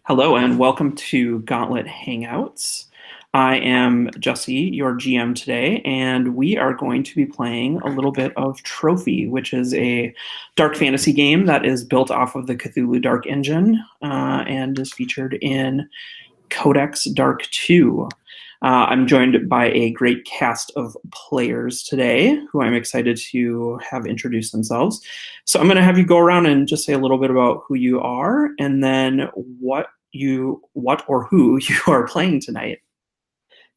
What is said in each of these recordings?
Hello and welcome to Gauntlet Hangouts. I am Jesse, your GM today, and we are going to be playing a little bit of Trophy, which is a dark fantasy game that is built off of the Cthulhu Dark Engine and is featured in Codex Dark 2. I'm joined by a great cast of players today who I'm excited to have introduce themselves. So I'm going to have you go around and just say a little bit about who you are and then what or who you are playing tonight.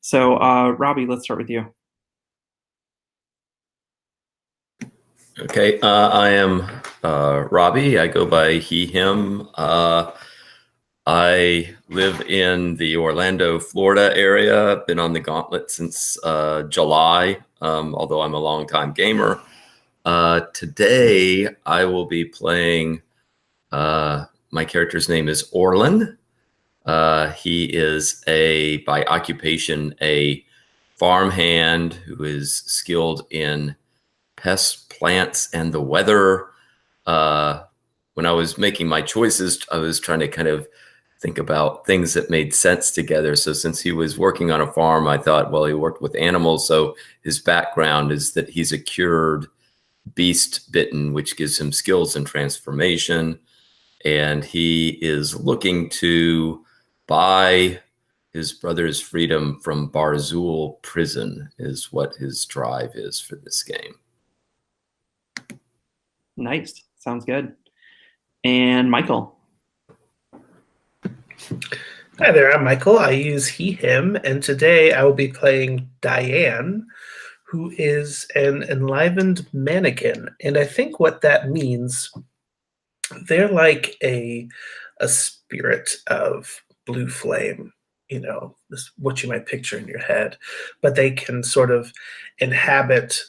So Robbie, let's start with you. Okay, I am Robbie. I go by he, him. I live in the Orlando, Florida area. Been on the Gauntlet since July, although I'm a longtime gamer. Today, I will be playing, my character's name is Orlin. He is by occupation, a farmhand who is skilled in pests, plants, and the weather. When I was making my choices, I was trying to kind of think about things that made sense together. So since he was working on a farm, I thought, well, he worked with animals. So his background is that he's a cured beast bitten, which gives him skills in transformation. And he is looking to buy his brother's freedom from Barzul prison is what his drive is for this game. Nice. Sounds good. And Michael. Hi there, I'm Michael. I use he, him, and today I will be playing Diane, who is an enlivened mannequin. And I think what that means, they're like a spirit of blue flame, this, what you might picture in your head, but they can sort of inhabit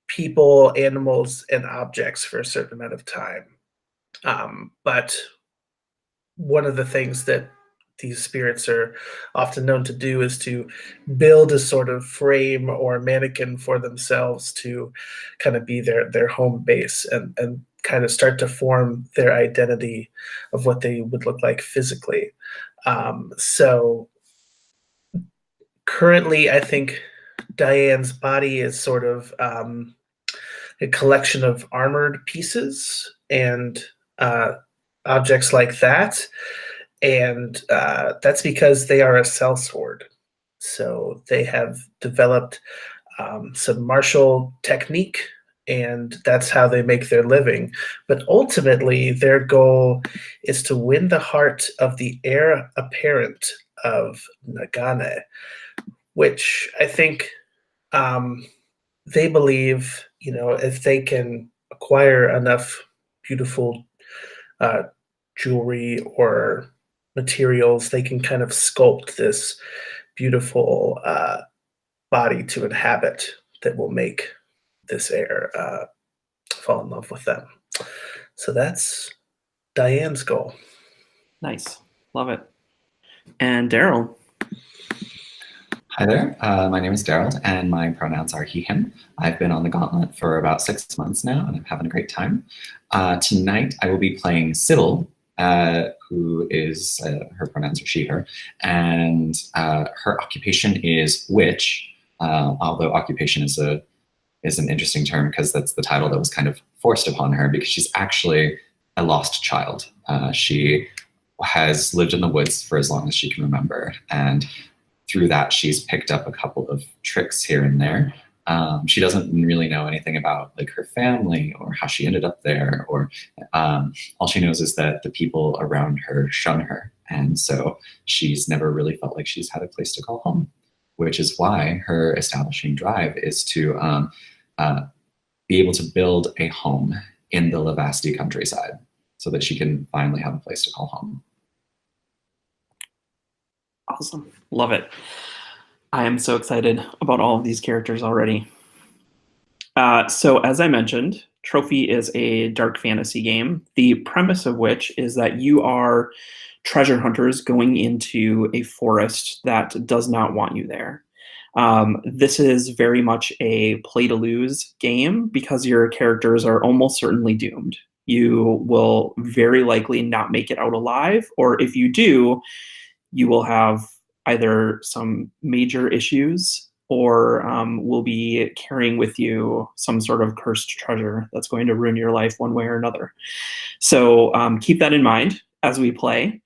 people, animals, and objects for a certain amount of time. But one of the things that these spirits are often known to do is to build a sort of frame or mannequin for themselves to kind of be their home base and kind of start to form their identity of what they would look like physically. So currently, I think Diane's body is sort of a collection of armored pieces and objects like that. And that's because they are a sellsword. So they have developed some martial technique, and that's how they make their living. But ultimately, their goal is to win the heart of the heir apparent of Nagane, which I think they believe, if they can acquire enough beautiful jewelry or materials, they can kind of sculpt this beautiful body to inhabit that will make this heir fall in love with them. So that's Diane's goal. Nice. Love it. And Darold. Hi there, my name is Darold, and my pronouns are he, him. I've been on the Gauntlet for about 6 months now, and I'm having a great time. Tonight, I will be playing Sybil, who is, her pronouns are she, her, and her occupation is witch, although occupation is an interesting term because that's the title that was kind of forced upon her because she's actually a lost child. She has lived in the woods for as long as she can remember, and through that, she's picked up a couple of tricks here and there. She doesn't really know anything about like her family or how she ended up there, or all she knows is that the people around her shun her. And so she's never really felt like she's had a place to call home, which is why her establishing drive is to be able to build a home in the Lavasti countryside so that she can finally have a place to call home. Awesome. Love it. I am so excited about all of these characters already. So as I mentioned, Trophy is a dark fantasy game, the premise of which is that you are treasure hunters going into a forest that does not want you there. This is very much a play to lose game because your characters are almost certainly doomed. you will very likely not make it out alive, or if you do, you will have either some major issues or will be carrying with you some sort of cursed treasure that's going to ruin your life one way or another. So keep that in mind as we play.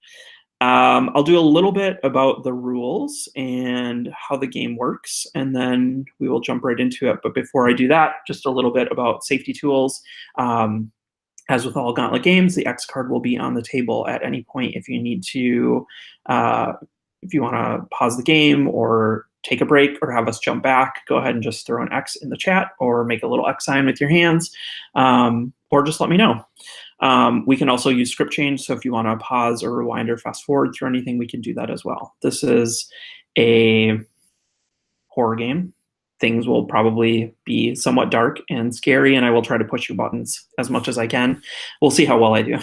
I'll do a little bit about the rules and how the game works, and then we will jump right into it. But before I do that, just a little bit about safety tools. As with all Gauntlet games, the X card will be on the table at any point if you need to, if you want to pause the game or take a break or have us jump back, go ahead and just throw an X in the chat or make a little X sign with your hands, or just let me know. We can also use script change, so if you want to pause or rewind or fast forward through anything, we can do that as well. This is a horror game. Things will probably be somewhat dark and scary, and I will try to push your buttons as much as I can. We'll see how well I do.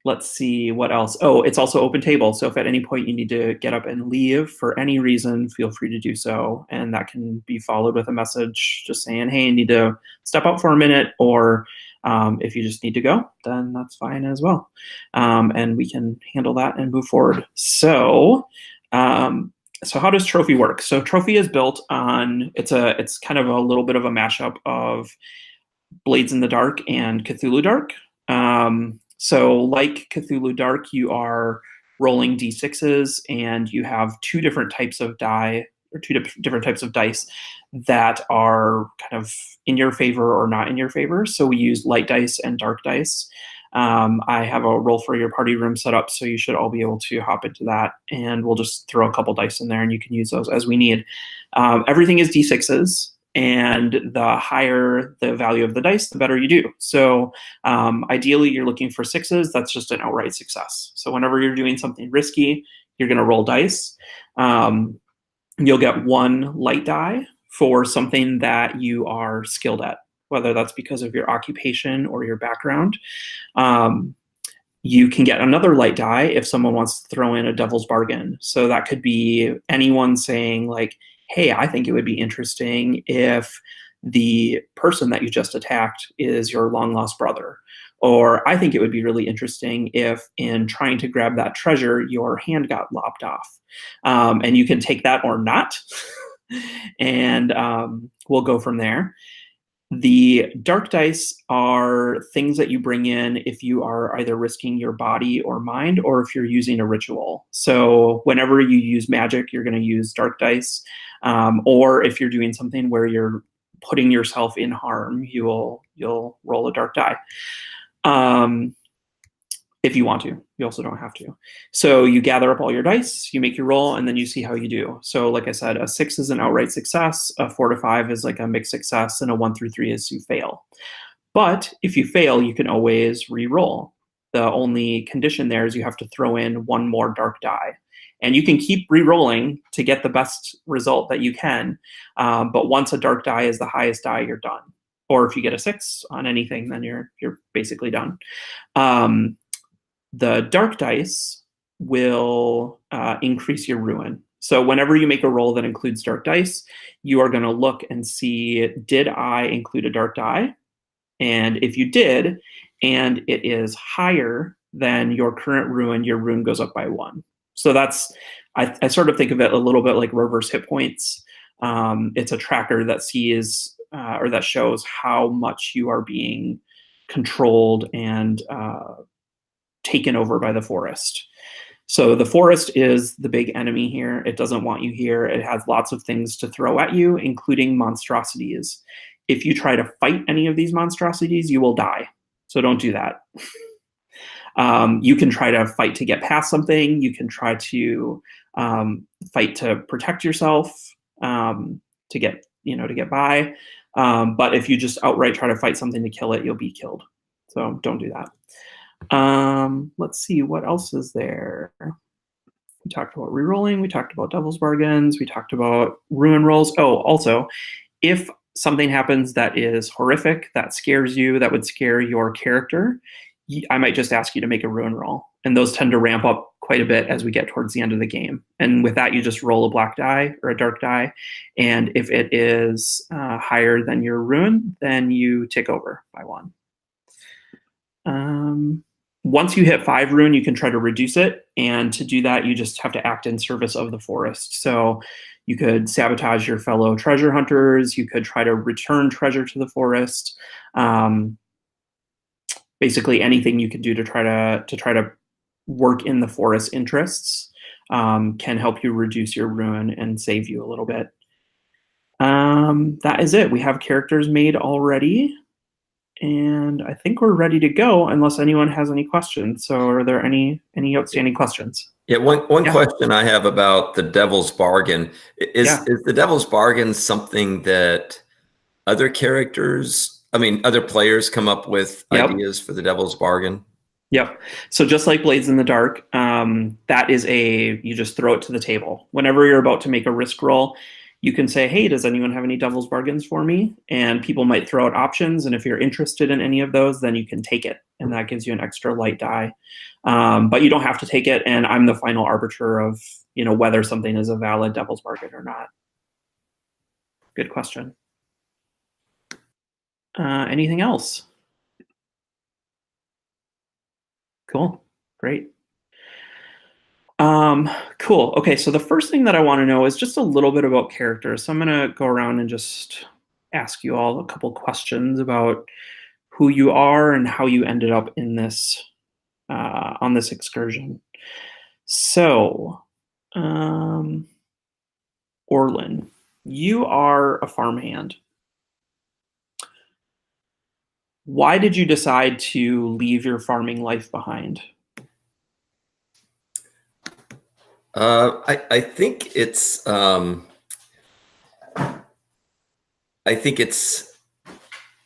Let's see what else. Oh, it's also open table. So if at any point you need to get up and leave for any reason, feel free to do so. And that can be followed with a message just saying, hey, I need to step out for a minute. Or if you just need to go, then that's fine as well. And we can handle that and move forward. So how does Trophy work? So Trophy is built on, it's kind of a little bit of a mashup of Blades in the Dark and Cthulhu Dark. So like Cthulhu Dark, you are rolling d6s and you have two different types of die, or two different types of dice that are kind of in your favor or not in your favor. So we use light dice and dark dice. I have a roll for your party room set up, so you should all be able to hop into that, and we'll just throw a couple dice in there and you can use those as we need. Everything is d6s. And the higher the value of the dice, the better you do. So ideally, you're looking for sixes. That's just an outright success. So whenever you're doing something risky, you're going to roll dice. You'll get one light die for something that you are skilled at, whether that's because of your occupation or your background. You can get another light die if someone wants to throw in a devil's bargain. So that could be anyone saying like, hey, I think it would be interesting if the person that you just attacked is your long lost brother. Or I think it would be really interesting if in trying to grab that treasure, your hand got lopped off. And you can take that or not. And we'll go from there. The dark dice are things that you bring in if you are either risking your body or mind, or if you're using a ritual. So whenever you use magic, you're going to use dark dice. Or if you're doing something where you're putting yourself in harm, you'll roll a dark die. If you want to. You also don't have to. So you gather up all your dice, you make your roll, and then you see how you do. So like I said, a 6 is an outright success, a 4 to 5 is like a mixed success, and a 1 through 3 is you fail. But if you fail, you can always re-roll. The only condition there is you have to throw in one more dark die. And you can keep re-rolling to get the best result that you can. But once a dark die is the highest die, you're done. Or if you get a 6 on anything, then you're basically done. The dark dice will increase your ruin. So whenever you make a roll that includes dark dice, you are going to look and see, did I include a dark die? And if you did, and it is higher than your current ruin, your ruin goes up by 1. So that's, I sort of think of it a little bit like reverse hit points. It's a tracker that sees or that shows how much you are being controlled and taken over by the forest. So the forest is the big enemy here. It doesn't want you here. It has lots of things to throw at you, including monstrosities. If you try to fight any of these monstrosities, you will die. So don't do that. You can try to fight to get past something. You can try to fight to protect yourself, to get by. But if you just outright try to fight something to kill it, you'll be killed. So don't do that. Let's see, what else is there? We talked about rerolling. We talked about devil's bargains. We talked about ruin rolls. Oh, also, if something happens that is horrific, that scares you, that would scare your character, I might just ask you to make a ruin roll. And those tend to ramp up quite a bit as we get towards the end of the game. And with that, you just roll a black die or a dark die. And if it is higher than your ruin, then you tick over by 1. Once you hit 5 ruin, you can try to reduce it. And to do that, you just have to act in service of the forest. So you could sabotage your fellow treasure hunters. You could try to return treasure to the forest. Basically, anything you could do to try to work in the forest's interests can help you reduce your ruin and save you a little bit. That is it. We have characters made already. And I think we're ready to go unless anyone has any questions. So are there any outstanding questions? Yeah, one question I have about the Devil's Bargain is the Devil's Bargain something that other players come up with ideas for the Devil's Bargain? Yep. So just like Blades in the Dark, that is you just throw it to the table. Whenever you're about to make a risk roll, you can say, hey, does anyone have any Devil's Bargains for me? And people might throw out options. And if you're interested in any of those, then you can take it. And that gives you an extra light die. But you don't have to take it. And I'm the final arbiter of, whether something is a valid Devil's Bargain or not. Good question. Anything else? Cool. Great. Cool. Okay, so the first thing that I want to know is just a little bit about characters. So I'm going to go around and just ask you all a couple questions about who you are and how you ended up in this on this excursion. So, Orlin, you are a farmhand. Why did you decide to leave your farming life behind? I think it's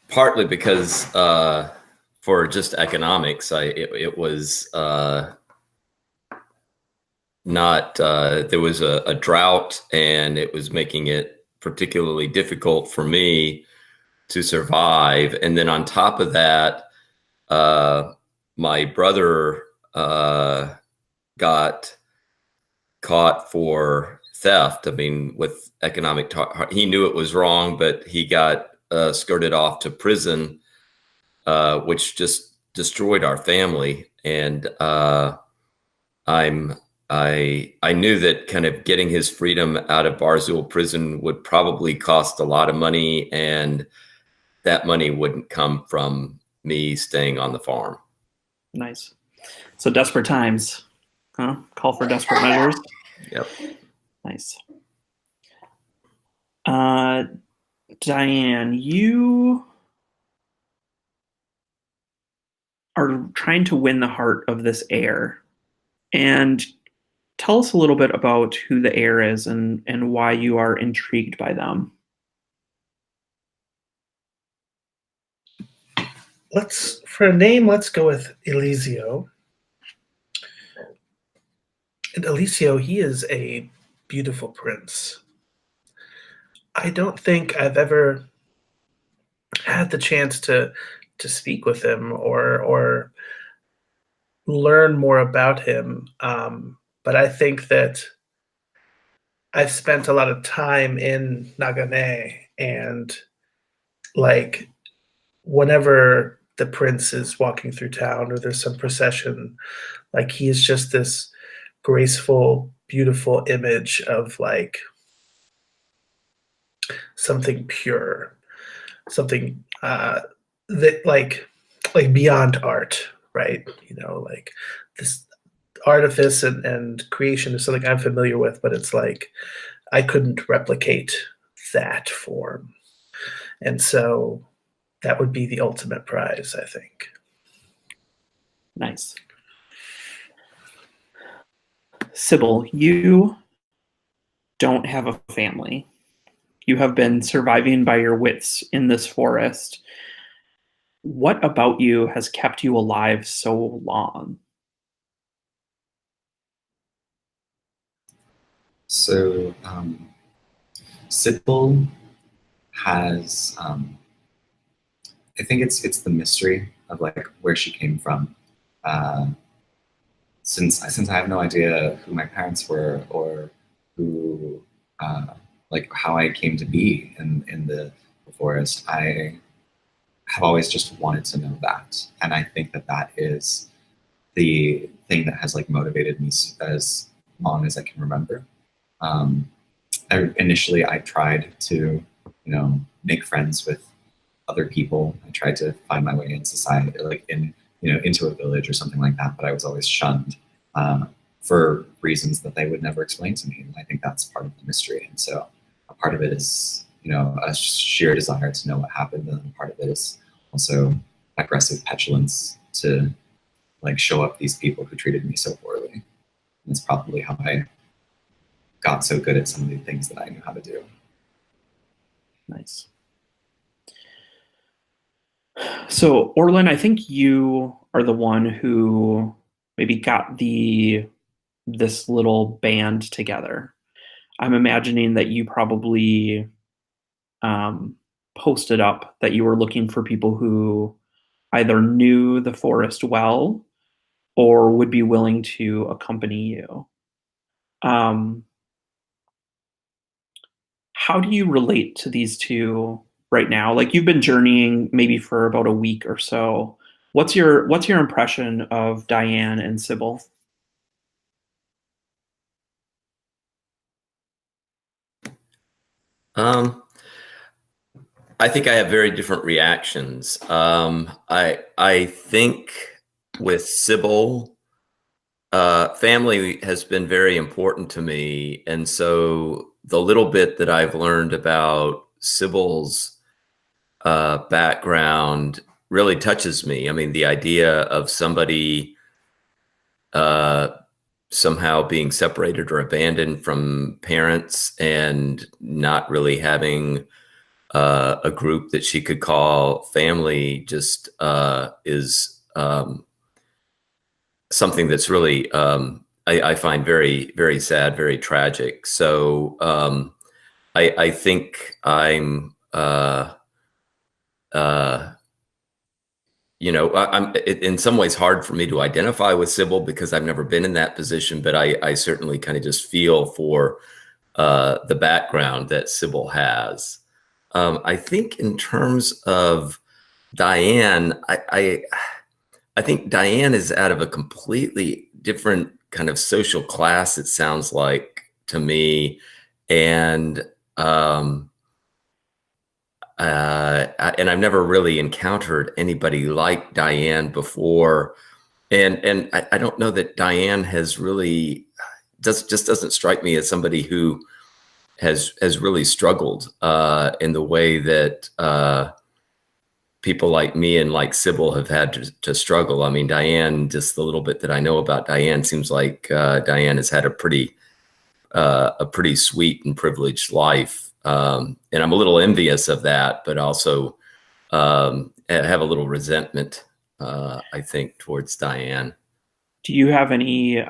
partly because for just economics, it was not there was a drought, and it was making it particularly difficult for me to survive. And then on top of that, my brother got caught for theft. I mean, with economic he knew it was wrong, but he got skirted off to prison, which just destroyed our family. And I knew that kind of getting his freedom out of Barzul prison would probably cost a lot of money, and that money wouldn't come from me staying on the farm. Nice. So desperate times, huh? Call for desperate measures. Yep. Nice. Diane, you are trying to win the heart of this heir. And tell us a little bit about who the heir is and why you are intrigued by them. For a name, let's go with Eliseo. And Eliseo, he is a beautiful prince. I don't think I've ever had the chance to speak with him or learn more about him. But I think that I've spent a lot of time in Nagane, and like whenever the prince is walking through town or there's some procession, like he is just this graceful, beautiful image of like something pure, something that like beyond art, right? Like this artifice and creation is something I'm familiar with, but it's like I couldn't replicate that form. And so that would be the ultimate prize, I think. Nice. Sybil, you don't have a family. You have been surviving by your wits in this forest. What about you has kept you alive so long? So, Sybil has, I think it's the mystery of like where she came from. since I have no idea who my parents were or who like how I came to be in the forest, I have always just wanted to know that, and I think that that is the thing that has like motivated me as long as I can remember. Initially, I tried to, make friends with other people. I tried to find my way in society, like into a village or something like that. But I was always shunned for reasons that they would never explain to me. And I think that's part of the mystery. And so a part of it is, a sheer desire to know what happened, and part of it is also aggressive petulance to like show up these people who treated me so poorly. And it's probably how I got so good at some of the things that I knew how to do. Nice. So Orlin, I think you are the one who maybe got this little band together. I'm imagining that you probably posted up that you were looking for people who either knew the forest well or would be willing to accompany you. How do you relate to these two right now? Like, you've been journeying maybe for about a week or so. What's your impression of Diane and Sybil? I think I have very different reactions. I think with Sybil, family has been very important to me, and so the little bit that I've learned about Sybil's background really touches me. I mean, the idea of somebody somehow being separated or abandoned from parents and not really having a group that she could call family just is something that's really I find very, very sad, very tragic. So I think I'm I'm in some ways hard for me to identify with Sybil because I've never been in that position, but I certainly kind of just feel for the background that Sybil has. I think in terms of Diane, I think Diane is out of a completely different kind of social class, it sounds like to me. And I've never really encountered anybody like Diane before. And I don't know that Diane has really just doesn't strike me as somebody who has really struggled in the way that people like me and like Sybil have had to struggle. I mean, Diane, just the little bit that I know about Diane, seems like Diane has had a pretty sweet and privileged life. And I'm a little envious of that, but also have a little resentment, I think, towards Diane. Do you have any,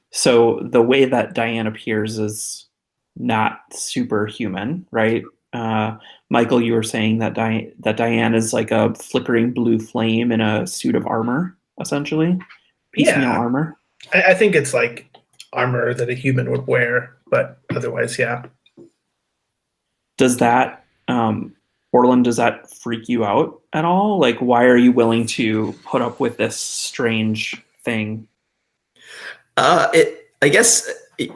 so the way that Diane appears is not superhuman, right? Michael, you were saying that Diane is like a flickering blue flame in a suit of armor, essentially. Piecemeal armor. I think it's like armor that a human would wear, but otherwise, yeah. Does that, Orlin, does that freak you out at all? Like, why are you willing to put up with this strange thing? I guess,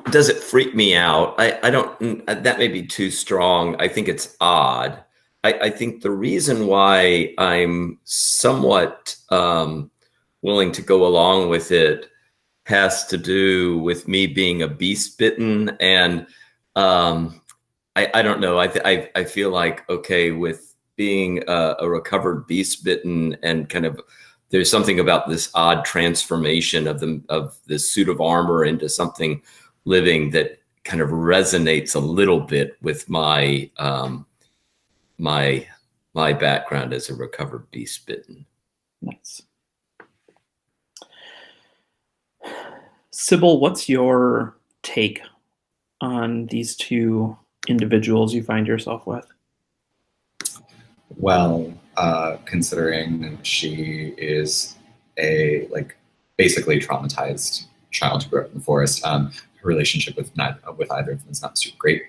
does it freak me out? I don't, that may be too strong. I think it's odd. I think the reason why I'm somewhat willing to go along with it has to do with me being a beast bitten. And I don't know. I feel like, okay, with being a recovered beast bitten and kind of, there's something about this odd transformation of this suit of armor into something living that kind of resonates a little bit with my my background as a recovered beast bitten. Nice. Sybil, what's your take on these two individuals you find yourself with? Well, considering she is a basically traumatized child who grew up in the forest. Her relationship with either of them is not super great.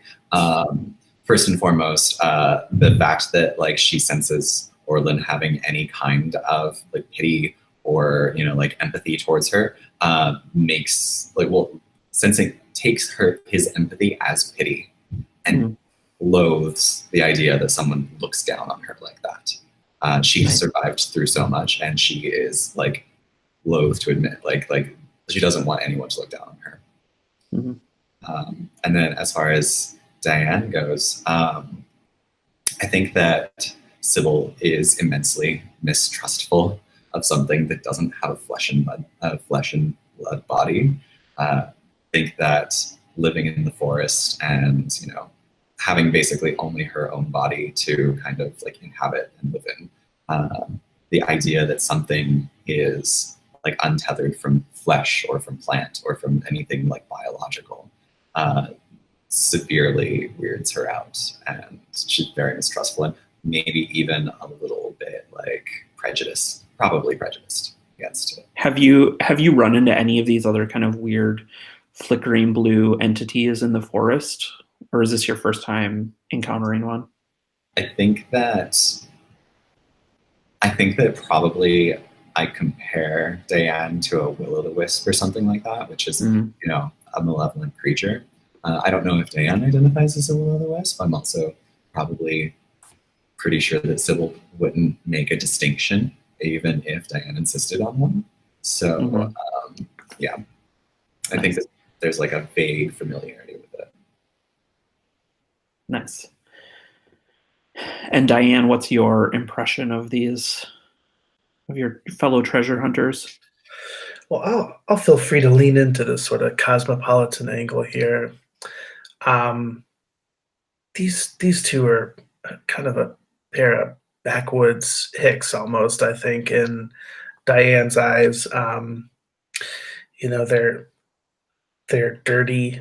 First and foremost, the fact that like she senses Orlin having any kind of like pity or like empathy towards her makes like sensing takes his empathy as pity and loathes the idea that someone looks down on her like that. She has survived through so much, and she is like loath to admit like she doesn't want anyone to look down on her. And then as far as Diane goes, I think that Sybil is immensely mistrustful of something that doesn't have a flesh and blood body. I think that living in the forest and having basically only her own body to kind of like inhabit and live in, the idea that something is like untethered from flesh or from plant or from anything like biological severely weirds her out, and she's very mistrustful and maybe even a little bit like probably prejudiced against it. Have you run into any of these other kind of weird flickering blue entities in the forest, or is this your first time encountering one? I think that probably I compare Diane to a will-o'-the-wisp or something like that, which is a malevolent creature. I don't know if Diane identifies as a will-o'-the-wisp. I'm also probably pretty sure that Sybil wouldn't make a distinction even if Diane insisted on one. So yeah, I think that there's like a vague familiarity with it. Nice. And Diane, what's your impression of your fellow treasure hunters? Well, I'll feel free to lean into this sort of cosmopolitan angle here. These two are kind of a pair of backwoods hicks almost, I think, in Diane's eyes. They're dirty,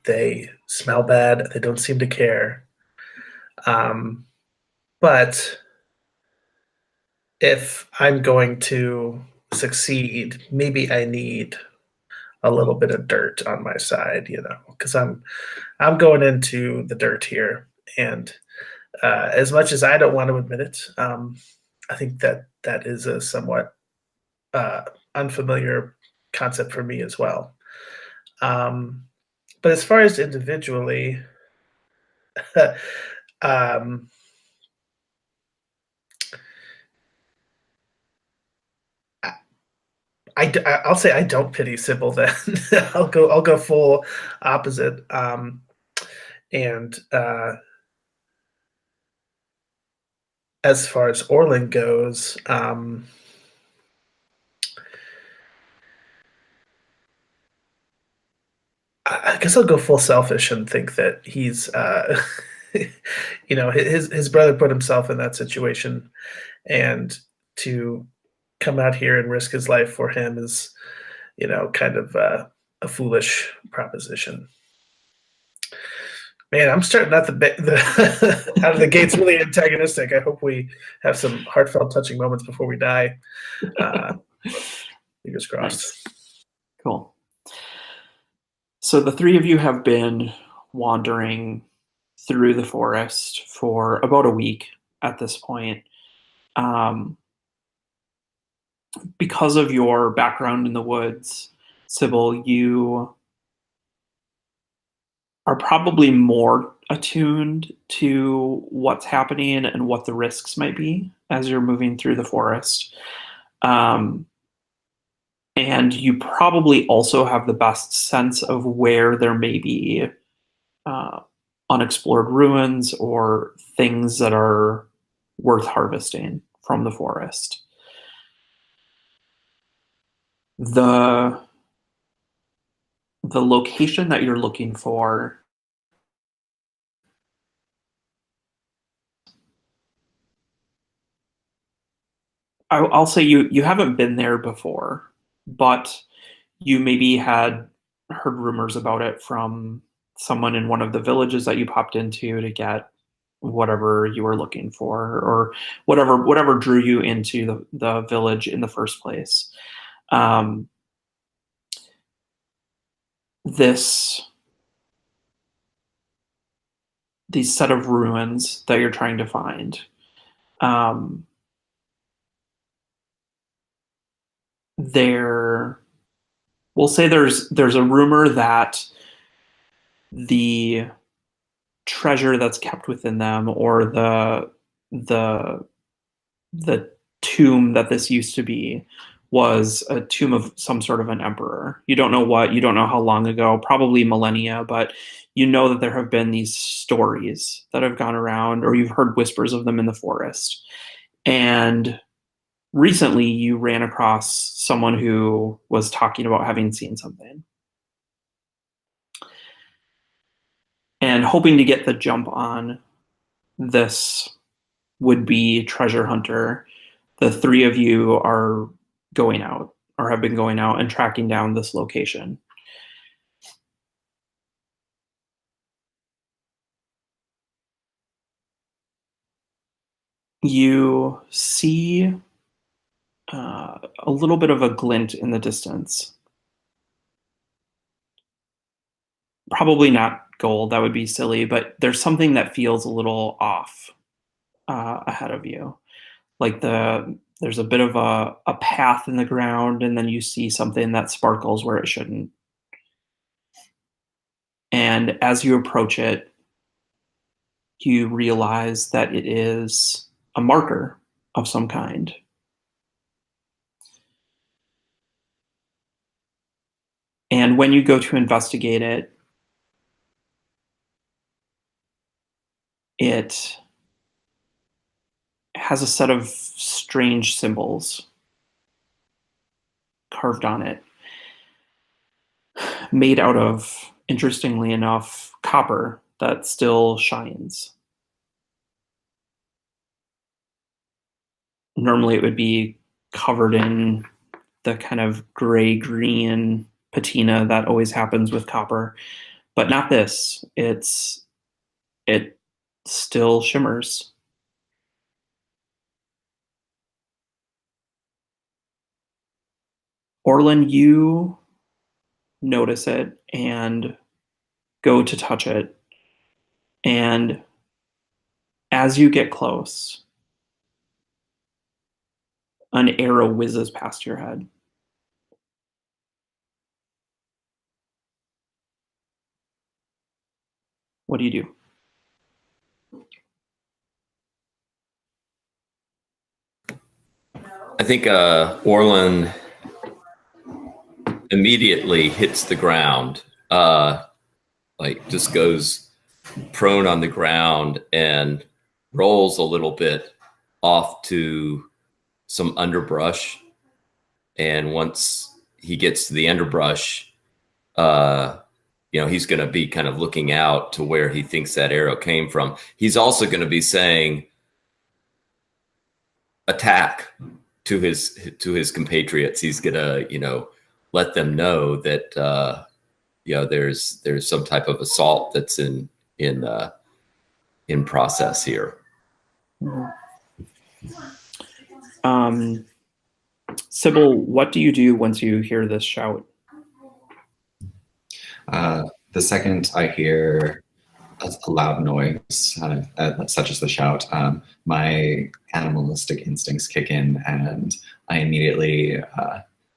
they smell bad, they don't seem to care. But if I'm going to succeed, maybe I need a little bit of dirt on my side, because I'm going into the dirt here. And as much as I don't want to admit it, I think that is a somewhat unfamiliar concept for me as well. But as far as individually, I'll say I don't pity Sybil. Then I'll go full opposite. As far as Orlin goes, I guess I'll go full selfish and think that he's, his brother put himself in that situation, and to come out here and risk his life for him is, kind of a foolish proposition. Man, I'm starting out out of the gates really antagonistic. I hope we have some heartfelt, touching moments before we die. Fingers crossed. Cool. So the three of you have been wandering through the forest for about a week at this point. Because of your background in the woods, Sybil, you are probably more attuned to what's happening and what the risks might be as you're moving through the forest. And you probably also have the best sense of where there may be unexplored ruins or things that are worth harvesting from the forest. The location that you're looking for I'll say you haven't been there before, but you maybe had heard rumors about it from someone in one of the villages that you popped into to get whatever you were looking for, or whatever drew you into the village in the first place. These set of ruins that you're trying to find. We'll say there's a rumor that the treasure that's kept within them, or the tomb that this used to be, was a tomb of some sort of an emperor. You don't know what, you don't know how long ago, probably millennia, but you know that there have been these stories that have gone around, or you've heard whispers of them in the forest. And recently you ran across someone who was talking about having seen something. And hoping to get the jump on this would-be treasure hunter, the three of you are going out, or have been going out and tracking down this location. You see a little bit of a glint in the distance. Probably not gold, that would be silly, but there's something that feels a little off ahead of you. Like there's a bit of a path in the ground, and then you see something that sparkles where it shouldn't. And as you approach it, you realize that it is a marker of some kind. And when you go to investigate it, it has a set of strange symbols carved on it, made out of, interestingly enough, copper that still shines. Normally it would be covered in the kind of gray-green patina that always happens with copper, but not this. It still shimmers. Orlin, you notice it and go to touch it. And as you get close, an arrow whizzes past your head. What do you do? I think Orlin immediately hits the ground, like just goes prone on the ground and rolls a little bit off to some underbrush. And once he gets to the underbrush, he's going to be kind of looking out to where he thinks that arrow came from. He's also going to be saying, attack, to his compatriots. He's going to, let them know that, there's some type of assault that's in process here. Sybil, what do you do once you hear this shout? The second I hear a loud noise, such as the shout, my animalistic instincts kick in, and I immediately.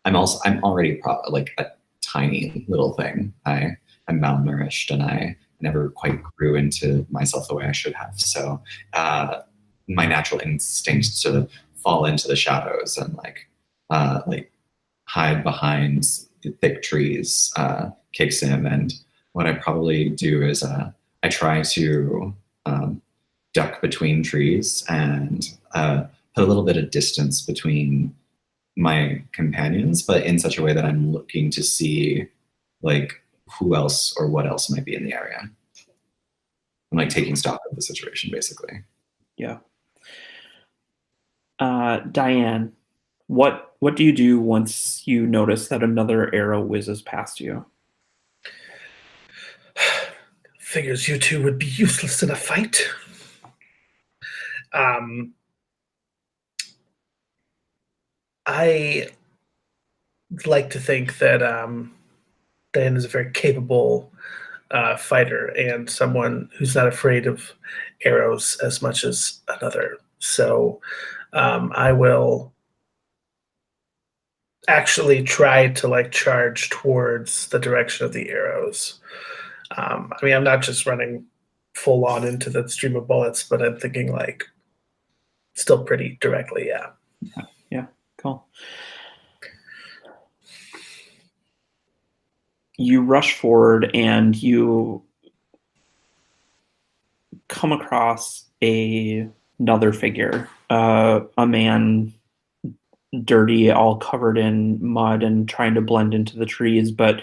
I'm already like a tiny little thing. I'm malnourished, and I never quite grew into myself the way I should have. So my natural instinct to fall into the shadows and like hide behind thick trees kicks in, and what I probably do is I try to duck between trees and put a little bit of distance between my companions, but in such a way that I'm looking to see like who else or what else might be in the area. I'm like taking stock of the situation, basically. Yeah. Diane, what do you do once you notice that another arrow whizzes past you? Figures you two would be useless in a fight. I like to think that Diane is a very capable fighter and someone who's not afraid of arrows as much as another. So I will actually try to like charge towards the direction of the arrows. I mean, I'm not just running full on into the stream of bullets, but I'm thinking like still pretty directly. Yeah. Yeah. Cool. You rush forward and you come across another figure, a man, dirty, all covered in mud and trying to blend into the trees, but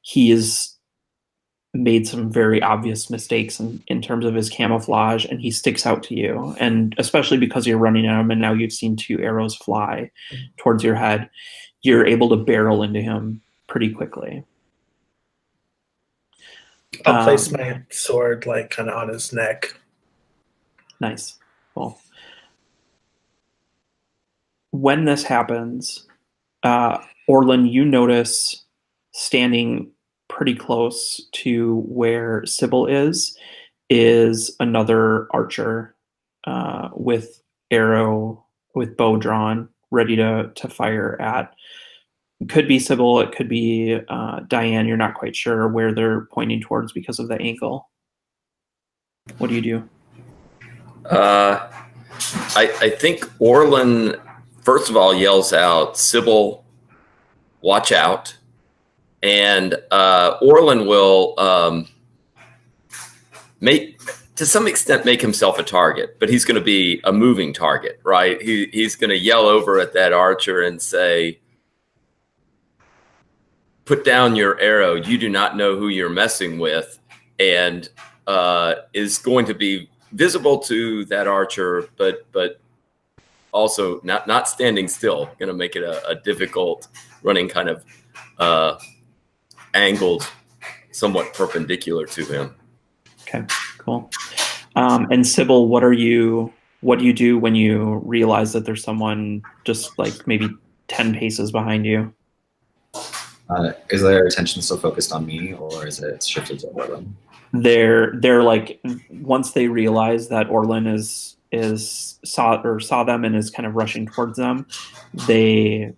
he has made some very obvious mistakes in terms of his camouflage, and he sticks out to you. And especially because you're running at him and now you've seen 2 arrows fly towards your head, you're able to barrel into him pretty quickly. I'll place my sword like kind of on his neck. Nice. Cool. When this happens, Orlin, you notice standing pretty close to where Sybil is another archer with bow drawn, ready to fire at. It could be Sybil, it could be Diane. You're not quite sure where they're pointing towards because of the angle. What do you do? I think Orlin, first of all, yells out, "Sybil, watch out." And Orlin will to some extent make himself a target, but he's going to be a moving target, right? He's going to yell over at that archer and say, "Put down your arrow. You do not know who you're messing with," and is going to be visible to that archer, but also not standing still. Going to make it a difficult running, kind of angled, somewhat perpendicular to him. Okay, cool. And Sybil, what do you do when you realize that there's someone just like maybe 10 paces behind you? Is their attention still focused on me, or is it shifted to Orlin? They're like, once they realize that Orlin saw them and is kind of rushing towards them, they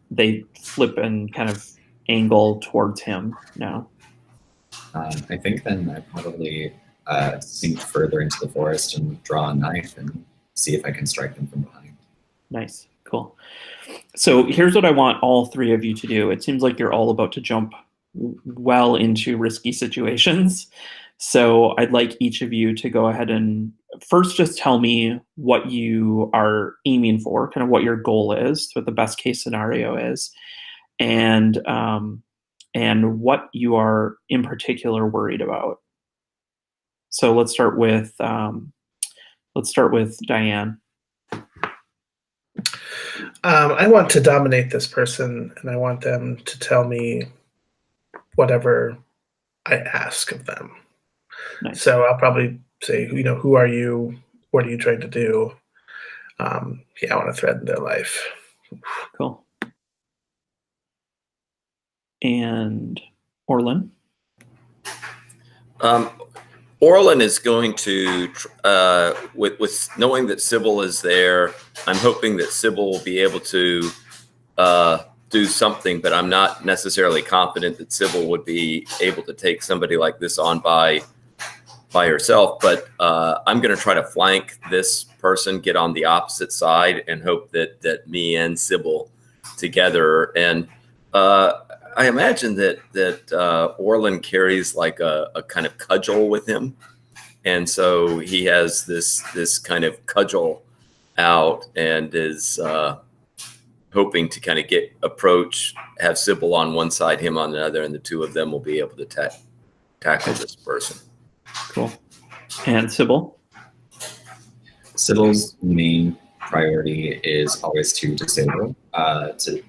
flip and kind of angle towards him now. I think then I probably sink further into the forest and draw a knife and see if I can strike them from behind. Nice, cool. So here's what I want all 3 of you to do. It seems like you're all about to jump well into risky situations. So I'd like each of you to go ahead and first just tell me what you are aiming for, kind of what your goal is, what the best case scenario is, and what you are in particular worried about. So let's start with Diane. I want to dominate this person, and I want them to tell me whatever I ask of them. Nice. So I'll probably say, who are you? What are you trying to do? I want to threaten their life. Cool. And Orlin? Orlin is going to, with knowing that Sybil is there, I'm hoping that Sybil will be able to do something, but I'm not necessarily confident that Sybil would be able to take somebody like this on by herself. But I'm going to try to flank this person, get on the opposite side, and hope that me and Sybil together. And I imagine that Orlin carries like a kind of cudgel with him, and so he has this kind of cudgel out and is hoping to kind of approach, have Sybil on one side, him on the other, and the 2 of them will be able to tackle this person. Cool. And Sybil? Sybil's main priority is always to disable, to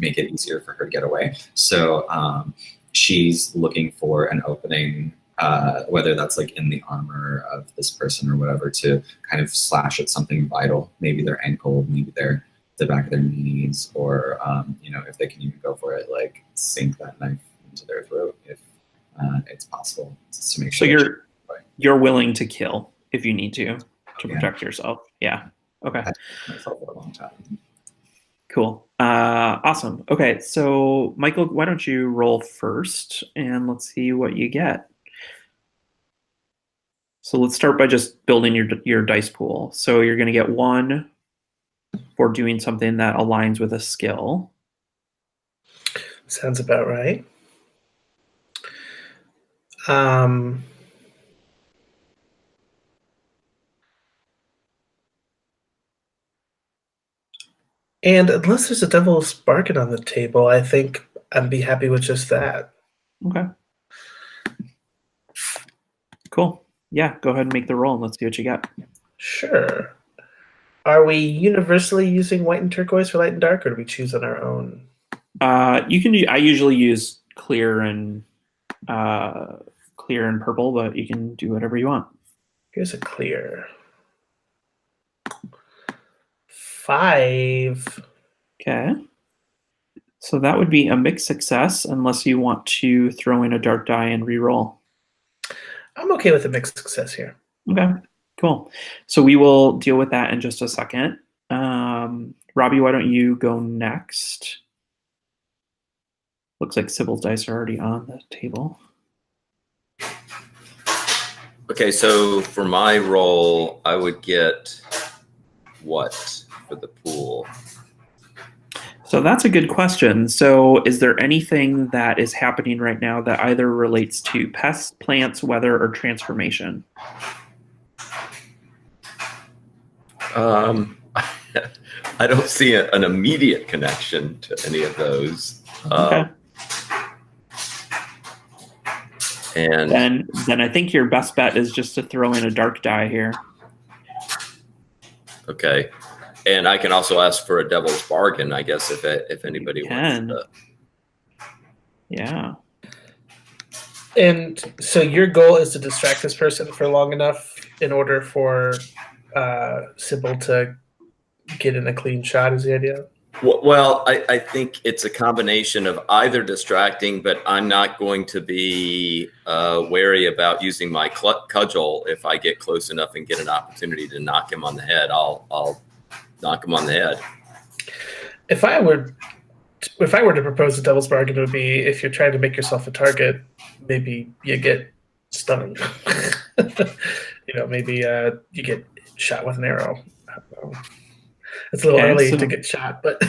make it easier for her to get away. So she's looking for an opening, whether that's like in the armor of this person or whatever, to kind of slash at something vital, maybe their ankle, maybe their the back of their knees, or if they can even go for it, like sink that knife into their throat if it's possible, just to make So sure. you're willing to kill if you need to Yeah. protect yourself. Yeah. Okay. I've been myself for a long time. Cool. Awesome. Okay, so Michael, why don't you roll first, and let's see what you get. So let's start by just building your dice pool. So you're going to get 1 for doing something that aligns with a skill. Sounds about right. And unless there's a devil's bargain on the table, I think I'd be happy with just that. Okay. Cool. Yeah, go ahead and make the roll and let's see what you got. Sure. Are we universally using white and turquoise for light and dark, or do we choose on our own? You can. I usually use clear and purple, but you can do whatever you want. Here's a clear. 5. Okay. So that would be a mixed success unless you want to throw in a dark die and re-roll. I'm okay with a mixed success here. Okay, cool. So we will deal with that in just a second. Robbie, why don't you go next? Looks like Sybil's dice are already on the table. Okay, so for my roll, I would get what for the pool? So that's a good question. So is there anything that is happening right now that either relates to pests, plants, weather, or transformation? I don't see an immediate connection to any of those. Okay. And then I think your best bet is just to throw in a dark die here. Okay. And I can also ask for a devil's bargain, I guess, if anybody wants to. Yeah. And so your goal is to distract this person for long enough in order for Sybil to get in a clean shot, is the idea? Well, I think it's a combination of either distracting, but I'm not going to be wary about using my cudgel. If I get close enough and get an opportunity to knock him on the head, I'll knock him on the head. If I were to propose a devil's bargain, it would be if you're trying to make yourself a target, maybe you get stung. Maybe you get shot with an arrow. I don't know. It's a little early to get shot, but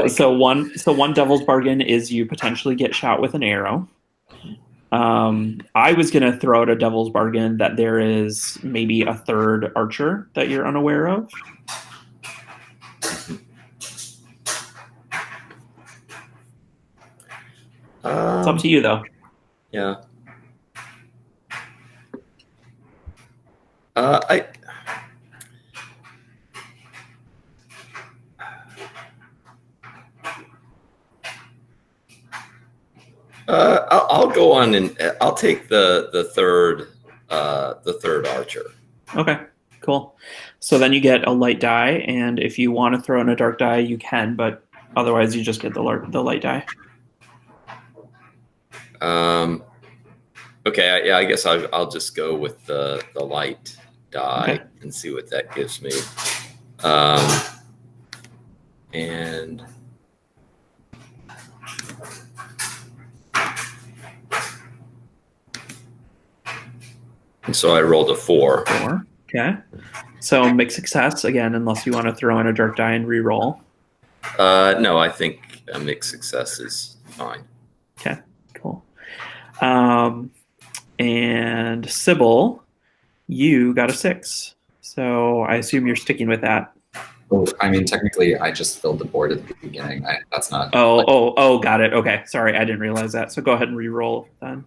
so one devil's bargain is you potentially get shot with an arrow. I was going to throw out a devil's bargain that there is maybe a third archer that you're unaware of. It's up to you, though. Yeah. I'll go on and I'll take the third archer. Okay, cool. So then you get a light die, and if you want to throw in a dark die, you can, but otherwise you just get the light die. Okay, yeah, I guess I'll just go with the light die and see what that gives me. And so I rolled a 4. 4. Okay. So mixed success again, unless you want to throw in a dark die and re-roll. No, I think a mixed success is fine. Okay, cool. And Sybil, you got a 6. So I assume you're sticking with that. Well, I mean, technically, I just filled the board at the beginning. That's not. Oh, got it. Okay, sorry, I didn't realize that. So go ahead and re-roll then.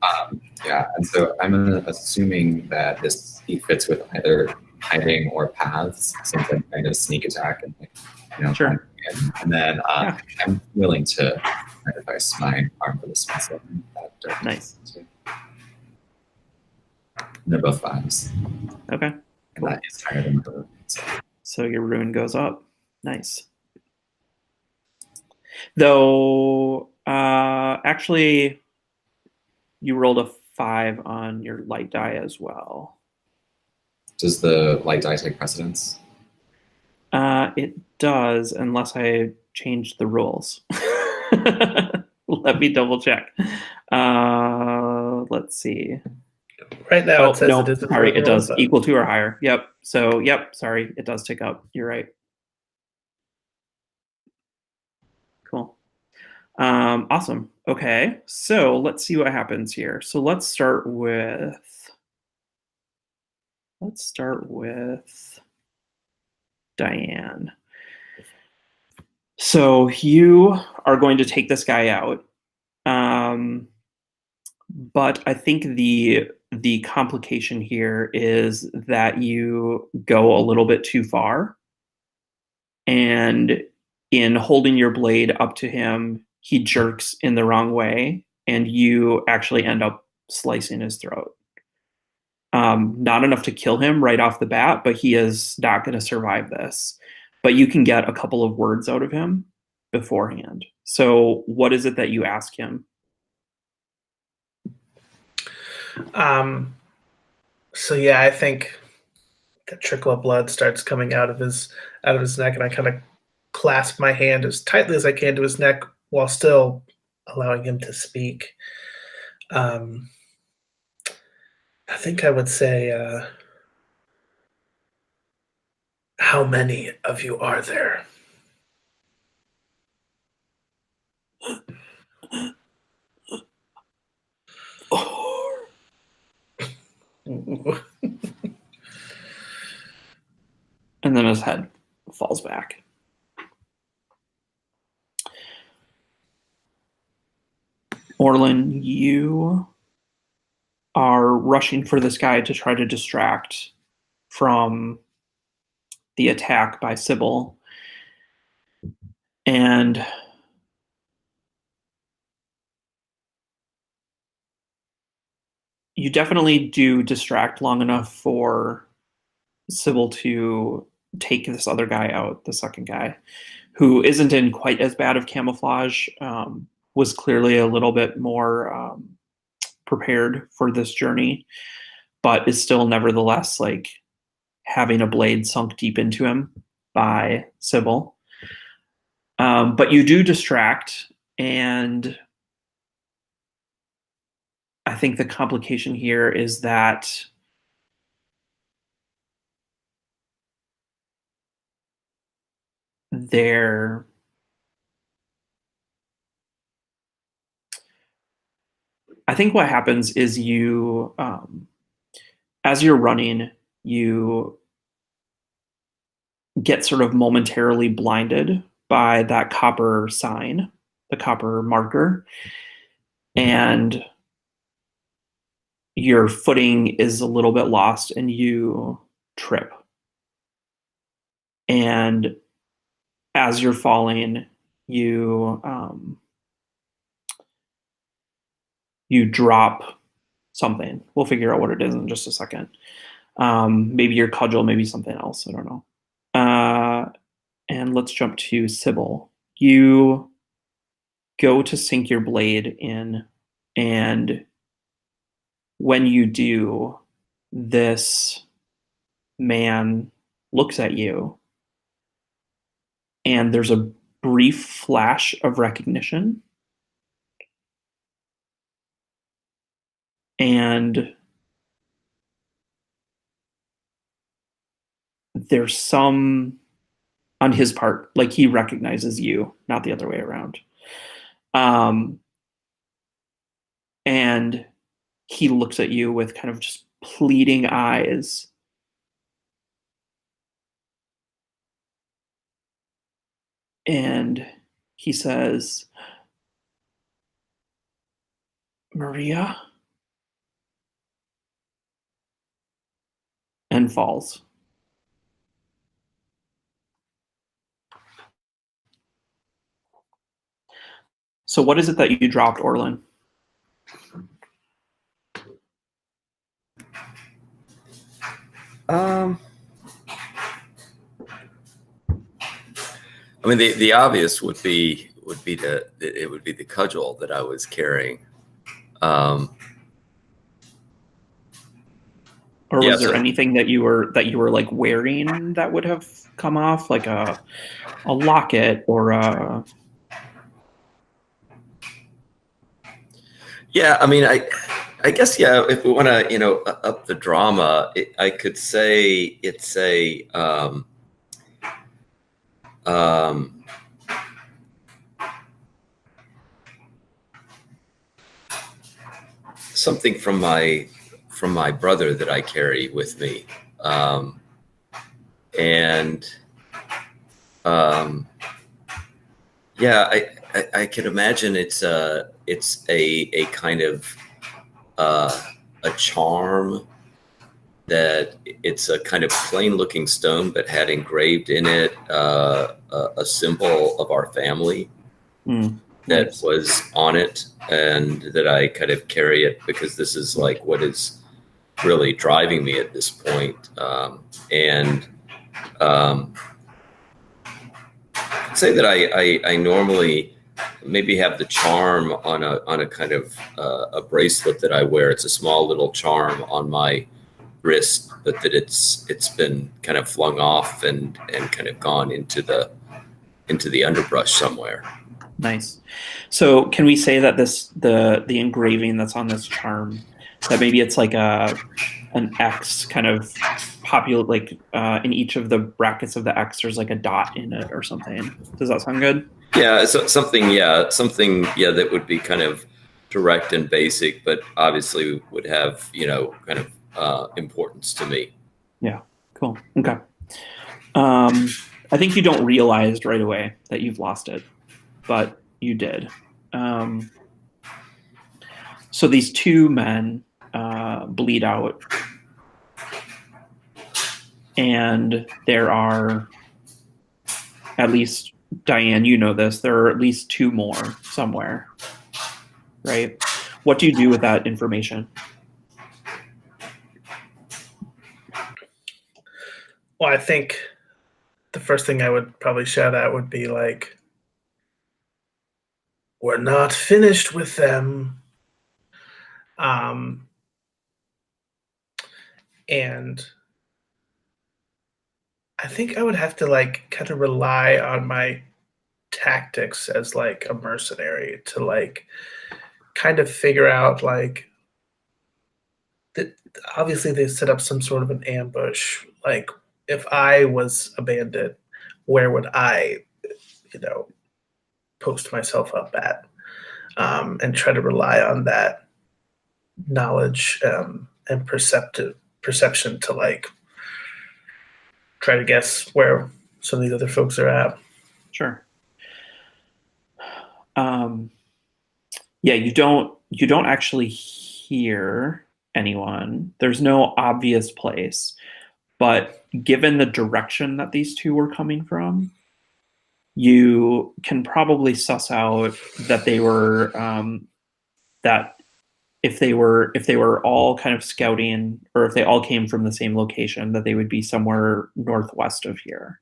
Yeah, and so I'm assuming that this fits with either hiding or paths, since I'm kind of sneak attack and Sure. And then I'm willing to sacrifice my arm for this one. So Nice. They're both 5s. Okay. Cool. That is higher than the So your ruin goes up. Nice. Though, actually, you rolled a 5 on your light die as well. Does the light die take precedence? It does, unless I changed the rules. Let me double check. Let's see. Right now it says no, it is. sorry, it does. Equal to or higher. Yep. So, yep, sorry, it does tick up. You're right. Cool. Awesome. Okay, so let's see what happens here. So let's start with Diane. So you are going to take this guy out. But I think the complication here is that you go a little bit too far. And in holding your blade up to him, he jerks in the wrong way, and you actually end up slicing his throat. Not enough to kill him right off the bat, but he is not going to survive this. But you can get a couple of words out of him beforehand. So what is it that you ask him? So yeah, I think the trickle of blood starts coming out of his neck, and I kind of clasp my hand as tightly as I can to his neck while still allowing him to speak. I think I would say, how many of you are there? And then his head falls back. Orlin, you are rushing for this guy to try to distract from the attack by Sybil. And you definitely do distract long enough for Sybil to take this other guy out, the second guy, who isn't in quite as bad of camouflage, was clearly a little bit more prepared for this journey, but is still nevertheless like having a blade sunk deep into him by Sybil. But you do distract, and I think the complication here is that I think what happens is you, as you're running, you get sort of momentarily blinded by that copper sign, the copper marker, and your footing is a little bit lost and you trip. And as you're falling, you drop something. We'll figure out what it is in just a second. Maybe your cudgel, maybe something else. I don't know. And let's jump to Sybil. You go to sink your blade in, and when you do, this man looks at you, and there's a brief flash of recognition. And there's some, on his part, like he recognizes you, not the other way around. And he looks at you with kind of just pleading eyes. And he says, Maria? And falls. So what is it that you dropped, Orlin? I mean, the obvious would be the cudgel that I was carrying. Or Yeah, was there so- anything that you were like wearing that would have come off, like a locket or a? Yeah, I mean, I guess, yeah, if we want to, up the drama, I could say it's a, something from my brother that I carry with me. And, yeah, I can imagine it's a kind of, a charm that it's a kind of plain looking stone, but had engraved in it a symbol of our family that Nice. was on it, and that I kind of carry it because this is like what is really driving me at this point. And I'd say that I normally maybe have the charm on a kind of a bracelet that I wear. It's a small little charm on my wrist, but that it's been kind of flung off and kind of gone into the underbrush somewhere. Nice. So can we say that the engraving that's on this charm, that maybe it's like an X kind of populate, like in each of the brackets of the X there's like a dot in it or something. Does that sound good? Yeah, so something that would be kind of direct and basic, but obviously would have kind of importance to me. Yeah. Cool. Okay. I think you don't realize right away that you've lost it, but you did. So these two men bleed out, and there are at least, Diane, you know this, there are at least two more somewhere, right? What do you do with that information? Well, I think the first thing I would probably shout out would be like, "We're not finished with them." And I think I would have to like kind of rely on my tactics as like a mercenary to like kind of figure out like that obviously they set up some sort of an ambush. Like if I was a bandit, where would I, post myself up at? And try to rely on that knowledge and perception to like try to guess where some of these other folks are at. Sure. Yeah, you don't actually hear anyone. There's no obvious place, but given the direction that these two were coming from, you can probably suss out that they were that if they were all kind of scouting, or if they all came from the same location, that they would be somewhere northwest of here.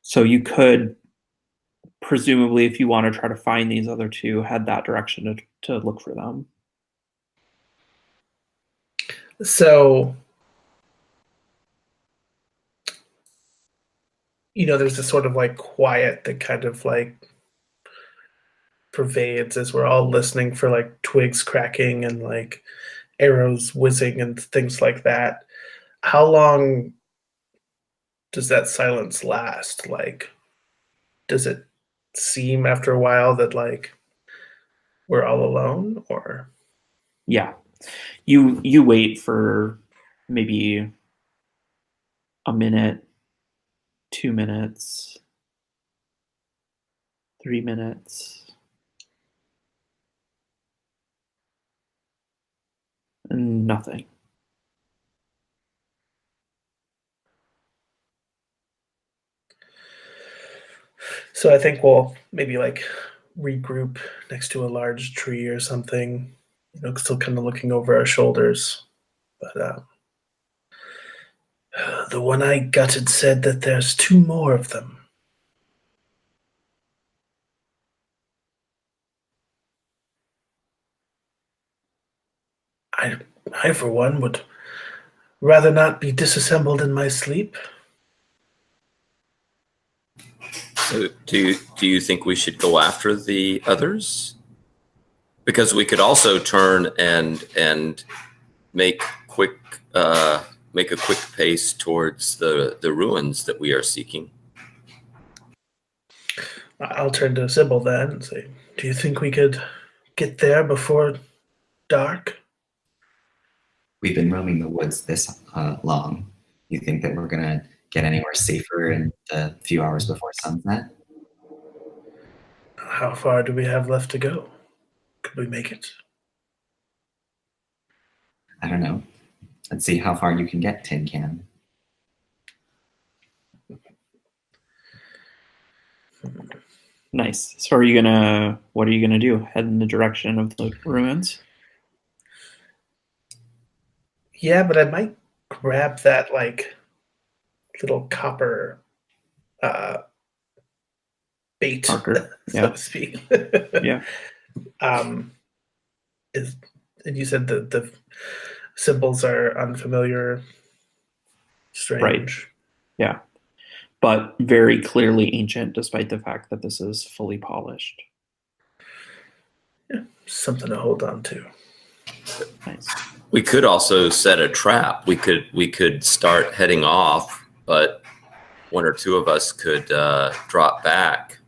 So you could presumably, if you want to try to find these other two, head that direction to look for them. So, there's this sort of like quiet that kind of like pervades as we're all listening for like twigs cracking and like arrows whizzing and things like that. How long does that silence last? Like, does it seem after a while that like we're all alone, or? Yeah, you wait for maybe a minute, 2 minutes, 3 minutes, and nothing. So I think we'll maybe like regroup next to a large tree or something, still kind of looking over our shoulders. But the one I gutted said that there's two more of them. I for one would rather not be disassembled in my sleep. So do you think we should go after the others? Because we could also turn and make make a quick pace towards the ruins that we are seeking. I'll turn to Sybil then and say, do you think we could get there before dark? We've been roaming the woods this long. You think that we're going to get anywhere safer in the few hours before sunset? How far do we have left to go? Could we make it? I don't know. Let's see how far you can get, Tin Can. Nice. So what are you gonna do? Head in the direction of the ruins? Yeah, but I might grab that like little copper bait, Marker. so Yeah. to speak. Yeah. And you said that the symbols are unfamiliar, strange. Yeah. But very clearly ancient, despite the fact that this is fully polished. Yeah, something to hold on to. Nice. We could also set a trap. We could start heading off, but one or two of us could drop back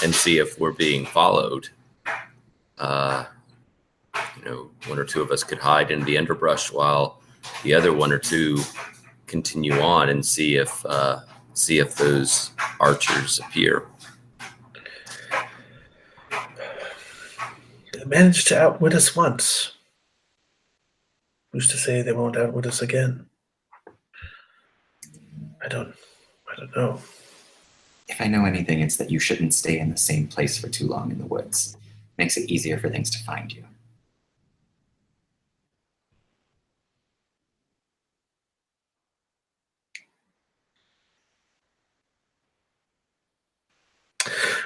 and see if we're being followed. One or two of us could hide in the underbrush while the other one or two continue on and see if those archers appear. They managed to outwit us once. Who's to say they won't outwit us again? I don't know. If I know anything, it's that you shouldn't stay in the same place for too long in the woods. Makes it easier for things to find you.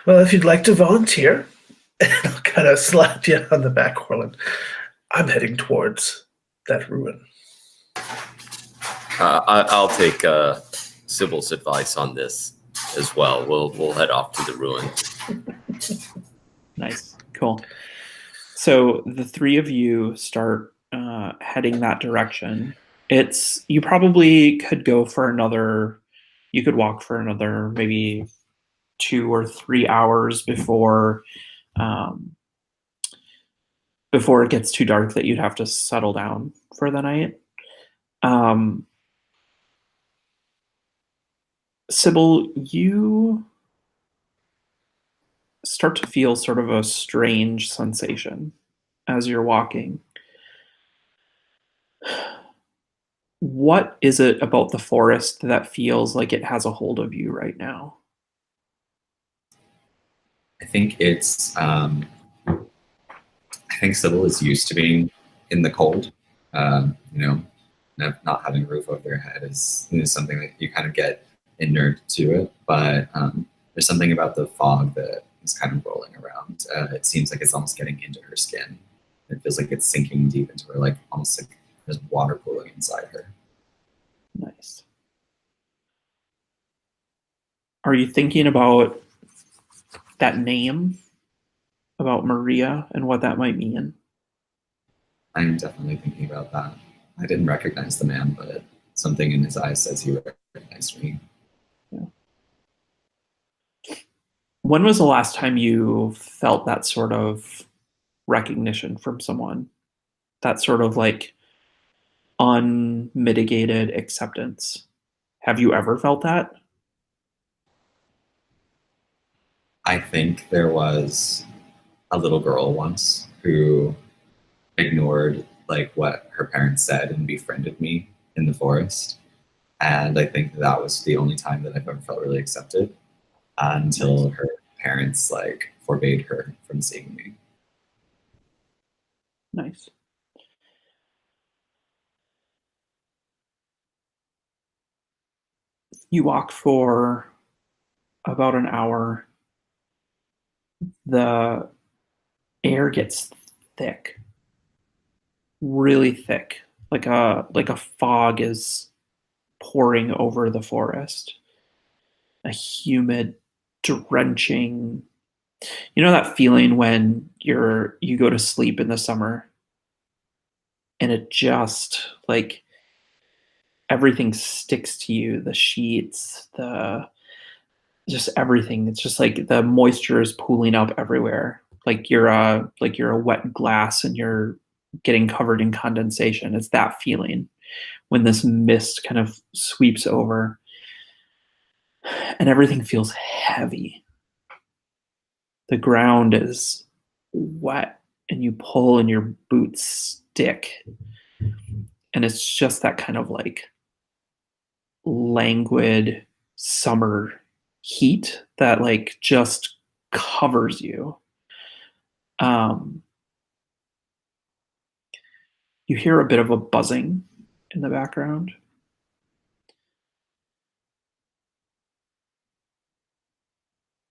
Well, if you'd like to volunteer, and I'll kind of slap you on the back, Orlin. I'm heading towards that ruin. I'll take Sybil's advice on this as well. We'll head off to the ruin. Nice. Cool. So the three of you start heading that direction. You probably could go for you could walk for another maybe 2 or 3 hours before it gets too dark that you'd have to settle down for the night. Sybil, you start to feel sort of a strange sensation as you're walking. What is it about the forest that feels like it has a hold of you right now? I think it's, I think Sybil is used to being in the cold. Not having a roof over their head is something that you kind of get inured to it. But there's something about the fog that is kind of rolling around. It seems like it's almost getting into her skin. It feels like it's sinking deep into her, like almost like there's water pooling inside her. Nice. Are you thinking about that name, about Maria and what that might mean? I'm definitely thinking about that. I didn't recognize the man, but something in his eyes says he recognized me. Yeah. When was the last time you felt that sort of recognition from someone? That sort of like unmitigated acceptance. Have you ever felt that? I think there was a little girl once who ignored like what her parents said and befriended me in the forest. And I think that was the only time that I've ever felt really accepted until her parents like forbade her from seeing me. Nice. You walk for about an hour. The air gets thick. really thick, like a fog is pouring over the forest. A humid, drenching. You know that feeling when you go to sleep in the summer and it just like everything sticks to you, the sheets, the just everything. It's just like the moisture is pooling up everywhere. Like you're a wet glass and you're getting covered in condensation. It's that feeling when this mist kind of sweeps over and everything feels heavy. The ground is wet and you pull and your boots stick. And it's just that kind of like languid summer heat that like just covers you. You hear a bit of a buzzing in the background.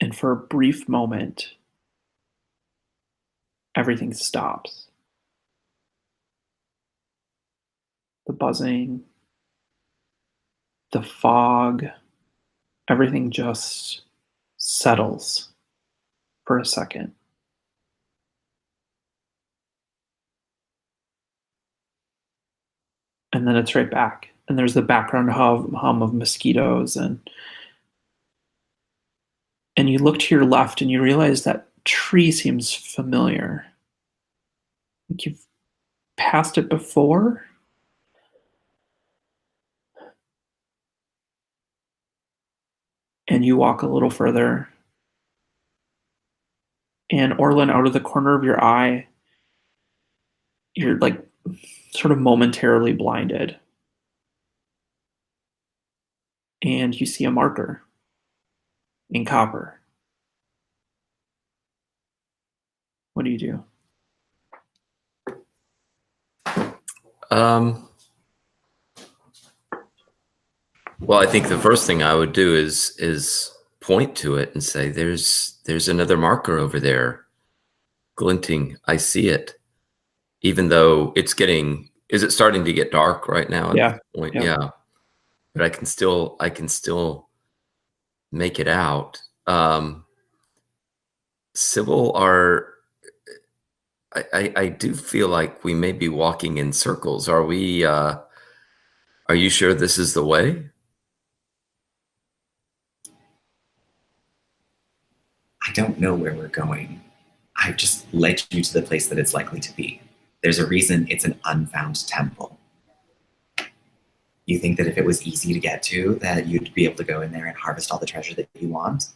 And for a brief moment, everything stops. The buzzing, the fog, everything just settles for a second. And then it's right back. And there's the background hum of mosquitoes. And you look to your left and you realize that tree seems familiar. Like you've passed it before. And you walk a little further. And Orlin, out of the corner of your eye, you're like sort of momentarily blinded. And you see a marker in copper. What do you do? Well, I think the first thing I would do is point to it and say, "There's another marker over there, glinting. I see it, even though it's getting. Is it starting to get dark right now? At this point? Yeah, but I can still make it out. Sybil, I do feel like we may be walking in circles. Are we? Are you sure this is the way?" I don't know where we're going. I've just led you to the place that it's likely to be. There's a reason it's an unfound temple. You think that if it was easy to get to, that you'd be able to go in there and harvest all the treasure that you want?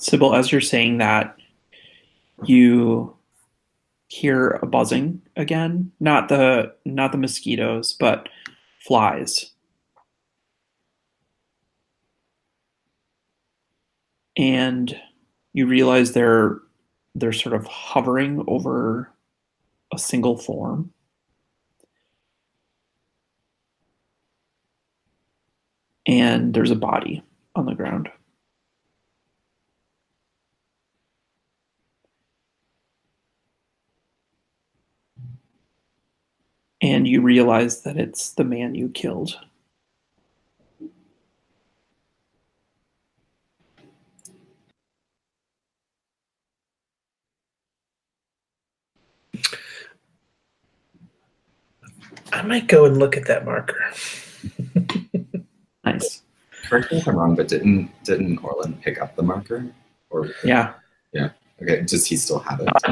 Sybil, as you're saying that, you hear a buzzing again. Not the mosquitoes, but flies. And you realize they're sort of hovering over a single form. And there's a body on the ground. And you realize that it's the man you killed. I might go and look at that marker. Nice. Correct me if I'm wrong, but didn't Orlin pick up the marker? Or Yeah. Okay. Does he still have it? I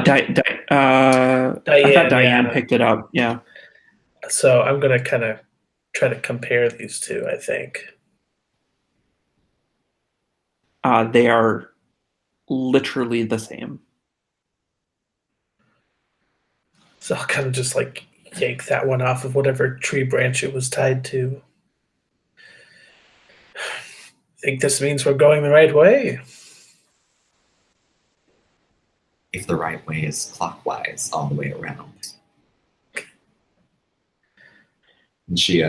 thought Diane picked it up. Yeah. So I'm gonna kind of try to compare these two, I think. They are literally the same. So I'll kind of just like yank that one off of whatever tree branch it was tied to. Think this means we're going the right way? If the right way is clockwise all the way around. And she,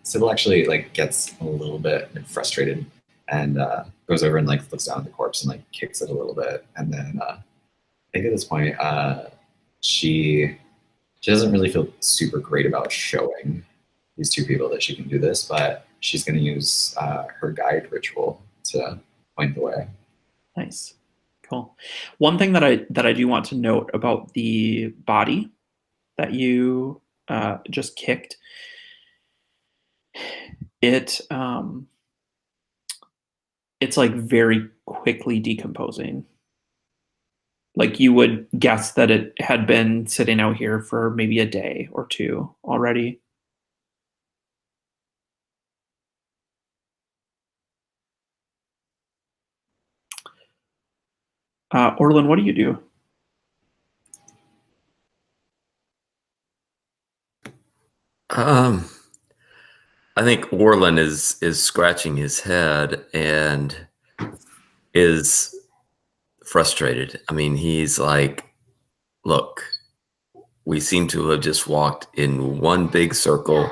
Sybil actually like gets a little bit frustrated and goes over and like looks down at the corpse and like kicks it a little bit, and then think at this point, she doesn't really feel super great about showing these two people that she can do this, but she's going to use her guide ritual to point the way. Nice. Cool. One thing that I do want to note about the body that you just kicked, it's like very quickly decomposing. Like you would guess that it had been sitting out here for maybe a day or two already. Orlin, what do you do? I think Orlin is scratching his head and is frustrated. I mean, he's like, look, we seem to have just walked in one big circle.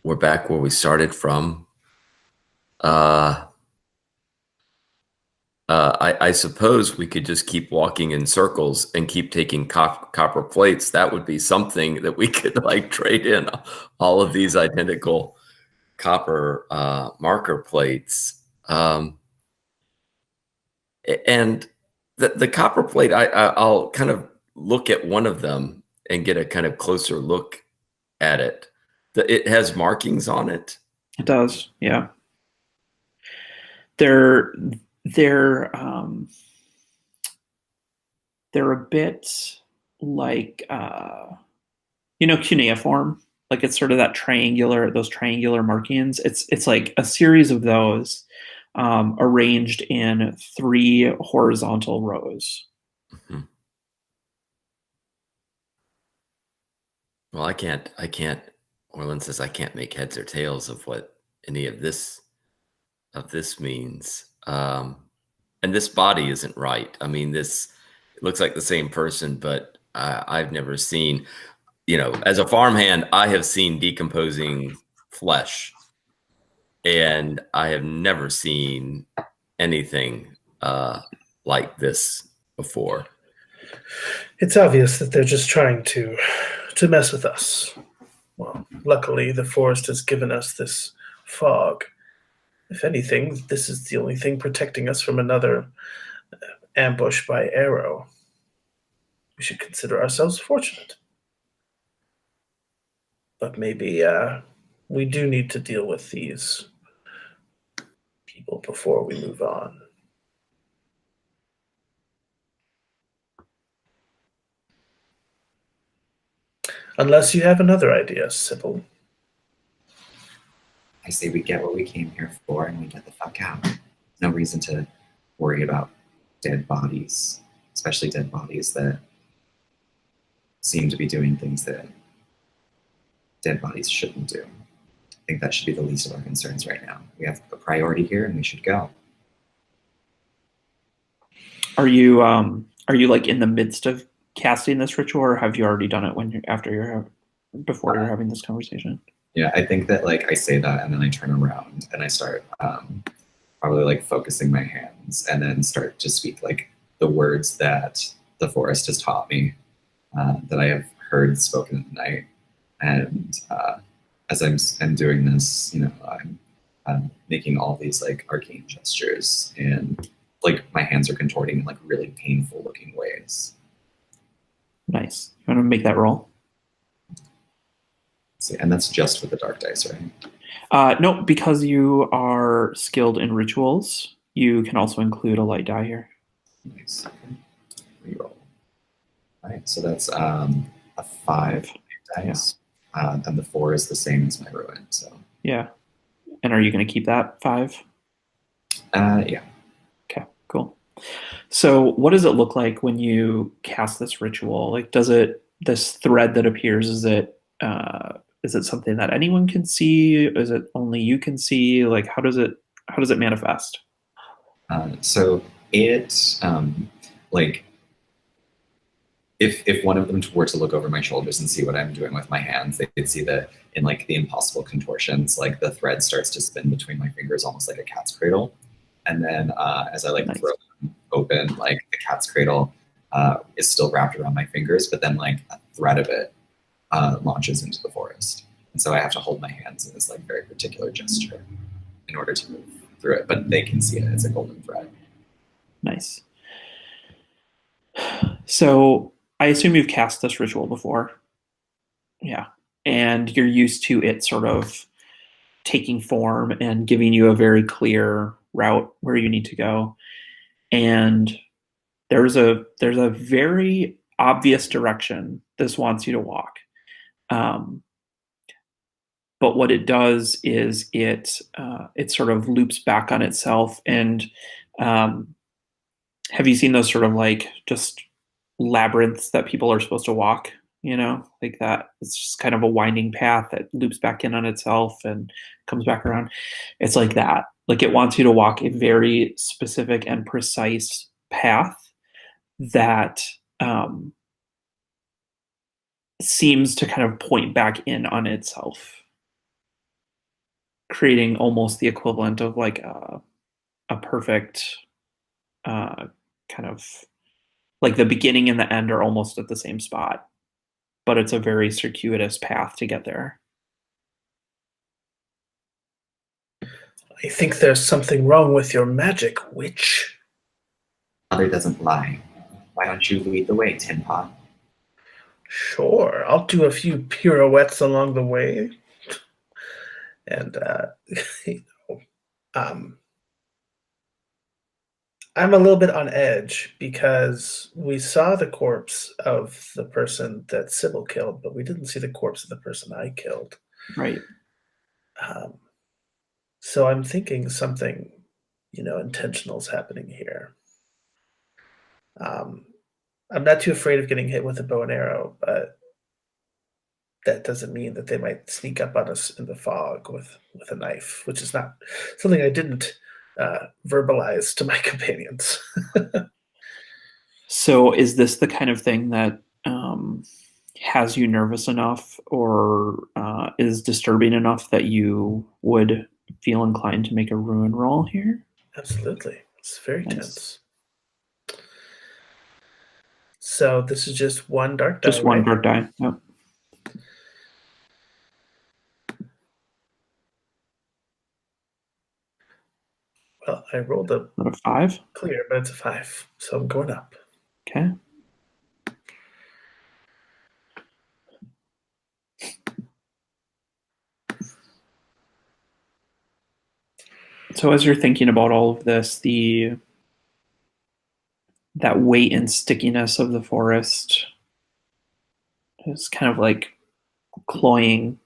We're back where we started from. I suppose we could just keep walking in circles and keep taking copper plates. That would be something that we could like trade in all of these identical copper marker plates. And the copper plate, I'll kind of look at one of them and get a kind of closer look at it. It has markings on it. It does, yeah. They're a bit like cuneiform. Like it's sort of those triangular markings. It's like a series of those arranged in 3 horizontal rows. Mm-hmm. Well, I can't. Orlin says I can't make heads or tails of what any of this means. And this body isn't right. I mean, it looks like the same person, but I've never seen, as a farmhand, I have seen decomposing flesh, and I have never seen anything like this before. It's obvious that they're just trying to mess with us. Well, luckily, the forest has given us this fog. If anything, this is the only thing protecting us from another ambush by arrow. We should consider ourselves fortunate. But maybe we do need to deal with these people before we move on. Unless you have another idea, Sybil. I say we get what we came here for and we get the fuck out. No reason to worry about dead bodies, especially dead bodies that seem to be doing things that dead bodies shouldn't do. I think that should be the least of our concerns right now. We have a priority here and we should go. Are you like in the midst of casting this ritual, or have you already done it before you're having this conversation? Yeah, I think that like I say that and then I turn around and I start probably like focusing my hands and then start to speak like the words that the forest has taught me, that I have heard spoken at night. And as I'm doing this, I'm making all these like arcane gestures and like my hands are contorting in like really painful looking ways. Nice. You want to make that roll? See, and that's just with the dark dice, right? No, because you are skilled in rituals, you can also include a light die here. Nice. Reroll. All right, so that's a 5 dice. Yeah. And the 4 is the same as my ruin. So yeah. And are you going to keep that 5? Yeah. Okay, cool. So what does it look like when you cast this ritual? Like, this thread that appears, is it something that anyone can see? Is it only you can see? Like, how does it manifest? So it like if one of them were to look over my shoulders and see what I'm doing with my hands, they could see that in like the impossible contortions, like the thread starts to spin between my fingers, almost like a cat's cradle. And then as I like nice. throw them open, like the cat's cradle is still wrapped around my fingers, but then like a thread of it launches into the forest. And so I have to hold my hands in this like very particular gesture in order to move through it, but they can see it as a golden thread. Nice. So I assume you've cast this ritual before. Yeah. And you're used to it sort of taking form and giving you a very clear route where you need to go. And there's a very obvious direction this wants you to walk. But what it does is it sort of loops back on itself. And have you seen those sort of like just labyrinths that people are supposed to walk? You know, like that. It's just kind of a winding path that loops back in on itself and comes back around. It's like that. Like it wants you to walk a very specific and precise path that seems to kind of point back in on itself, creating almost the equivalent of like a perfect kind of like the beginning and the end are almost at the same spot, but it's a very circuitous path to get there. I think there's something wrong with your magic, witch. Mother doesn't lie. Why don't you lead the way, Tin Pot? Sure, I'll do a few pirouettes along the way. And, you know, I'm a little bit on edge because we saw the corpse of the person that Sybil killed, but we didn't see the corpse of the person I killed. Right. So I'm thinking something, intentional is happening here. I'm not too afraid of getting hit with a bow and arrow, but that doesn't mean that they might sneak up on us in the fog with a knife, which is not something I didn't verbalize to my companions. So is this the kind of thing that has you nervous enough or is disturbing enough that you would feel inclined to make a ruin roll here? Absolutely. It's very Nice. tense. So this is just one dark die, Just one right? dark die. Yep. Well, I rolled a Not a 5. clear, but it's a 5, so I'm going up. Okay. So as you're thinking about all of this, that weight and stickiness of the forest is kind of like cloying.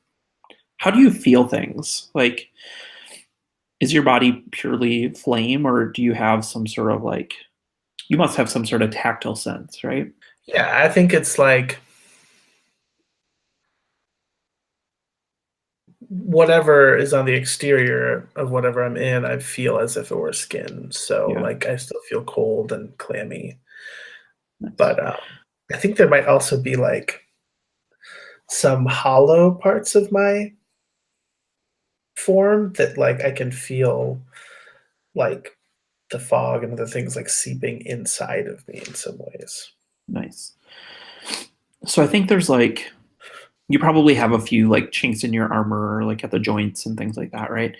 How do you feel things? Like, is your body purely flame, or do you have some sort of like, you must have some sort of tactile sense, right? Yeah, I think it's like whatever is on the exterior of whatever I'm in, I feel as if it were skin. So Yeah. like I still feel cold and clammy. Nice. But I think there might also be like some hollow parts of my form that like I can feel like the fog and other things like seeping inside of me in some ways. Nice. So I think there's like, you probably have a few like chinks in your armor, like at the joints and things like that, right?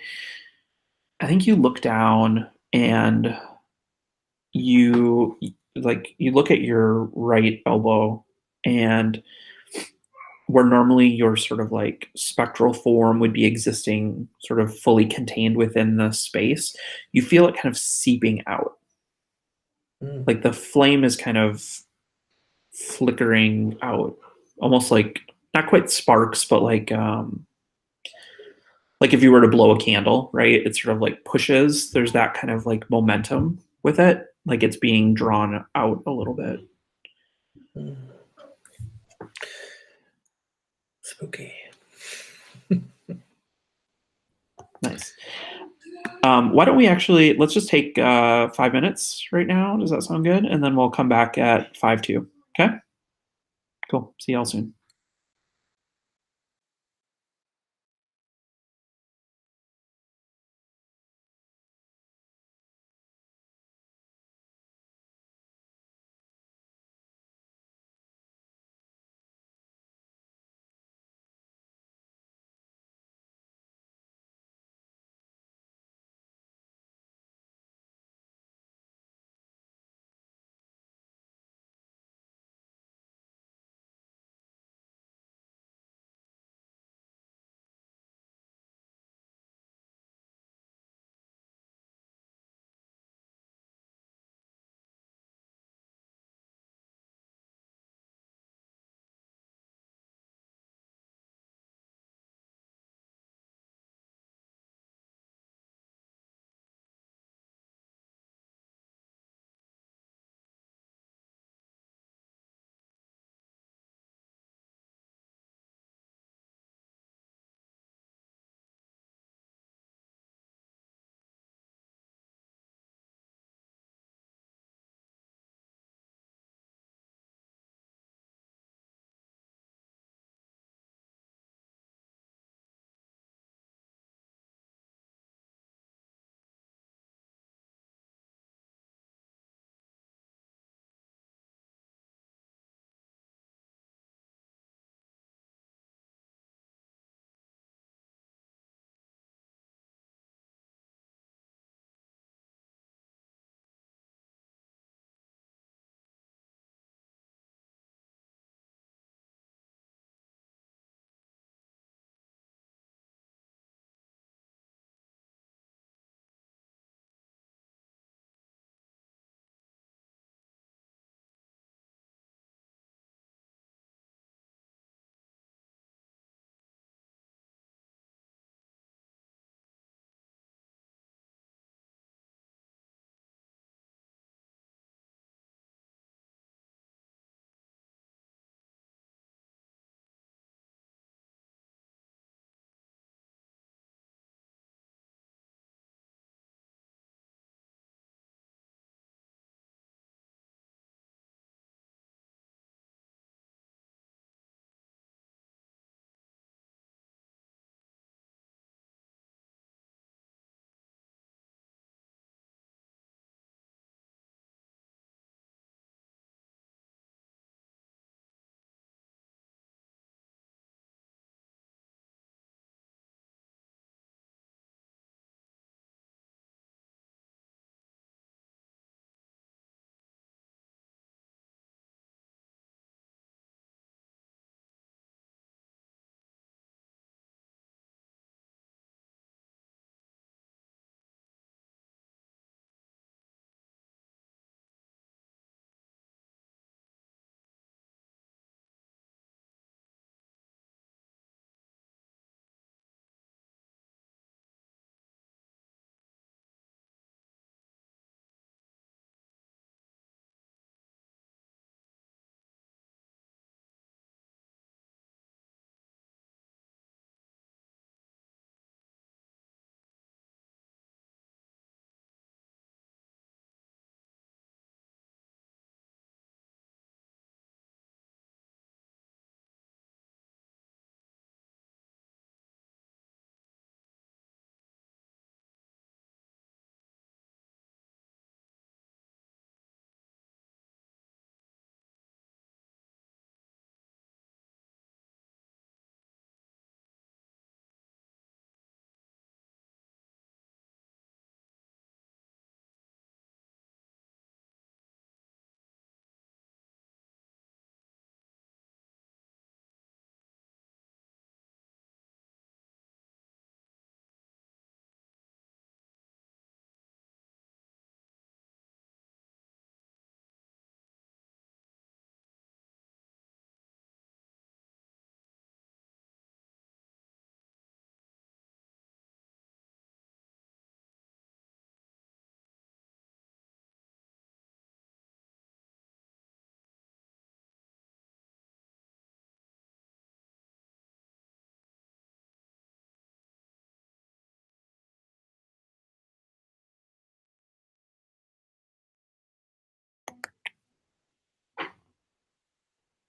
I think you look down and you look at your right elbow, and where normally your sort of like spectral form would be existing sort of fully contained within the space, you feel it kind of seeping out. Like the flame is kind of flickering out, almost like not quite sparks, but like if you were to blow a candle, right? It sort of like pushes. There's that kind of like momentum with it, like it's being drawn out a little bit. Spooky. Nice. Why don't we let's just take 5 minutes right now. Does that sound good? And then we'll come back at 5:02. Okay? Cool. See y'all soon.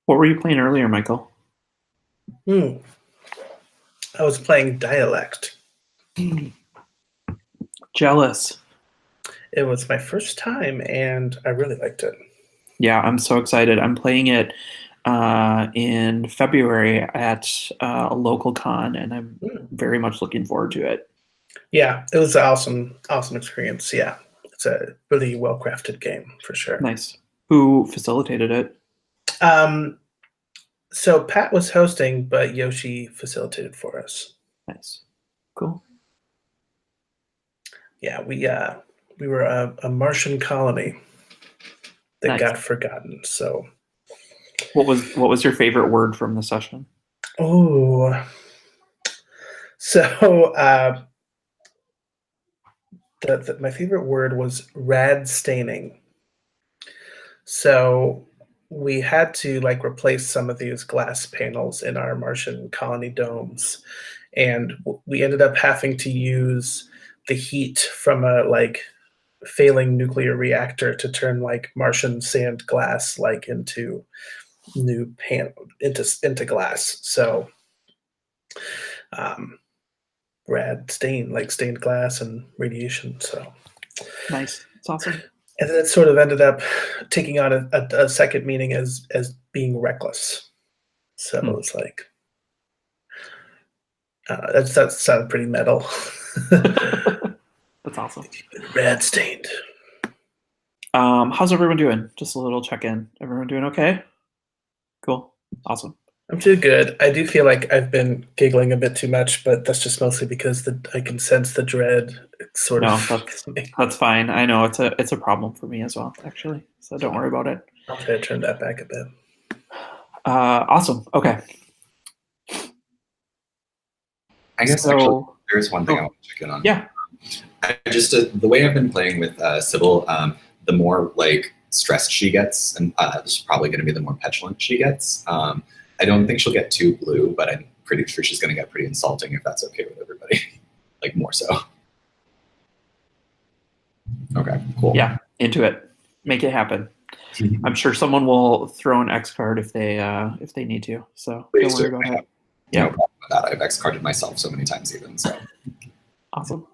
What were you playing earlier, Michael? I was playing Dialect. Jealous. It was my first time, and I really liked it. Yeah, I'm so excited. I'm playing it in February at a local con, and I'm very much looking forward to it. Yeah, it was an awesome experience. Yeah, it's a really well-crafted game for sure. Nice. Who facilitated it? So Pat was hosting, but Yoshi facilitated for us. Nice. Cool. Yeah, we were a Martian colony that Nice. got forgotten. So, what was your favorite word from the session? my favorite word was rad staining. So we had to replace some of these glass panels in our Martian colony domes, and we ended up having to use the heat from a failing nuclear reactor to turn Martian sand glass into new into glass. So rad stain, stained glass and radiation. So Nice. It's awesome. and then it sort of ended up taking on a second meaning as being reckless. So it's that sounded pretty metal. That's awesome. Rad stained. How's everyone doing? Just a little check-in. Everyone doing okay? Cool. Awesome. I'm too good. I do feel like I've been giggling a bit too much, but that's just mostly because I can sense the dread. It's sort of. That's fine. I know it's a problem for me as well, actually. So don't worry about it. I'll try to turn that back a bit. Awesome. Okay. I guess actually there's one thing I want to check in on. Yeah. The way I've been playing with Sybil, the more stressed she gets, and this is probably going to be the more petulant she gets. I don't think she'll get too blue, but I'm pretty sure she's going to get pretty insulting if that's okay with everybody. More so. Okay, cool. Yeah, into it. Make it happen. I'm sure someone will throw an X card if they need to. So Please don't worry about it. Yeah. No problem with that. I've X carded myself so many times even. So awesome.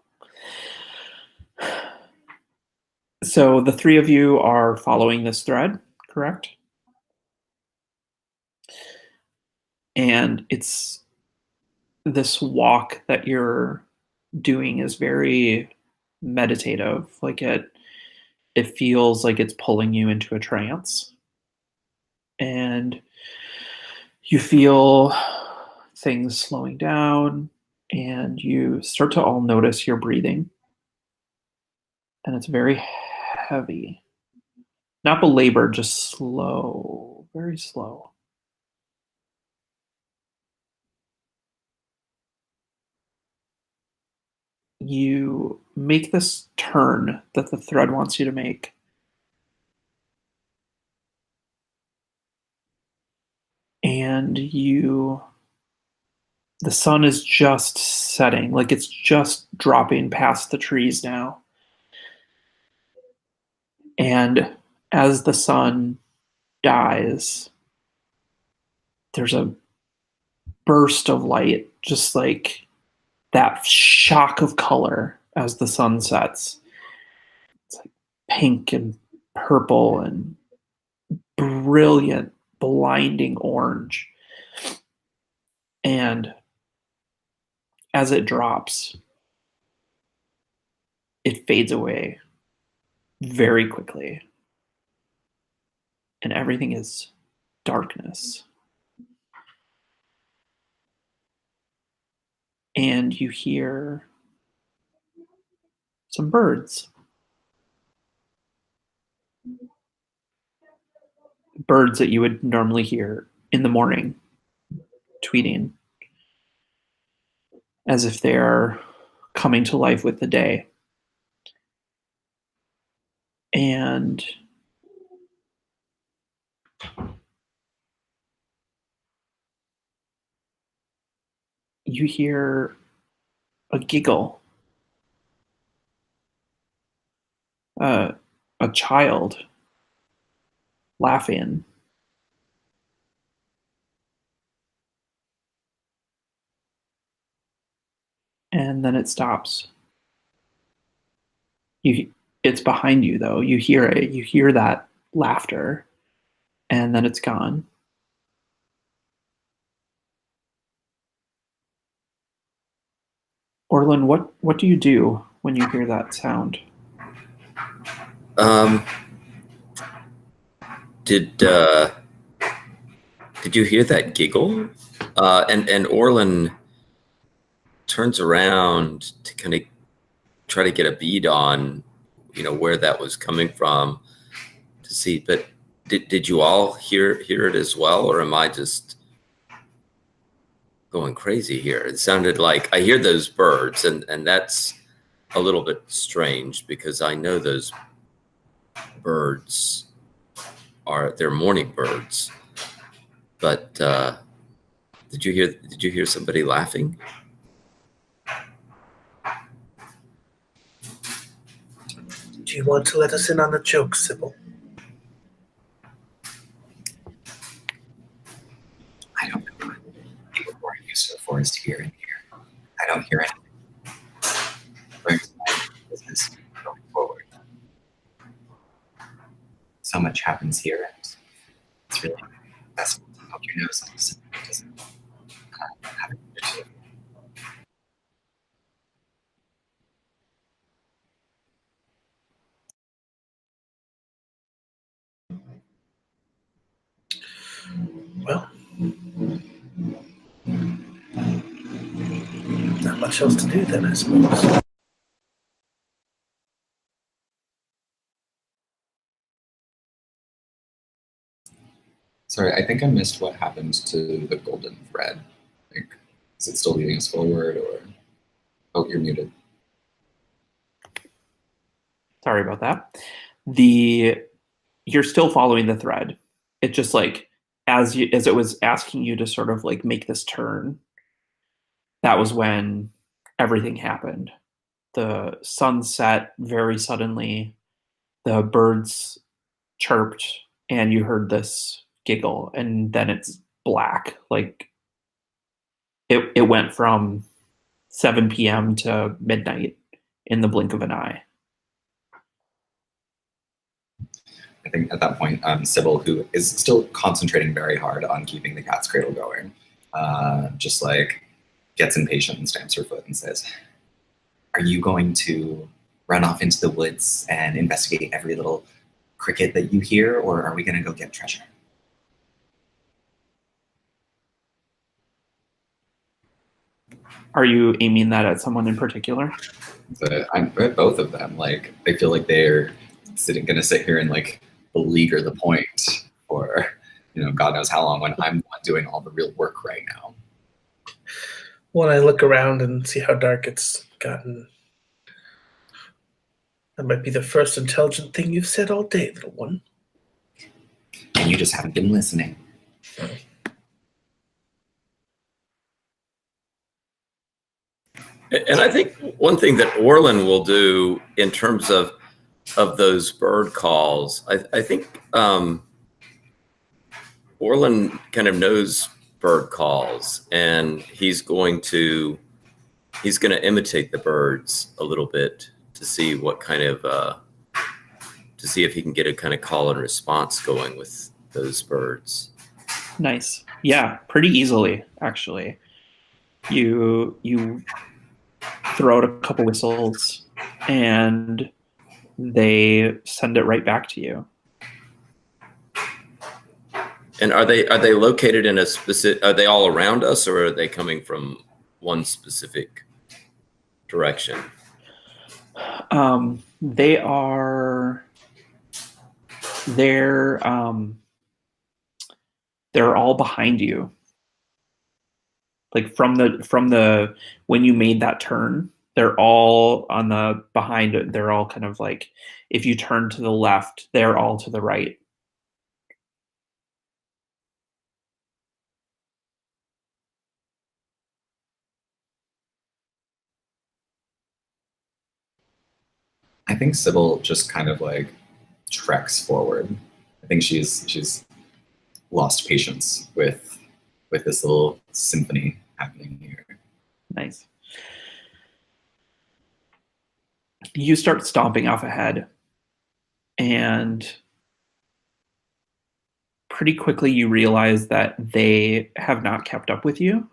So the three of you are following this thread, correct? And it's this walk that you're doing is very meditative. It feels like it's pulling you into a trance. And you feel things slowing down, and you start to all notice your breathing. And it's very heavy. Not belabored, just slow, very slow. You make this turn that the thread wants you to make. And the sun is just setting, it's just dropping past the trees now. And as the sun dies, there's a burst of light, just that shock of color as the sun sets. It's pink and purple and brilliant, blinding orange. And as it drops, it fades away very quickly. And everything is darkness. And you hear some birds. Birds that you would normally hear in the morning tweeting, as if they are coming to life with the day. And you hear a giggle, a child laughing. and then it stops. It's behind you though. You hear it. You hear that laughter, and then it's gone. Orlin, what do you do when you hear that sound? Did you hear that giggle? And Orlin turns around to kind of try to get a bead on, where that was coming from to see. But did you all hear it as well, or am I just going crazy here? It sounded like I hear those birds, and that's a little bit strange because I know those birds they're morning birds. But did you hear somebody laughing? Do you want to let us in on the joke, Sybil? I don't know what people who are used to the forest hear in here. I don't hear anything. We're business going forward. So much happens here, and it's really best to poke your nose on this. It doesn't have an initiative. Well, not much else to do then, I suppose. Sorry, I think I missed what happened to the golden thread. Is it still leading us forward, or... Oh, you're muted. Sorry about that. You're still following the thread. It just like as it was asking you to sort of like make this turn, that was when everything happened. The sun set very suddenly, the birds chirped, and you heard this giggle, and then it's black. Like it went from 7 p.m. to midnight in the blink of an eye. I think at that point, Sybil, who is still concentrating very hard on keeping the cat's cradle going, just like gets impatient and stamps her foot and says, "Are you going to run off into the woods and investigate every little cricket that you hear, or are we going to go get treasure?" Are you aiming that at someone in particular? I'm at both of them. Like, I feel like they're going to sit here and like beleaguer the point for, God knows how long, when I'm the one doing all the real work right now. When I look around and see how dark it's gotten, that might be the first intelligent thing you've said all day, little one. And you just haven't been listening. And I think one thing that Orlin will do in terms of those bird calls, I think Orlin kind of knows bird calls, and he's going to imitate the birds a little bit to see what kind of to see if he can get a kind of call and response going with those birds. Nice. Yeah, pretty easily actually. You throw out a couple whistles, and they send it right back to you. And are they located in a specific? Are they all around us, or are they coming from one specific direction? They are. They're all behind you. Like from the when you made that turn, they're all on the behind. They're all kind of like, if you turn to the left, they're all to the right. I think Sybil just kind of like treks forward. I think she's lost patience with this little symphony happening here. Nice. You start stomping off ahead, and pretty quickly you realize that they have not kept up with you.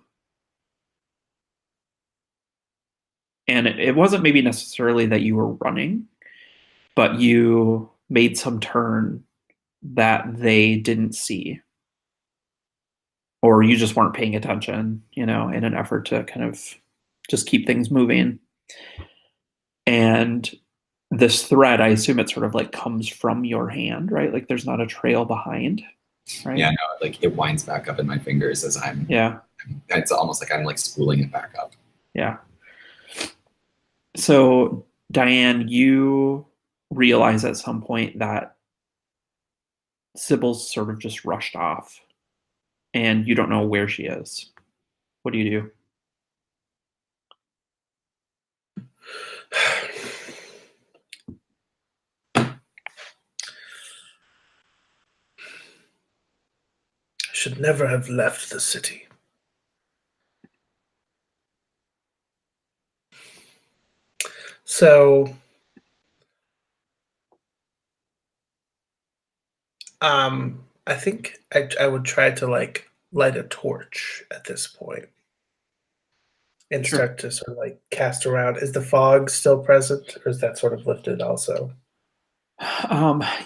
And it wasn't maybe necessarily that you were running, but you made some turn that they didn't see. Or you just weren't paying attention, in an effort to kind of just keep things moving. And this thread, I assume it sort of like comes from your hand, right? Like there's not a trail behind, right? Yeah, no, like it winds back up in my fingers as I'm. Yeah. It's almost like I'm like spooling it back up. Yeah. So, Diane, you realize at some point that Sybil's sort of just rushed off, and you don't know where she is. What do you do? I should never have left the city. So, I think I would try to like light a torch at this point and Sure. start to sort of like cast around. Is the fog still present, or is that sort of lifted also?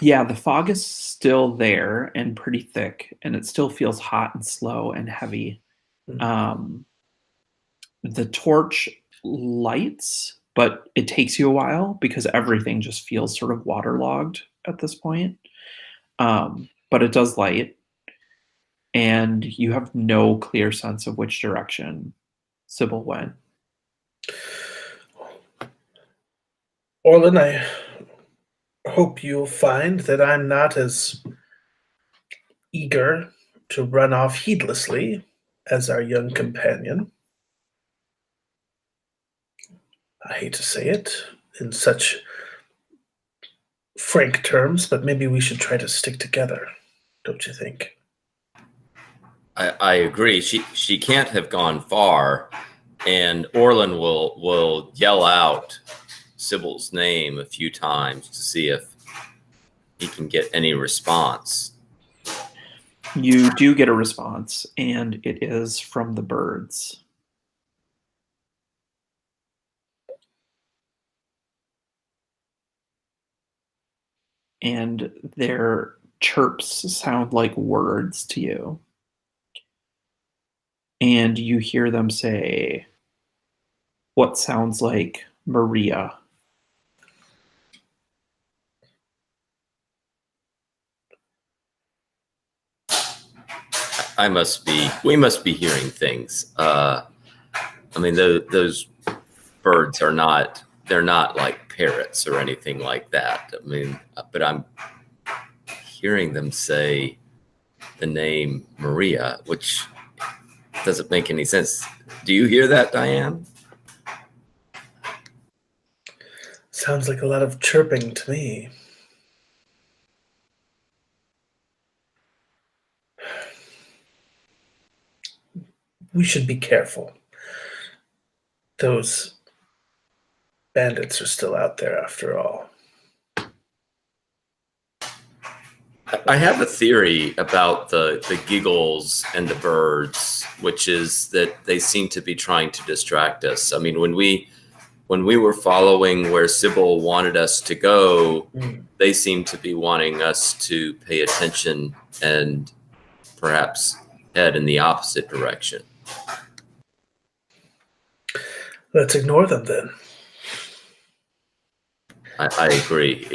Yeah, the fog is still there and pretty thick, and it still feels hot and slow and heavy. The torch lights, but it takes you a while because everything just feels sort of waterlogged at this point. But it does light, and you have no clear sense of which direction Sybil went. Orlin, I hope you'll find that I'm not as eager to run off heedlessly as our young companion. I hate to say it in such frank terms, but maybe we should try to stick together, don't you think? I agree. She can't have gone far, and Orlin will yell out Sybil's name a few times to see if he can get any response. You do get a response, and it is from the birds. And their chirps sound like words to you. And you hear them say what sounds like Maria. We must be hearing things. I mean, those birds they're not like parrots or anything like that. I mean, but I'm hearing them say the name Maria, which doesn't make any sense. Do you hear that, Diane? Sounds like a lot of chirping to me. We should be careful. Those bandits are still out there after all. I have a theory about the giggles and the birds, which is that they seem to be trying to distract us. I mean, when we were following where Sybil wanted us to go, they seemed to be wanting us to pay attention and perhaps head in the opposite direction. Let's ignore them then. I agree.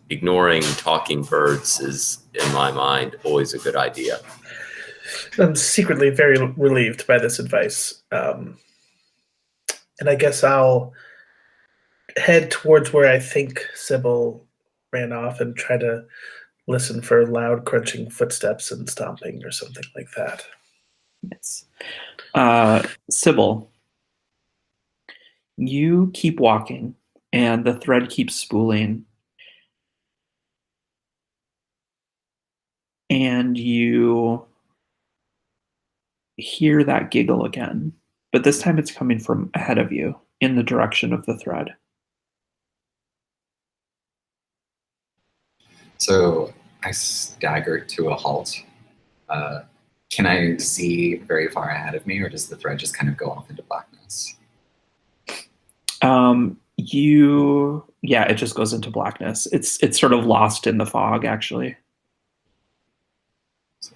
Ignoring talking birds is, in my mind, always a good idea. I'm secretly very relieved by this advice. And I guess I'll head towards where I think Sybil ran off and try to listen for loud crunching footsteps and stomping or something like that. Yes. Sybil, you keep walking, and the thread keeps spooling. And you hear that giggle again, but this time it's coming from ahead of you. in the direction of the thread. So I stagger to a halt. Can I see very far ahead of me, or does the thread just kind of go off into blackness? It just goes into blackness. It's sort of lost in the fog, actually. So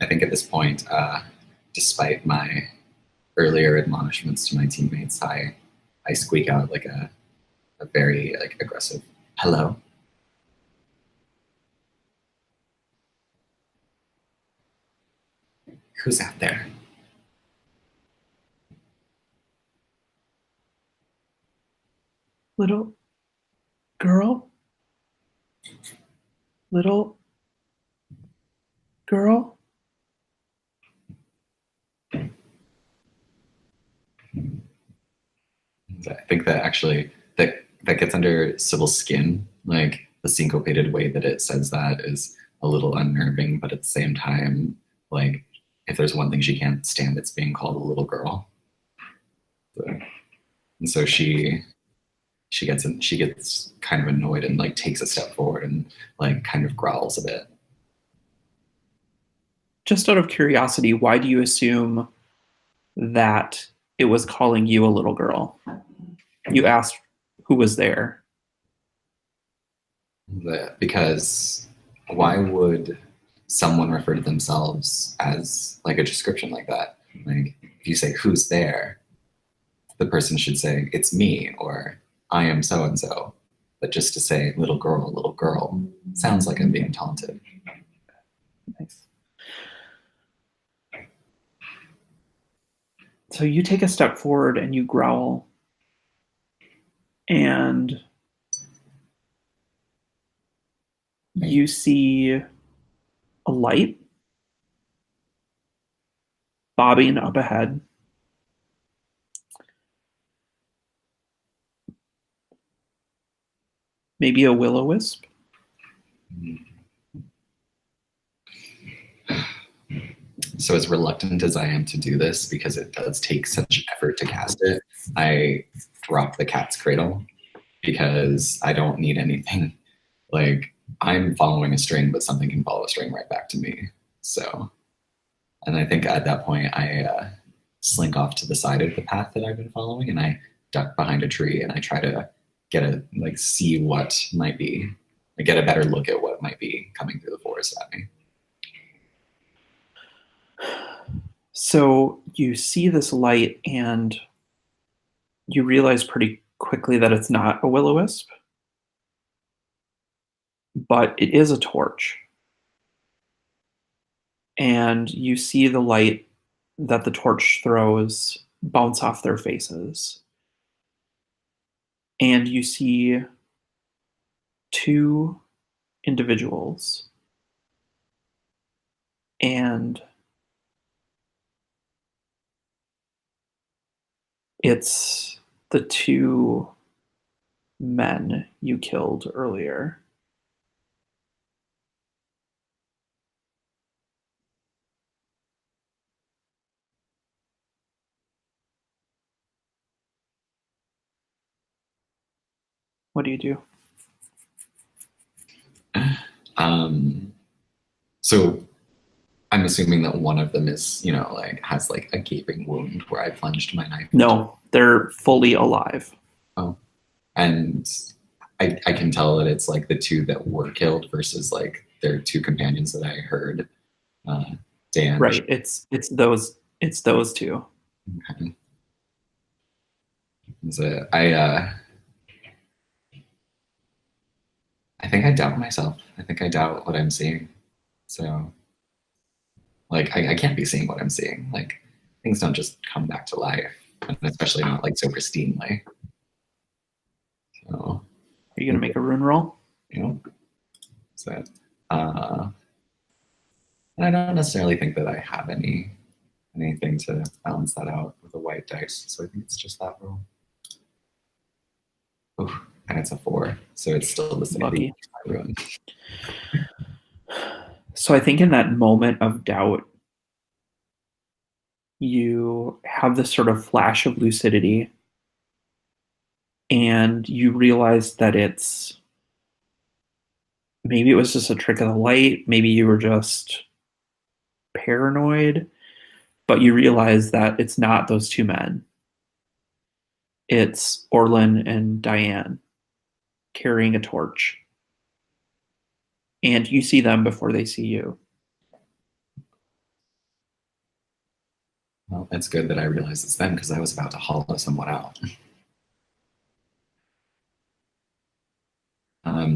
I think at this point, despite my earlier admonishments to my teammates, I squeak out like a very like aggressive hello. Who's out there? Little girl? Little girl? I think that actually that gets under Sybil's skin. Like the syncopated way that it says that is a little unnerving, but at the same time, like if there's one thing she can't stand, it's being called a little girl. So she gets kind of annoyed and like takes a step forward and like kind of growls a bit. Just out of curiosity, why do you assume that it was calling you a little girl? You asked who was there. Because why would someone refer to themselves as like a description like that? Like if you say who's there, the person should say it's me or I am so and so. But just to say little girl sounds like I'm being taunted. Nice. So you take a step forward and you growl, and you see a light bobbing up ahead. Maybe a will-o-wisp. So as reluctant as I am to do this, because it does take such effort to cast it, I drop the cat's cradle because I don't need anything. Like I'm following a string, but something can follow a string right back to me. So, and I think at that point I slink off to the side of the path that I've been following, and I duck behind a tree, and I try to see what might be, get a better look at what might be coming through the forest at me. So you see this light and you realize pretty quickly that it's not a will-o-wisp, but it is a torch. And you see the light that the torch throws bounce off their faces. And you see two individuals. And it's the two men you killed earlier. What do you do? So I'm assuming that one of them is, has like a gaping wound where I plunged my knife. No, they're fully alive. Oh, and I can tell that it's like the two that were killed versus like their two companions that I heard. Dan. Right. It's those two. Okay. I think I doubt myself. I think I doubt what I'm seeing. So, like, I can't be seeing what I'm seeing. Like, things don't just come back to life, and especially not like so pristinely. So, are you gonna make a rune roll? So, I don't necessarily think that I have anything to balance that out with a white dice. So I think it's just that roll. Oof, and it's a 4, so it's still the same. Lucky. So I think in that moment of doubt, you have this sort of flash of lucidity, and you realize that maybe it was just a trick of the light, maybe you were just paranoid, but you realize that it's not those two men. It's Orlin and Diane carrying a torch. And you see them before they see you. Well, it's good that I realized it's them because I was about to hollow someone out.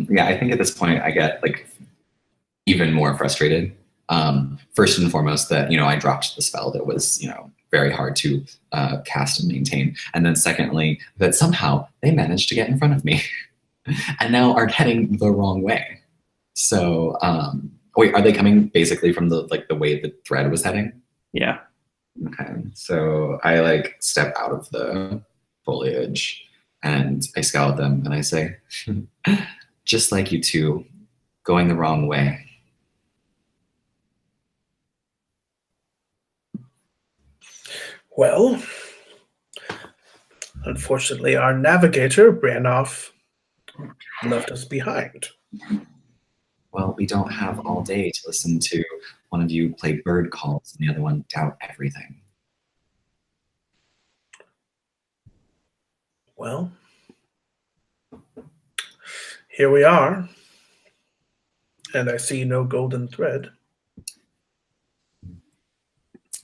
Yeah, I think at this point I get like even more frustrated. First and foremost, that I dropped the spell that was very hard to cast and maintain, and then secondly, that somehow they managed to get in front of me, and now are heading the wrong way. So, wait, are they coming basically from the way the thread was heading? Yeah. Okay, so I step out of the foliage and I scowl at them and I say, just like you two, going the wrong way. Well, unfortunately, our navigator ran off, left us behind. Well, we don't have all day to listen to one of you play bird calls and the other one doubt everything. Well, here we are, and I see no golden thread.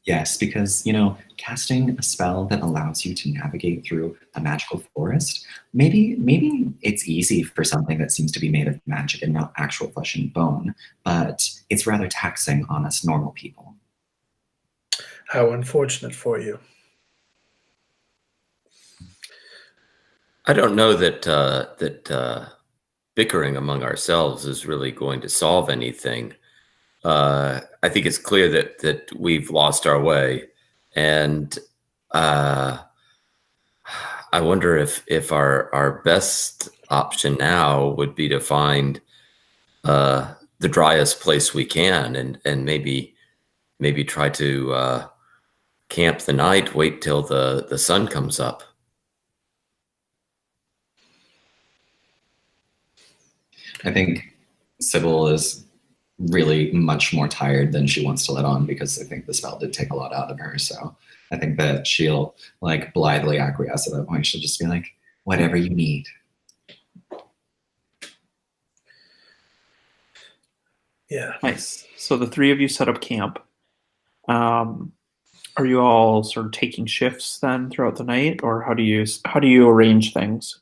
Yes, because, casting a spell that allows you to navigate through a magical forest, maybe it's easy for something that seems to be made of magic and not actual flesh and bone, but it's rather taxing on us normal people. How unfortunate for you. I don't know that bickering among ourselves is really going to solve anything. I think it's clear that we've lost our way, and I wonder if our best option now would be to find the driest place we can, and maybe try to camp the night, wait till the sun comes up. I think Sybil is really much more tired than she wants to let on because I think the spell did take a lot out of her. So I think that she'll blithely acquiesce at that point. She'll just be like, whatever you need. Yeah. Nice. So the three of you set up camp. Are you all sort of taking shifts then throughout the night, or how do you arrange things?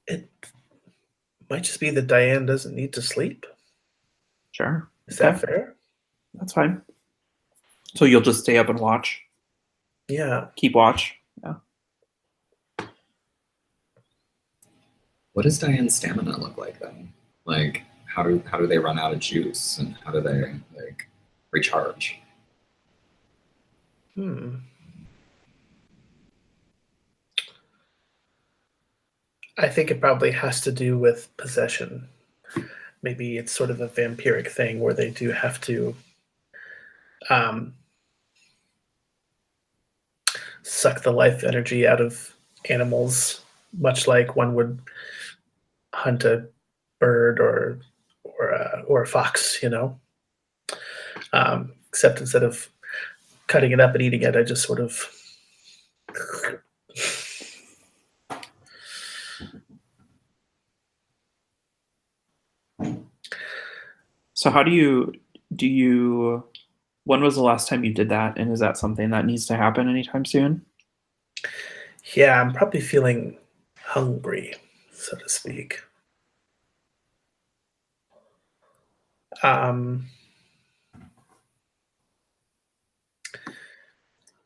It might just be that Diane doesn't need to sleep. Sure. Is that fair? That's fine. So you'll just stay up and watch? Yeah. Keep watch? Yeah. What does Diane's stamina look like then? How do they run out of juice and how do they recharge? I think it probably has to do with possession. Maybe it's sort of a vampiric thing where they do have to suck the life energy out of animals, much like one would hunt a bird or a fox, except instead of cutting it up and eating it, I just sort of So how do you when was the last time you did that, and is that something that needs to happen anytime soon? Yeah, I'm probably feeling hungry, so to speak.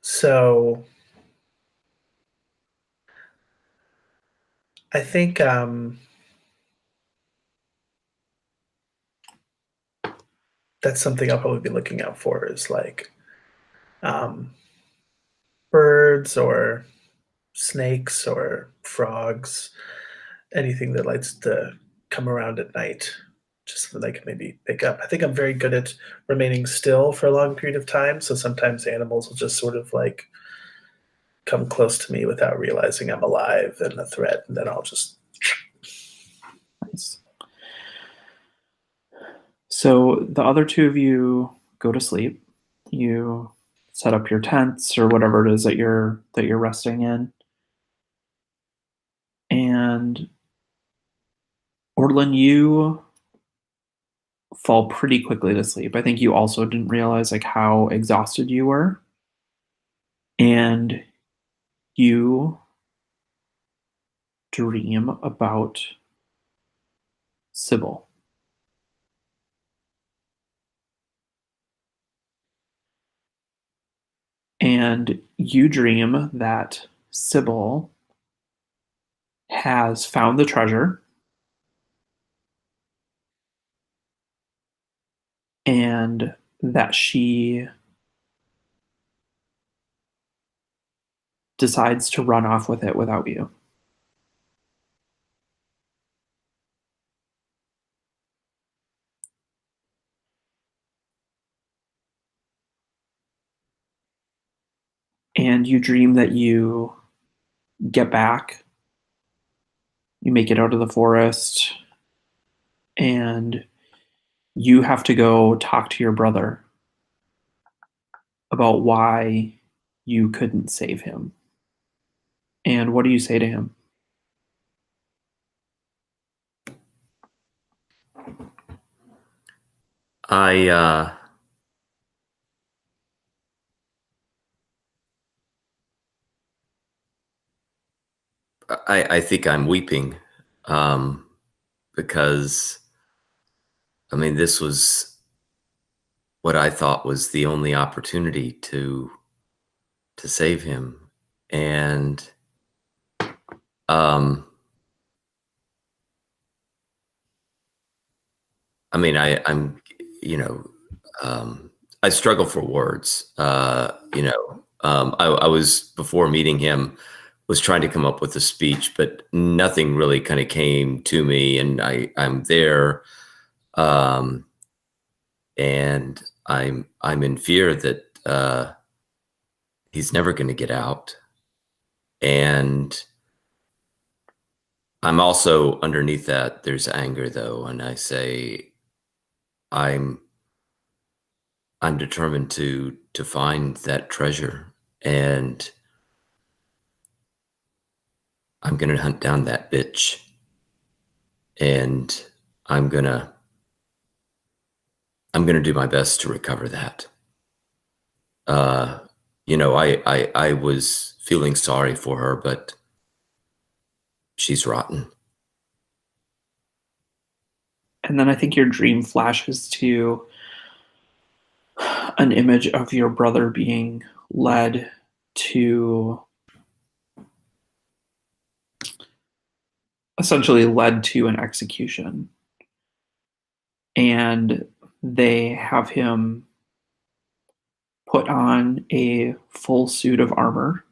So I think that's something I'll probably be looking out for is birds or snakes or frogs, anything that likes to come around at night. just so they can maybe pick up. I think I'm very good at remaining still for a long period of time, so sometimes animals will just sort of like come close to me without realizing I'm alive and a threat, and then I'll just... Nice. So the other two of you go to sleep. You set up your tents or whatever it is that you're resting in. And Orlin, you fall pretty quickly to sleep. I think you also didn't realize like how exhausted you were. And you dream about Sybil. And you dream that Sybil has found the treasure and that she decides to run off with it without you. And you dream that you get back, you make it out of the forest, and you have to go talk to your brother about why you couldn't save him. And what do you say to him? I think I'm weeping because, I mean, this was what I thought was the only opportunity to save him. And I mean, I'm, you know, I struggle for words. You know, I was, before meeting him, was trying to come up with a speech, but nothing really kind of came to me. And I'm there, and I'm in fear that he's never going to get out. And I'm also, underneath that, there's anger though, and I say, I'm determined to find that treasure, and I'm gonna hunt down that bitch, and I'm gonna do my best to recover that. You know, I was feeling sorry for her, but she's rotten. And then I think your dream flashes to an image of your brother being led to, essentially led to an execution. And they have him put on a full suit of armor.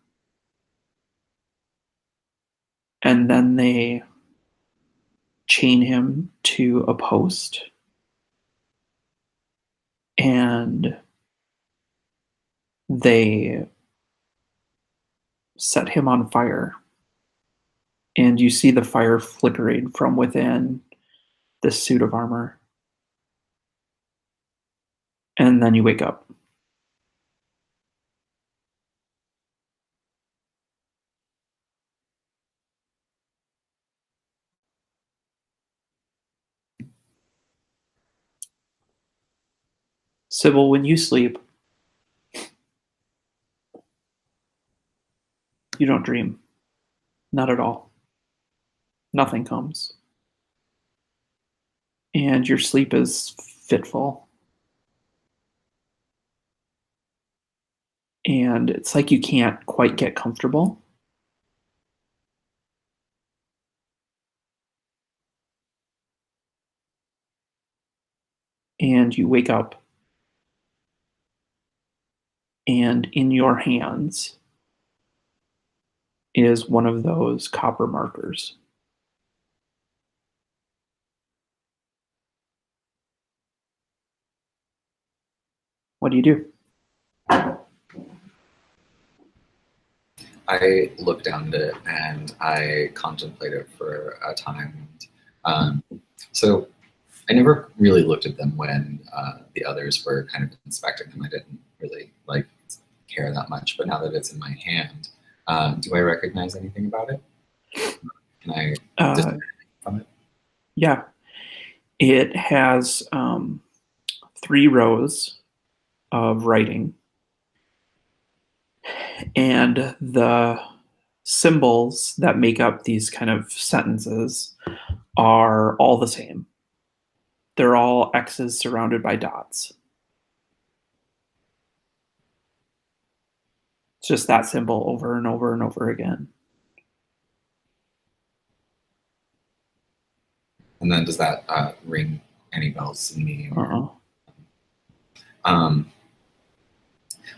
And then they chain him to a post. And they set him on fire. And you see the fire flickering from within this suit of armor. And then you wake up. Sybil, when you sleep, you don't dream. Not at all. Nothing comes. And your sleep is fitful. And it's like you can't quite get comfortable. And you wake up, and in your hands is one of those copper markers. What do you do? I look down at it and I contemplate it for a time. So I never really looked at them when the others were kind of inspecting them. I didn't really care that much, but now that it's in my hand, do I recognize anything about it? Can I discern anything from it? Yeah. It has 3 rows of writing, and the symbols that make up these kind of sentences are all the same. They're all X's surrounded by dots. It's just that symbol over and over and over again. And then does that ring any bells in me?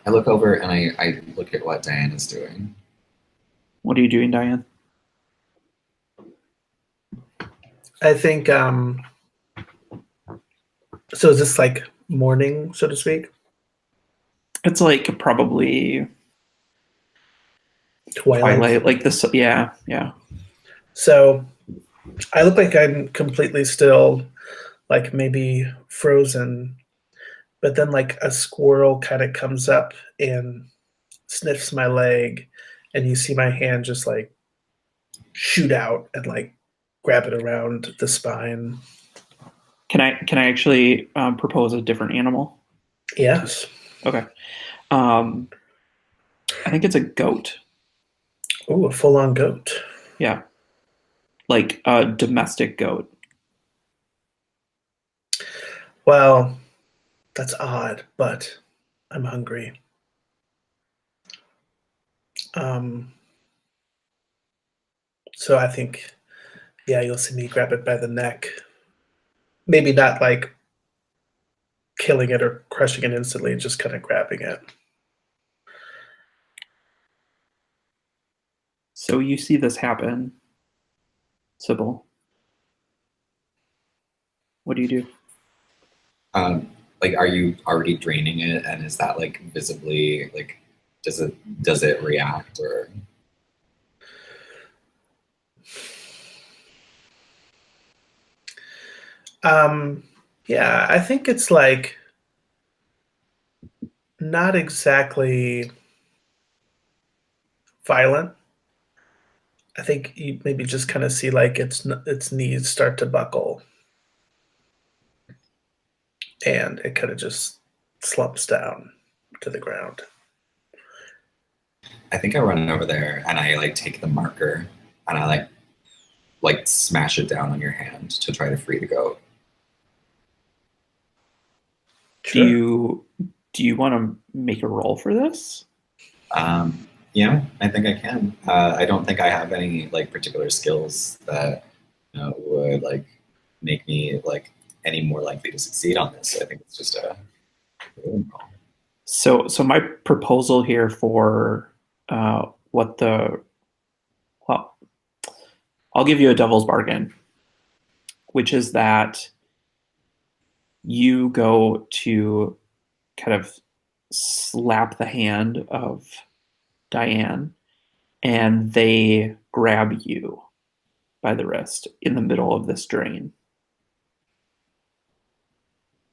I look over and I look at what Diane is doing. What are you doing, Diane? I think, so is this like morning, so to speak? It's like probably Twilight. like this. Yeah. So I look like I'm completely still, like maybe frozen, but then like a squirrel kind of comes up and sniffs my leg, and you see my hand just like shoot out and like grab it around the spine. Can I actually propose a different animal? Yes. Okay. I think it's a goat. Oh, a full-on goat. Yeah. Like a domestic goat. Well, that's odd, but I'm hungry. So I think, yeah, you'll see me grab it by the neck. Maybe not like killing it or crushing it instantly, just kind of grabbing it. So you see this happen, Sybil. What do you do? Like, are you already draining it, and is that like visibly like does it react or? Yeah, I think it's like not exactly violent. I think you maybe just kind of see like its knees start to buckle, and it kind of just slumps down to the ground. I think I run over there and I like take the marker and I like smash it down on your hand to try to free the goat. Sure. Do you want to make a roll for this? Yeah, I think I can. I don't think I have any like particular skills that would like make me like any more likely to succeed on this. I think it's just a roll. So my proposal here for I'll give you a devil's bargain, which is that you go to kind of slap the hand of Diane, and they grab you by the wrist in the middle of this drain.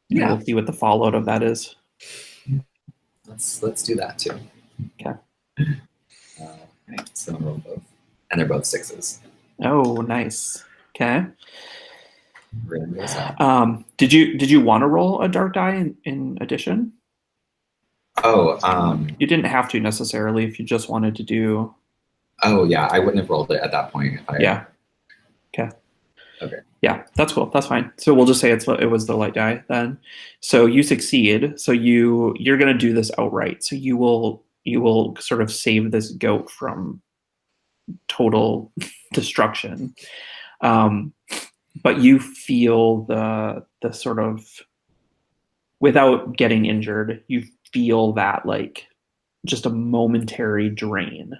Yeah. We'll see what the fallout of that is. Let's do that too. Okay. Right, so roll both, and they're both 6s. Oh, nice. Okay. Really goes out. Did you want to roll a dark die in addition? Oh, you didn't have to necessarily if you just wanted to do. Oh yeah, I wouldn't have rolled it at that point. Yeah. Okay. Okay. Yeah, that's cool. That's fine. So we'll just say it was the light die then. So you succeed. So you're gonna do this outright. So you will sort of save this goat from total destruction. But you feel the sort of, without getting injured, you feel that like just a momentary drain,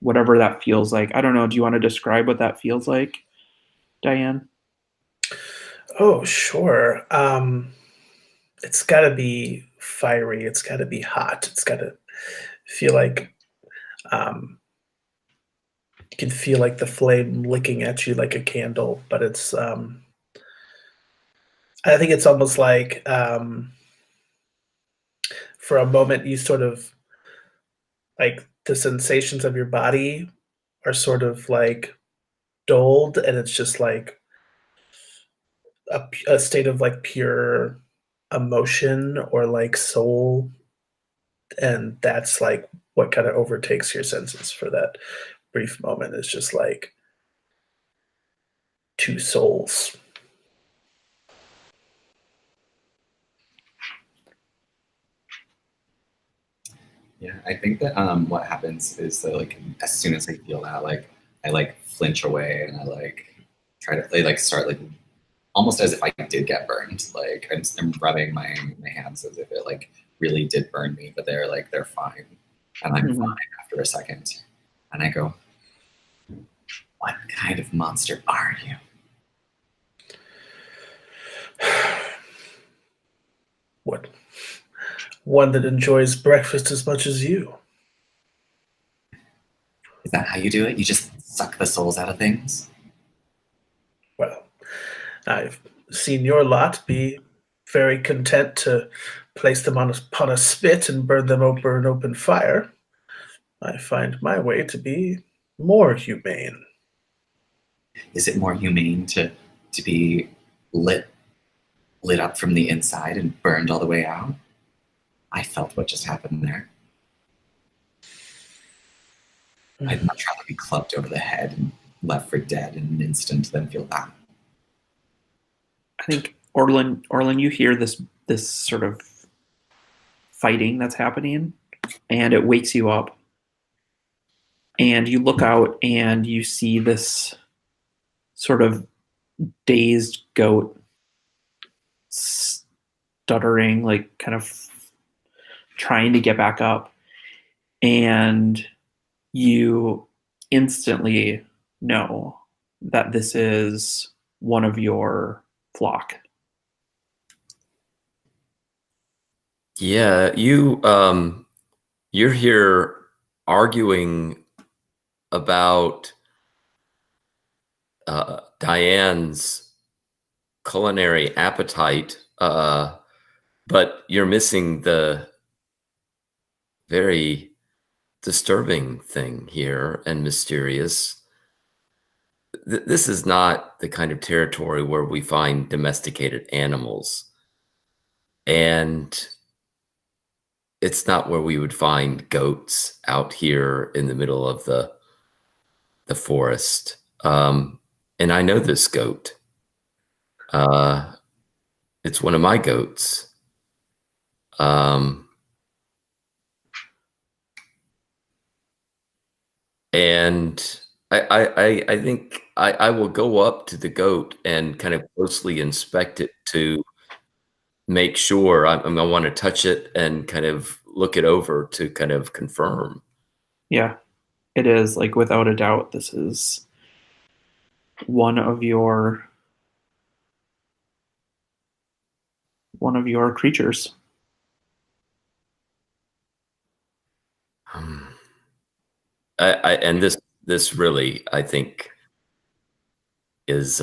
whatever that feels like. I don't know. Do you want to describe what that feels like, Diane? Oh, sure. It's got to be fiery. It's got to be hot. It's got to feel like you can feel like the flame licking at you like a candle. But it's I think it's almost like for a moment you sort of like the sensations of your body are sort of like dulled, and it's just like a state of like pure emotion or like soul, and that's like what kind of overtakes your senses for that brief moment. Is just like two souls. Yeah, I think that what happens is that like as soon as I feel that, like I like flinch away and I like try to like start like almost as if I did get burned. Like I'm rubbing my hands as if it like really did burn me, but they're fine, and I'm fine after a second. And I go, "What kind of monster are you?" What? One that enjoys breakfast as much as you. Is that how you do it? You just suck the souls out of things? Well, I've seen your lot be very content to place them upon a spit and burn them over an open fire. I find my way to be more humane. Is it more humane to be lit up from the inside and burned all the way out? I felt what just happened there. I'd much rather be clubbed over the head and left for dead in an instant than feel that. I think Orlin, you hear this sort of fighting that's happening, and it wakes you up. And you look out and you see this sort of dazed goat stuttering, like kind of trying to get back up. And you instantly know that this is one of your flock. Yeah, you're here arguing about Diane's culinary appetite, but you're missing the very disturbing thing here and mysterious. This is not the kind of territory where we find domesticated animals. And it's not where we would find goats out here in the middle of the forest. And I know this goat. It's one of my goats. And I think I will go up to the goat and kind of closely inspect it to make sure. I'm going to want to touch it and kind of look it over to kind of confirm. Yeah, it is, like, without a doubt, this is one of your creatures. And this really, I think, is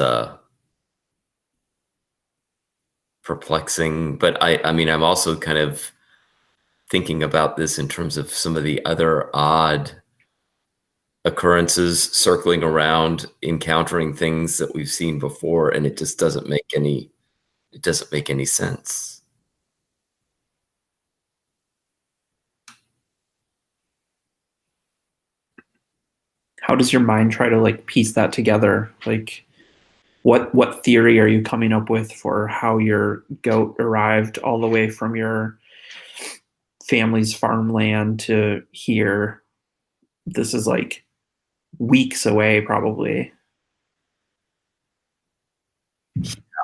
perplexing. But I mean, I'm also kind of thinking about this in terms of some of the other odd occurrences circling around, encountering things that we've seen before, and it just doesn't make any sense. How does your mind try to like piece that together? Like, what theory are you coming up with for how your goat arrived all the way from your family's farmland to here? This is like weeks away, probably.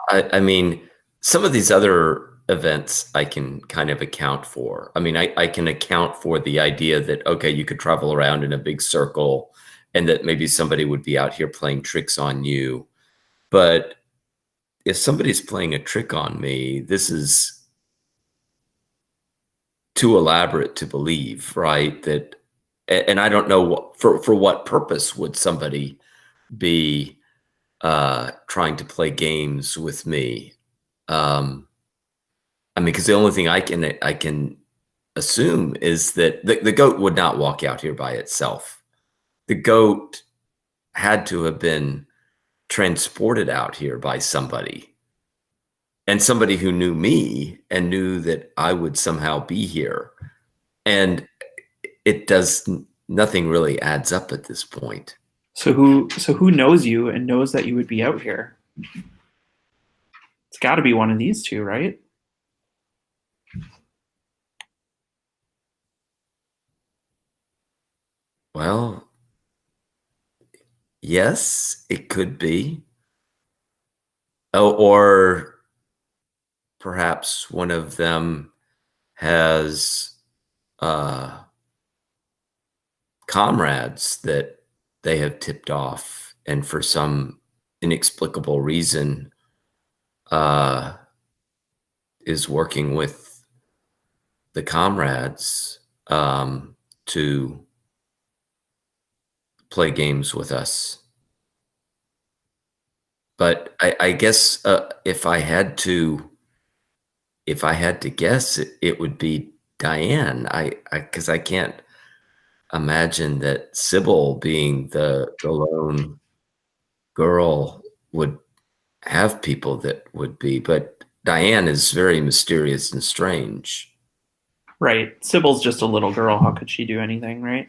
I mean, some of these other events I can kind of account for. I mean, I can account for the idea that, okay, you could travel around in a big circle and that maybe somebody would be out here playing tricks on you. But if somebody's playing a trick on me, this is too elaborate to believe, right? That, and I don't know for what purpose would somebody be trying to play games with me. I mean, because the only thing I can assume is that the goat would not walk out here by itself. The goat had to have been transported out here by somebody, and somebody who knew me and knew that I would somehow be here. And it does, nothing really adds up at this point. So who knows you and knows that you would be out here? It's got to be one of these two, right? Well, yes, it could be. Oh, or perhaps one of them has comrades that they have tipped off, and for some inexplicable reason is working with the comrades to play games with us. But I guess if I had to guess, it would be Diane. Because I can't imagine that Sybil, being the lone girl, would have people that would be. But Diane is very mysterious and strange. Right. Sybil's just a little girl. How could she do anything, right?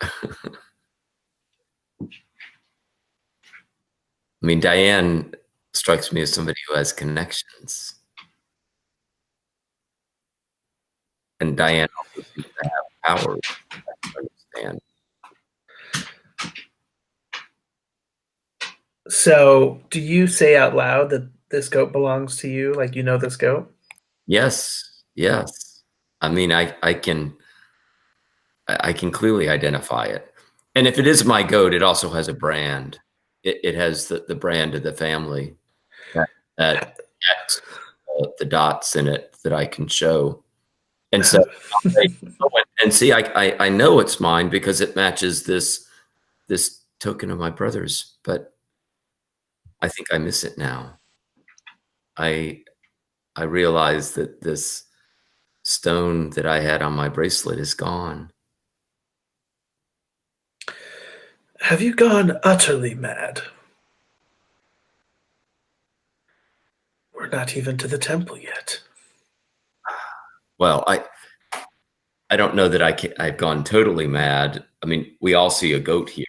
I mean, Diane strikes me as somebody who has connections. And Diane also seems to have powers, I understand. So, do you say out loud that this goat belongs to you? Like, you know this goat? Yes, yes. I mean, I can clearly identify it. And if it is my goat, it also has a brand. It has the brand of the family that the dots in it that I can show. And so, and see, I know it's mine because it matches this token of my brother's, but I think I miss it now. I realize that this stone that I had on my bracelet is gone. Have you gone utterly mad? We're not even to the temple yet. Well, I don't know that I've gone totally mad. I mean, we all see a goat here,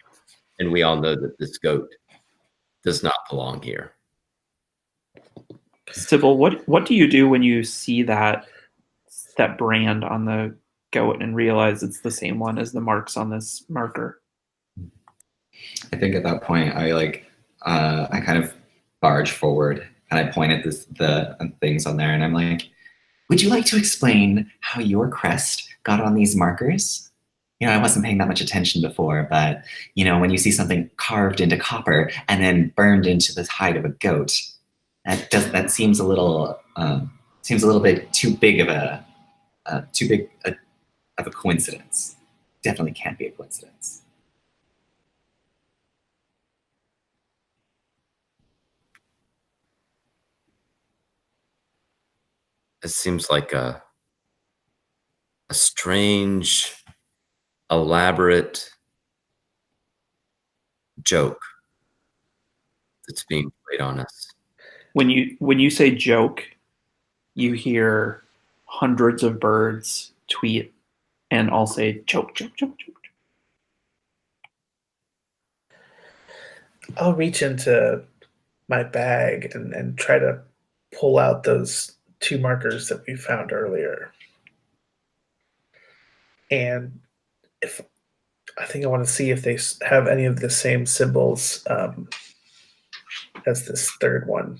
and we all know that this goat does not belong here. Sybil, what do you do when you see that brand on the goat and realize it's the same one as the marks on this marker? I think at that point, I kind of barge forward and I point at the things on there, and I'm like, "Would you like to explain how your crest got on these markers? You know, I wasn't paying that much attention before, but you know, when you see something carved into copper and then burned into the hide of a goat, that seems a little bit too big of a coincidence. Definitely can't be a coincidence." It seems like a strange, elaborate joke that's being played on us. When you say joke, you hear hundreds of birds tweet and all say joke, joke, joke, joke. I'll reach into my bag and try to pull out those 2 markers that we found earlier. And I think I want to see if they have any of the same symbols as this third one.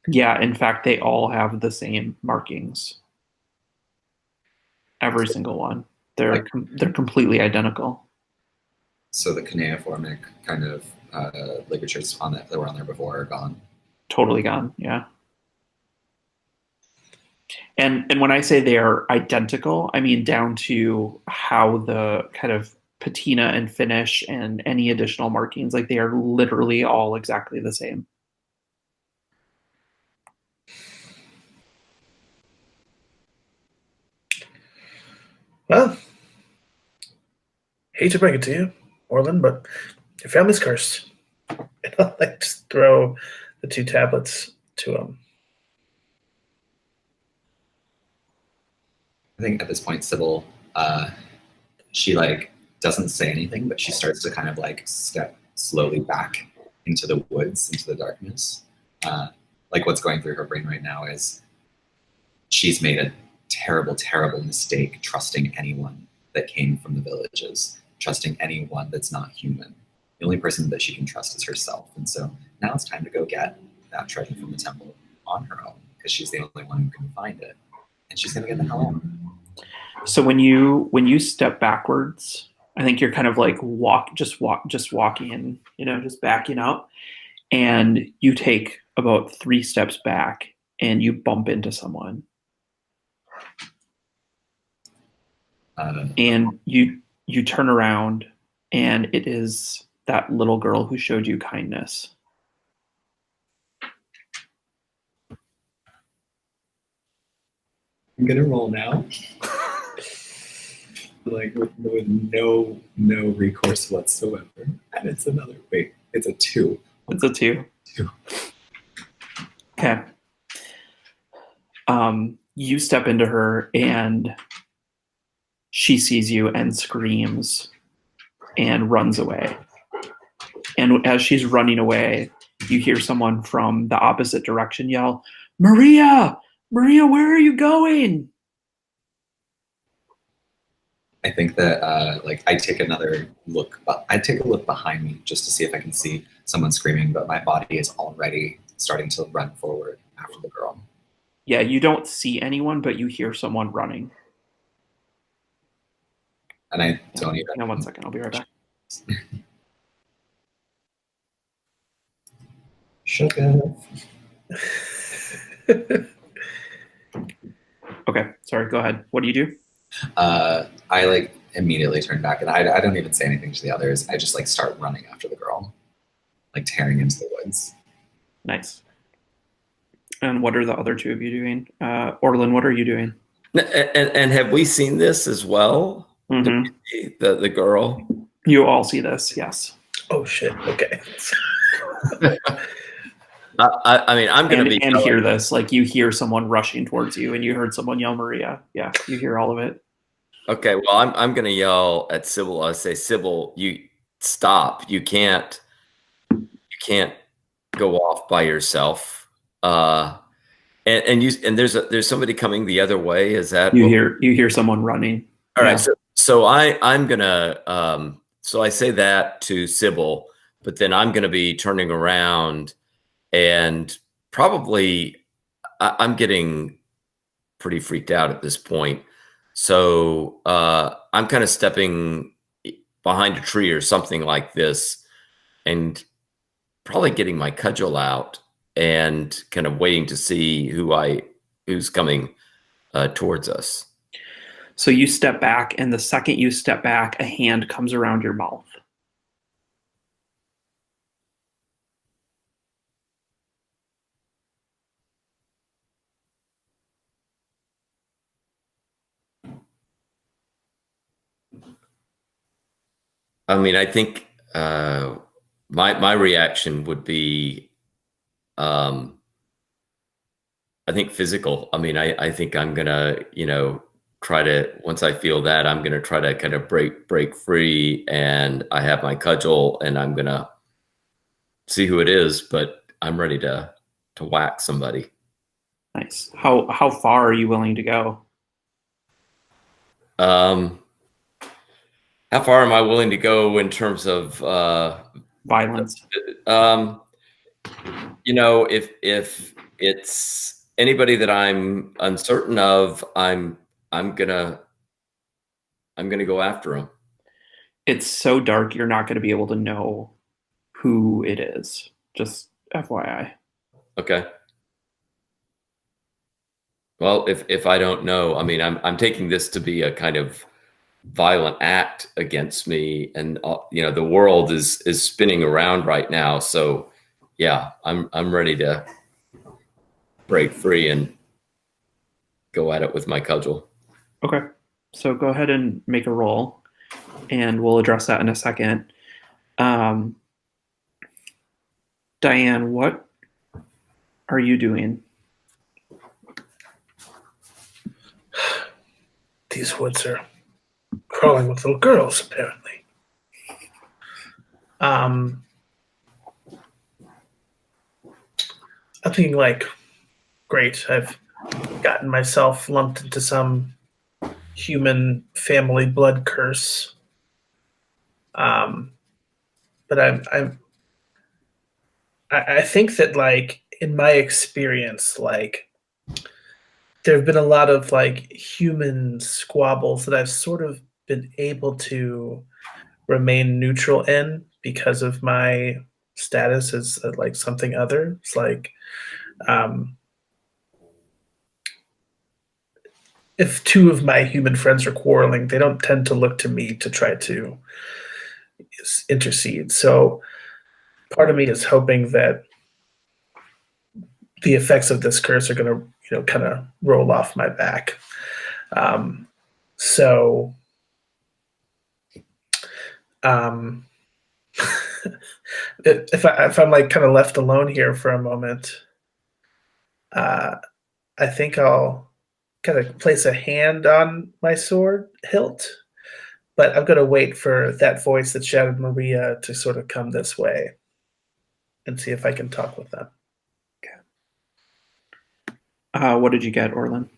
Yeah, in fact, they all have the same markings. Every single one. They're completely identical. So the cuneiformic kind of ligatures that were on there before are gone. Totally gone. Yeah. And when I say they are identical, I mean down to how the kind of patina and finish and any additional markings, like they are literally all exactly the same. Well, hate to break it to you, Orlin, but your family's cursed. And I'll like just throw the 2 tablets to him. I think at this point, Sybil, she like doesn't say anything, but she starts to kind of like step slowly back into the woods, into the darkness. Like what's going through her brain right now is she's made a terrible, terrible mistake trusting anyone that came from the villages, trusting anyone that's not human. The only person that she can trust is herself. And so now it's time to go get that treasure from the temple on her own, because she's the only one who can find it. And she's going to get the hell out. So when you step backwards, I think you're kind of like just walking, just backing up, and you take about 3 steps back and you bump into someone. And you turn around and it is that little girl who showed you kindness. I'm gonna roll now. Like with no recourse whatsoever. And it's it's a 2. It's a 2. 2. Okay. You step into her and she sees you and screams and runs away. And as she's running away, you hear someone from the opposite direction yell, "Maria! Maria, where are you going?" I think that I take another look. I take a look behind me just to see if I can see someone screaming, but my body is already starting to run forward after the girl. Yeah, you don't see anyone, but you hear someone running. And I don't even. Hang on 1 second, I'll be right back. Sugar. Okay, sorry, go ahead. What do you do? I immediately turn back, and I don't even say anything to the others. I just start running after the girl, tearing into the woods. Nice. And what are the other 2 of you doing? Orlin, what are you doing? And have we seen this as well? Mm-hmm. The girl? You all see this, yes. Oh shit! Okay. I mean, I'm going to be and hear this. You hear someone rushing towards you, and you heard someone yell Maria. Yeah, you hear all of it. Okay, well, I'm going to yell at Sybil. I say, Sybil, you stop. You can't go off by yourself. And there's somebody coming the other way. Is that you hear someone running? All right. So I'm gonna so I say that to Sybil, but then I'm gonna be turning around, and probably I'm getting pretty freaked out at this point. So I'm kind of stepping behind a tree or something like this, and probably getting my cudgel out and kind of waiting to see who's coming towards us. So you step back, and the second you step back, a hand comes around your mouth. I mean, I think my reaction would be, I think physical. I mean, I think I'm gonna, try to, once I feel that, I'm gonna try to kind of break free, and I have my cudgel, and I'm gonna see who it is, but I'm ready to whack somebody. Nice. How far are you willing to go? How far am I willing to go in terms of violence? If it's anybody that I'm uncertain of, I'm gonna go after him. It's so dark, you're not going to be able to know who it is. Just FYI. Okay. Well, if I don't know, I mean, I'm taking this to be a kind of violent act against me, and you know, the world is spinning around right now. So, yeah, I'm ready to break free and go at it with my cudgel. Okay. So go ahead and make a roll, and we'll address that in a second. Diane, what are you doing? These woods are crawling with little girls, apparently. I'm thinking, like, great, I've gotten myself lumped into some human family blood curse. But I think that, like, in my experience, like, there have been a lot of, like, human squabbles that I've sort of been able to remain neutral in because of my status as like something other. It's like, if two of my human friends are quarreling, they don't tend to look to me to try to intercede. So part of me is hoping that the effects of this curse are going to, kind of roll off my back. So if I'm like kind of left alone here for a moment, I think I'll kind of place a hand on my sword hilt, but I'm going to wait for that voice that shouted Maria to sort of come this way and see if I can talk with them. What did you get, Orlin?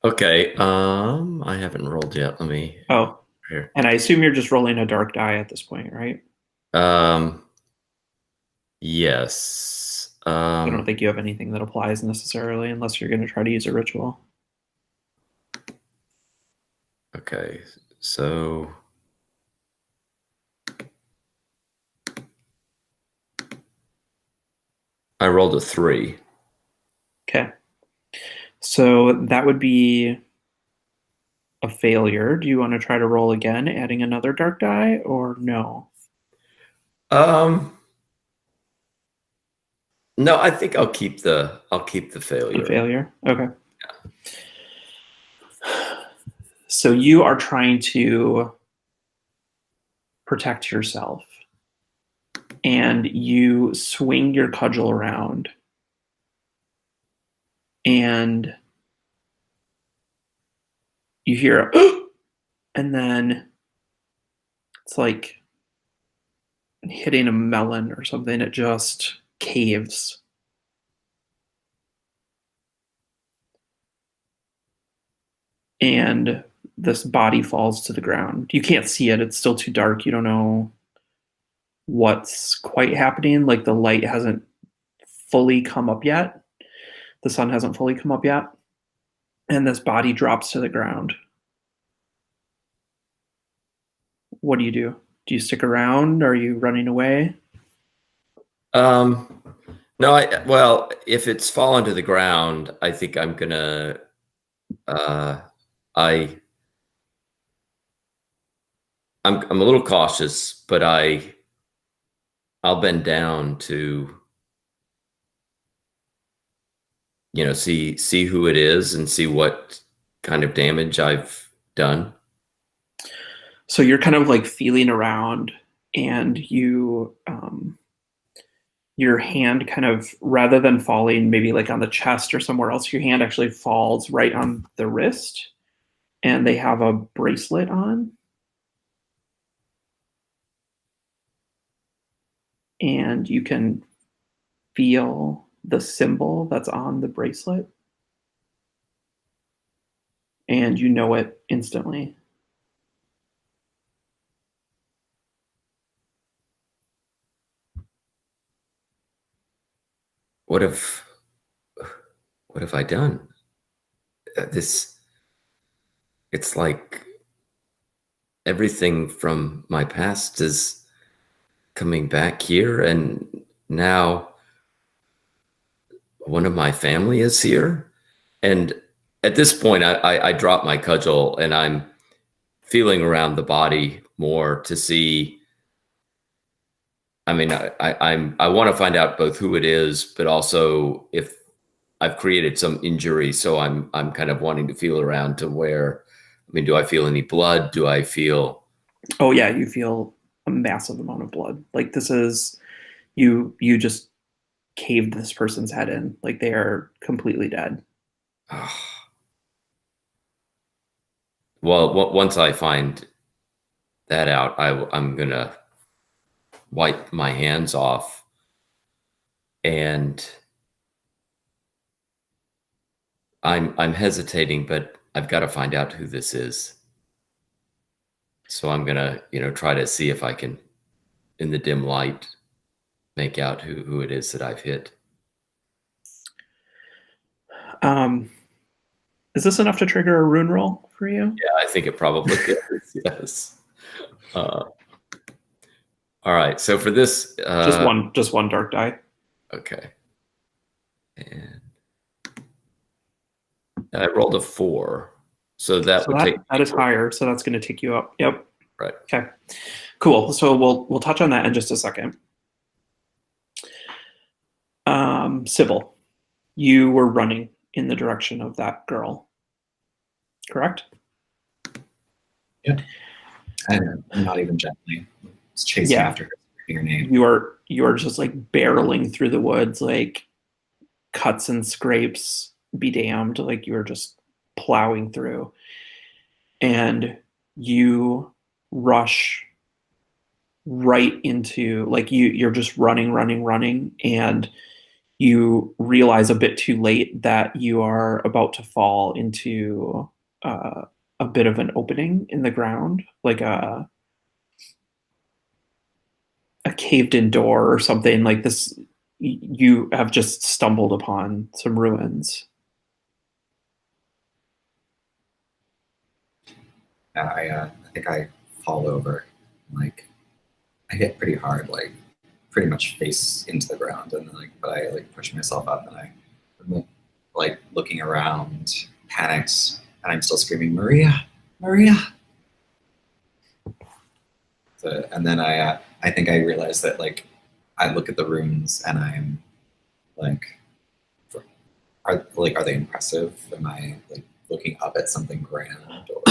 Okay. I haven't rolled yet. Let me. Oh, here. And I assume you're just rolling a dark die at this point, right? Yes. I don't think you have anything that applies necessarily, unless you're going to try to use a ritual. Okay. So. I rolled a 3. Okay. So that would be a failure. Do you want to try to roll again, adding another dark die, or no? No, I think I'll keep the failure. The failure. Okay. So you are trying to protect yourself, and you swing your cudgel around, and you hear a and then it's like hitting a melon or something. It just caves. And this body falls to the ground. You can't see it. It's still too dark. You don't know what's quite happening. Like, the light hasn't fully come up yet. The sun hasn't fully come up yet. And this body drops to the ground. What do you do? Do you stick around? Are you running away? No, well, if it's fallen to the ground, I think I'm gonna I'm a little cautious, but I'll bend down to see who it is and see what kind of damage I've done. So you're kind of like feeling around, and your hand kind of, rather than falling maybe like on the chest or somewhere else, your hand actually falls right on the wrist, and they have a bracelet on. And you can feel the symbol that's on the bracelet, and you know it instantly. What have I done? It's like everything from my past is coming back here, and now one of my family is here. And at this point, I drop my cudgel and I'm feeling around the body more to see. I mean, I want to find out both who it is, but also if I've created some injury. So I'm kind of wanting to feel around to where. I mean, do I feel any blood? Do I feel? Oh yeah, you feel a massive amount of blood. Like this is you just caved this person's head in. Like they are completely dead. Well, once I find that out, I'm gonna wipe my hands off, and I'm hesitating, but I've got to find out who this is. So I'm gonna, try to see if I can, in the dim light, make out who it is that I've hit. Is this enough to trigger a rune roll for you? Yeah, I think it probably is. Yes. All right. So for this, just one dark die. Okay. And I rolled a 4, so that is higher. So that's going to take you up. Yep. Right. Okay. Cool. So we'll touch on that in just a second. Sybil, you were running in the direction of that girl, correct? Yeah. And not even gently. It's chasing after her, your name. You are just like barreling through the woods, like cuts and scrapes be damned. Like you are just plowing through, and you rush right into, like you're just running, and you realize a bit too late that you are about to fall into a bit of an opening in the ground, like a caved in door or something like this. You have just stumbled upon some ruins. I think I fall over, like I hit pretty hard, like pretty much face into the ground, and but I push myself up, and I'm looking around, panicked, and I'm still screaming, Maria, Maria. So, and then I think I realize that I look at the runes and I'm are they impressive? Am I looking up at something grand? Or?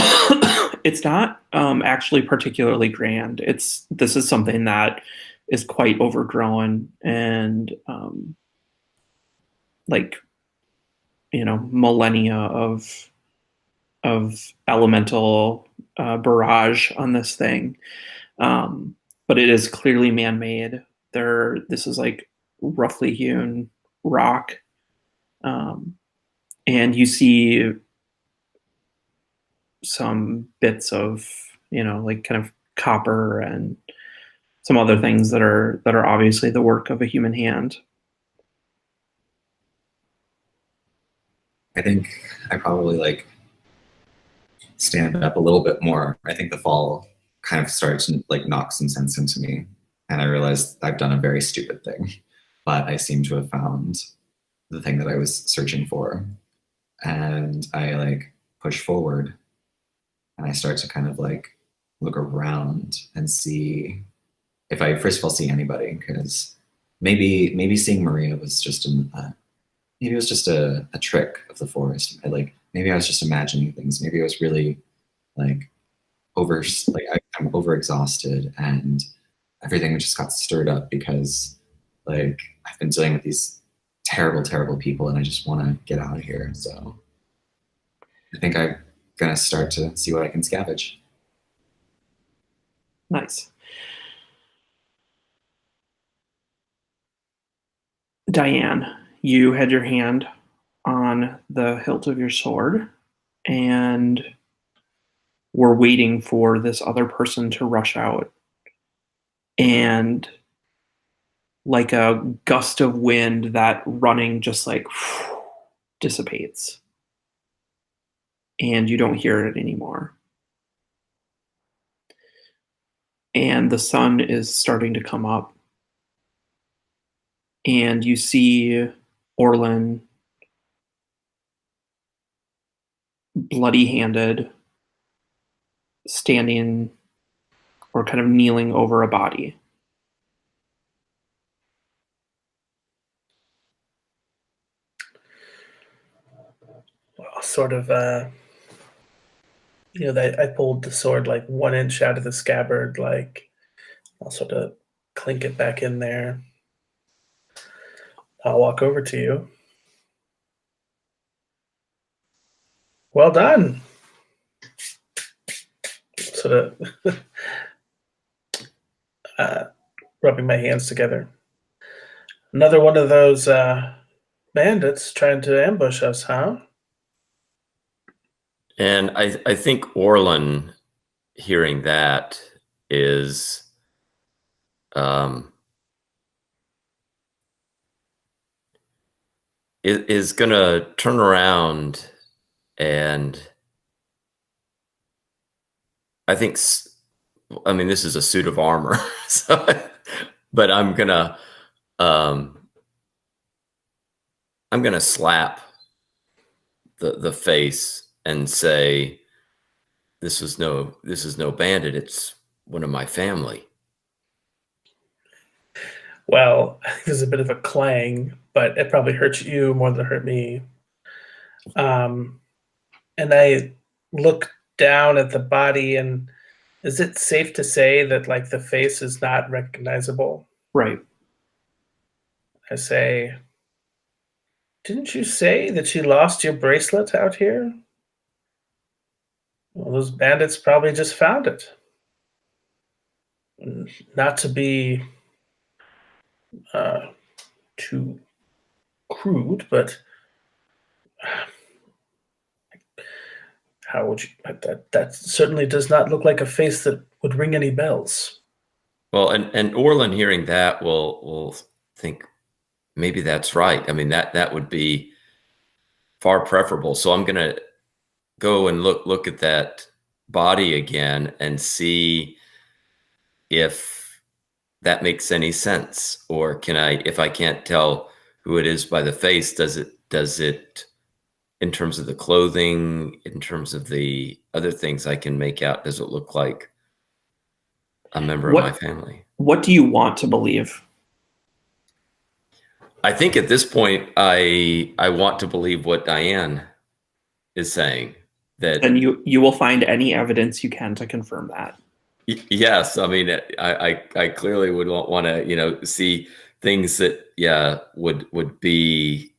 It's not actually particularly grand. This is something that is quite overgrown and millennia of elemental barrage on this thing. But it is clearly man-made. This is like roughly hewn rock. And you see some bits of, kind of copper and some other things that are obviously the work of a human hand. I think I probably stand up a little bit more. I think the fall kind of starts to knock some sense into me, and I realize I've done a very stupid thing, but I seem to have found the thing that I was searching for, and I push forward, and I start to kind of look around and see if I first of all see anybody, because maybe seeing Maria was just maybe it was just a trick of the forest. Maybe I was just imagining things. Maybe I was really I'm overexhausted, and everything just got stirred up because I've been dealing with these terrible people, and I just want to get out of here. So I think I'm gonna start to see what I can scavenge. Nice. Diane, you had your hand on the hilt of your sword and were waiting for this other person to rush out. And like a gust of wind, that running just dissipates. And you don't hear it anymore. And the sun is starting to come up. And you see Orlin bloody-handed, standing or kind of kneeling over a body. Well, sort of, I pulled the sword like 1 inch out of the scabbard, like I'll sort of clink it back in there. I'll walk over to you. Well done. Sort of rubbing my hands together. Another one of those bandits trying to ambush us, huh? And I think Orlin, hearing that, is is gonna turn around, and I think, I mean, this is a suit of armor, so, but I'm gonna slap the face and say, this is no bandit, it's one of my family. Well, there's a bit of a clang, but it probably hurts you more than it hurt me. And I look down at the body, and is it safe to say that like the face is not recognizable? Right. I say, didn't you say that you lost your bracelet out here? Well, those bandits probably just found it. Not to be too crude, but how would you? That certainly does not look like a face that would ring any bells. Well, and Orlin, hearing that, will think maybe that's right. I mean, that would be far preferable. So I'm gonna go and look at that body again and see if that makes any sense, or can I, if I can't tell who it is by the face, does it in terms of the clothing, in terms of the other things I can make out, does it look like a member of my family? What do you want to believe? I think at this point, I want to believe what Diane is saying. That, and you will find any evidence you can to confirm that. Yes, I mean, I clearly would want to, see things that, would be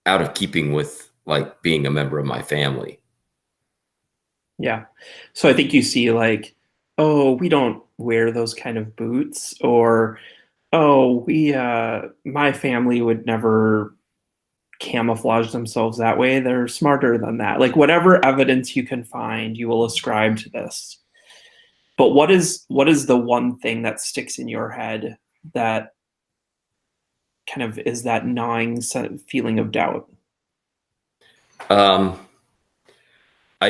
out of keeping with like being a member of my family. Yeah. So I think you see like, oh, we don't wear those kind of boots, or, oh, my family would never camouflage themselves that way. They're smarter than that. Like whatever evidence you can find, you will ascribe to this. But what is the one thing that sticks in your head that kind of is that gnawing feeling of doubt? I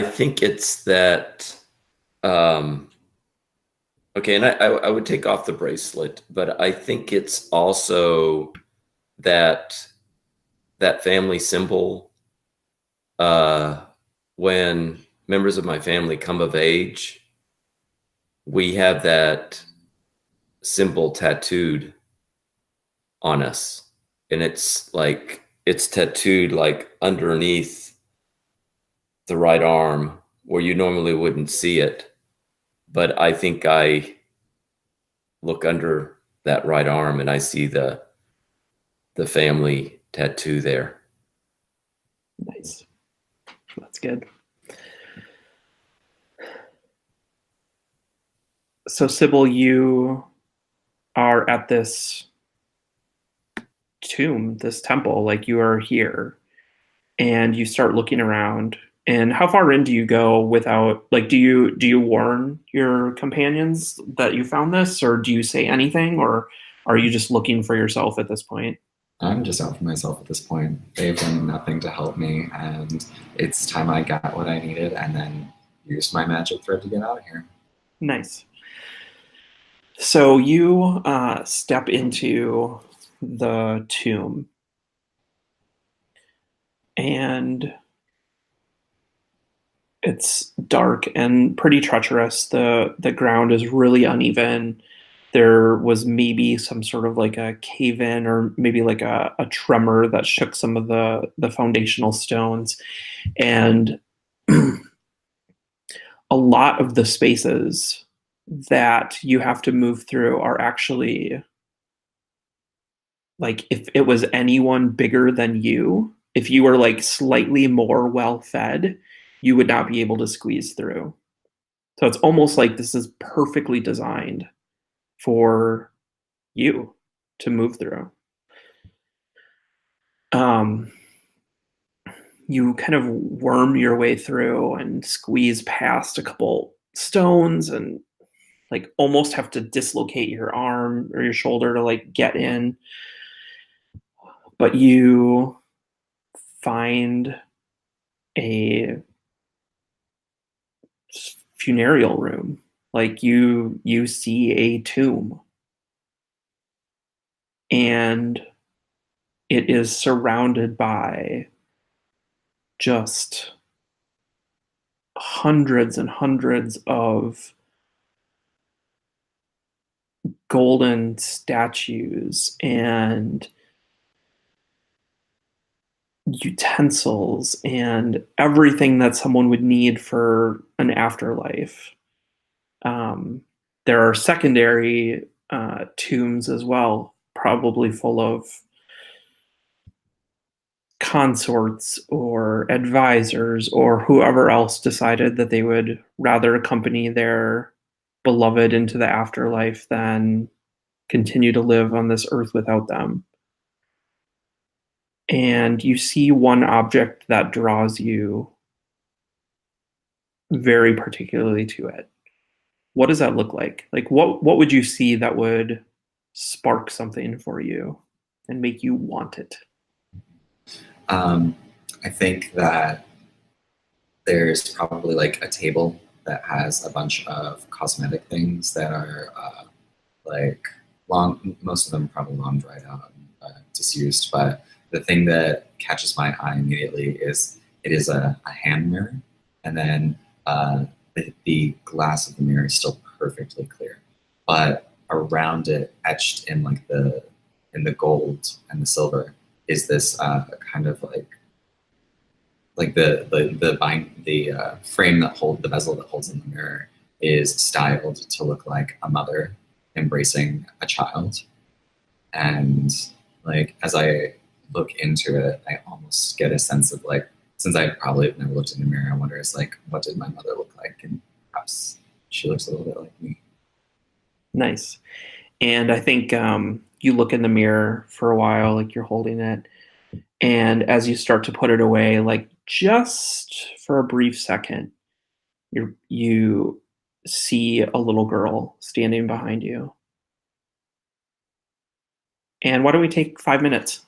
think it's that, okay, and I would take off the bracelet, but I think it's also that family symbol, when members of my family come of age, we have that symbol tattooed on us, and it's tattooed like underneath the right arm where you normally wouldn't see it. But I think I look under that right arm and I see the family tattoo there. Nice. That's good. So Sybil, you are at this tomb, this temple, like you are here, and you start looking around. And how far in do you go without, like, do you warn your companions that you found this, or do you say anything, or are you just looking for yourself at this point? I'm just out for myself at this point. They've done nothing to help me, and it's time I got what I needed and then used my magic thread to get out of here. Nice. So you step into the tomb, and It's dark and pretty treacherous. The ground is really uneven. There was maybe some sort of like a cave in or maybe like a tremor that shook some of the foundational stones. And a lot of the spaces that you have to move through are actually like if it was anyone bigger than you, if you were like slightly more well fed, you would not be able to squeeze through. So it's almost like this is perfectly designed for you to move through. Um, you kind of worm your way through and squeeze past a couple stones and like almost have to dislocate your arm or your shoulder to like get in. But you find a funereal room. Like you see a tomb and it is surrounded by just hundreds and hundreds of golden statues and utensils and everything that someone would need for an afterlife. There are secondary tombs as well, probably full of consorts or advisors or whoever else decided that they would rather accompany their beloved into the afterlife than continue to live on this earth without them. And you see one object that draws you very particularly to it. What does that look like? Like what would you see that would spark something for you and make you want it? I think that there's probably like a table that has a bunch of cosmetic things that are like long, most of them probably long dried out and disused. But the thing that catches my eye immediately is it is a hand mirror, and then the glass of the mirror is still perfectly clear, but around it, etched in like the gold and the silver, is this kind of like the frame that hold the bezel that holds in the mirror is styled to look like a mother embracing a child. And like as I look into it, I almost get a sense of like, since I probably have never looked in the mirror, I wonder, is like, what did my mother look like? And perhaps she looks a little bit like me. Nice. And I think you look in the mirror for a while, like you're holding it. And as you start to put it away, like just for a brief second, you see a little girl standing behind you. And why don't we take 5 minutes?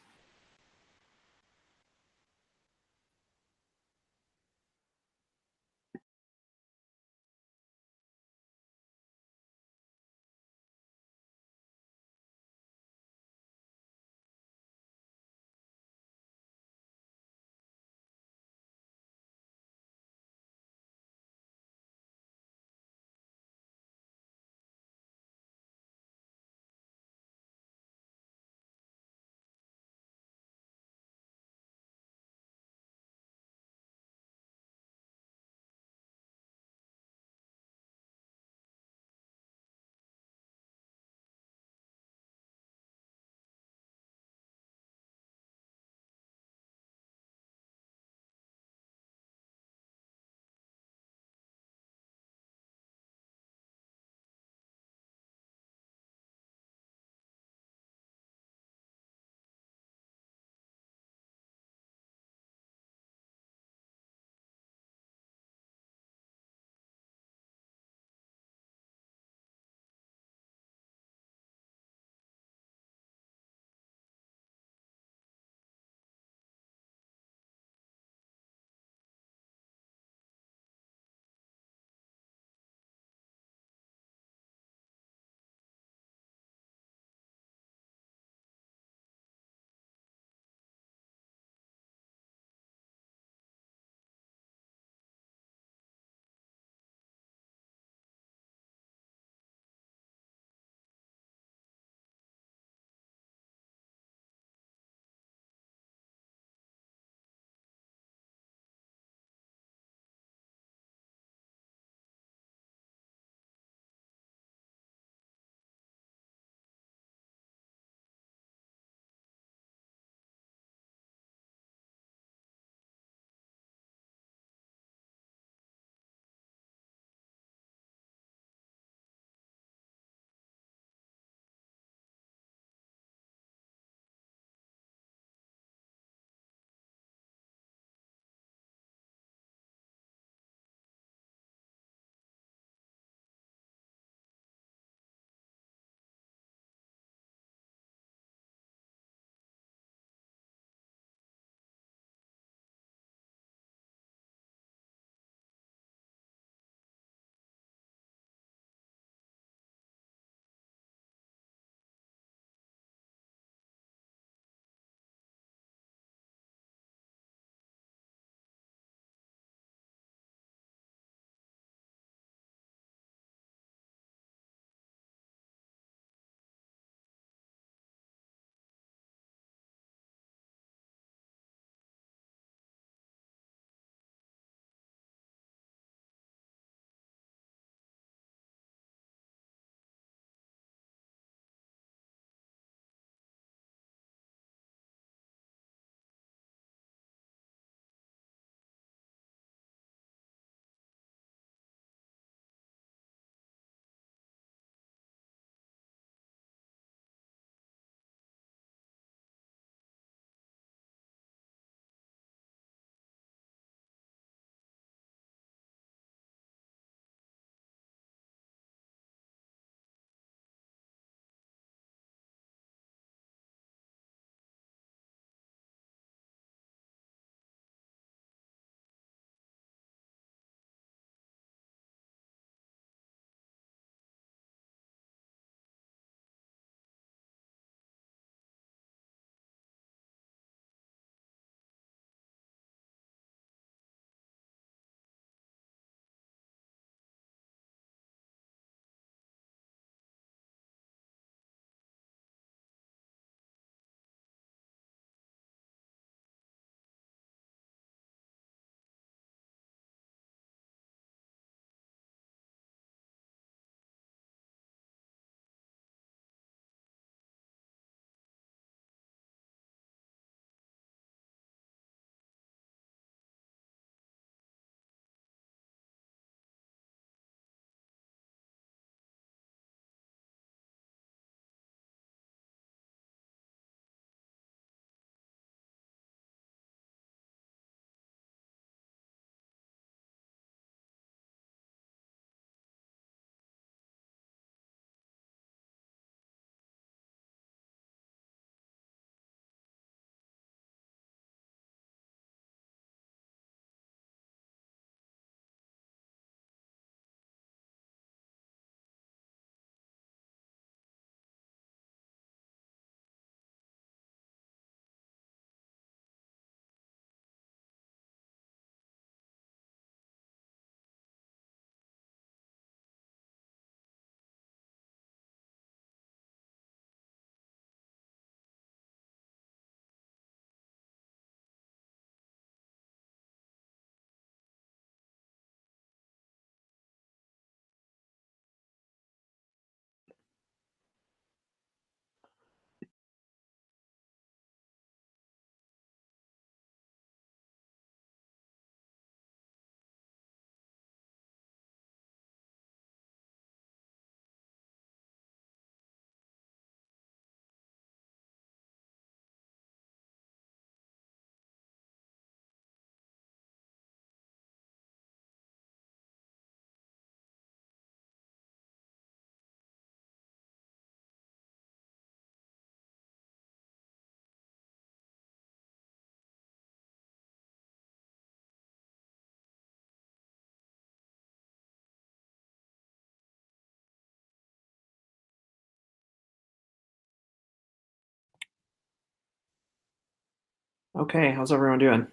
Okay, how's everyone doing?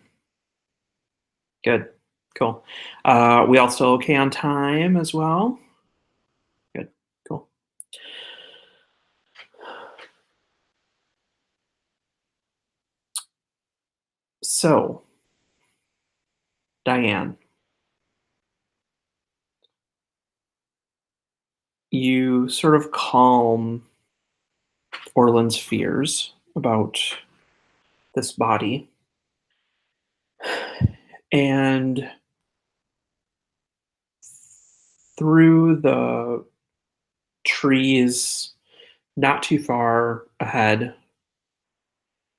Good. Cool. We all still okay on time as well? Good. Cool. So, Diane, you sort of calm Orland's fears about this body, and through the trees not too far ahead,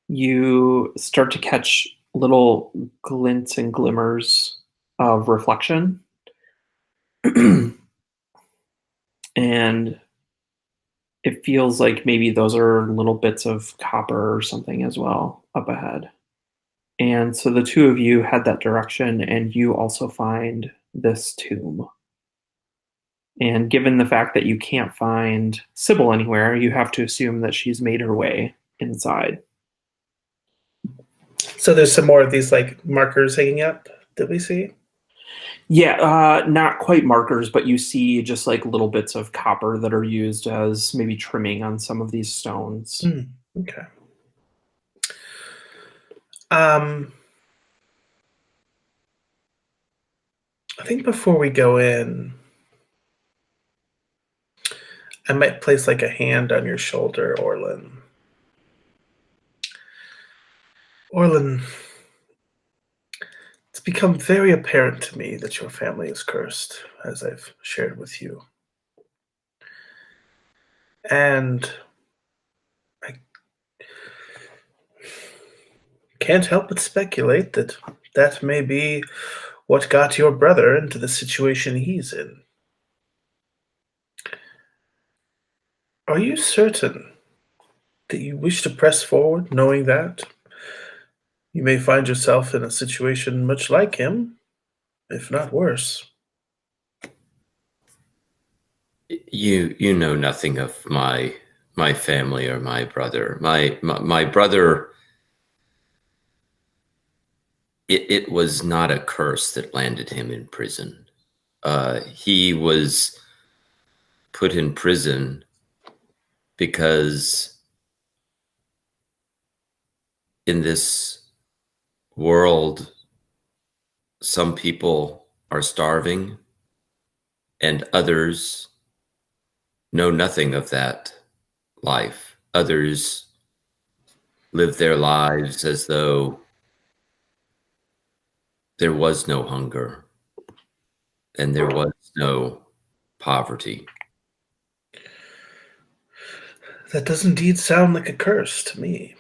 you start to catch little glints and glimmers of reflection. And it feels like maybe those are little bits of copper or something as well up ahead. And so the two of you head that direction, and you also find this tomb. And given the fact that you can't find Sybil anywhere, you have to assume that she's made her way inside. So there's some more of these like markers hanging up that we see. Yeah, not quite markers, but you see just like little bits of copper that are used as maybe trimming on some of these stones. Okay. I think before we go in, I might place like a hand on your shoulder, Orlan. Orlan, it's become very apparent to me that your family is cursed, as I've shared with you. And I can't help but speculate that that may be what got your brother into the situation he's in. Are you certain that you wish to press forward, knowing that you may find yourself in a situation much like him, if not worse? You know nothing of my family or my brother. My brother. It was not a curse that landed him in prison. He was put in prison because in this world, some people are starving and others know nothing of that life. Others live their lives as though there was no hunger and there was no poverty. That does indeed sound like a curse to me.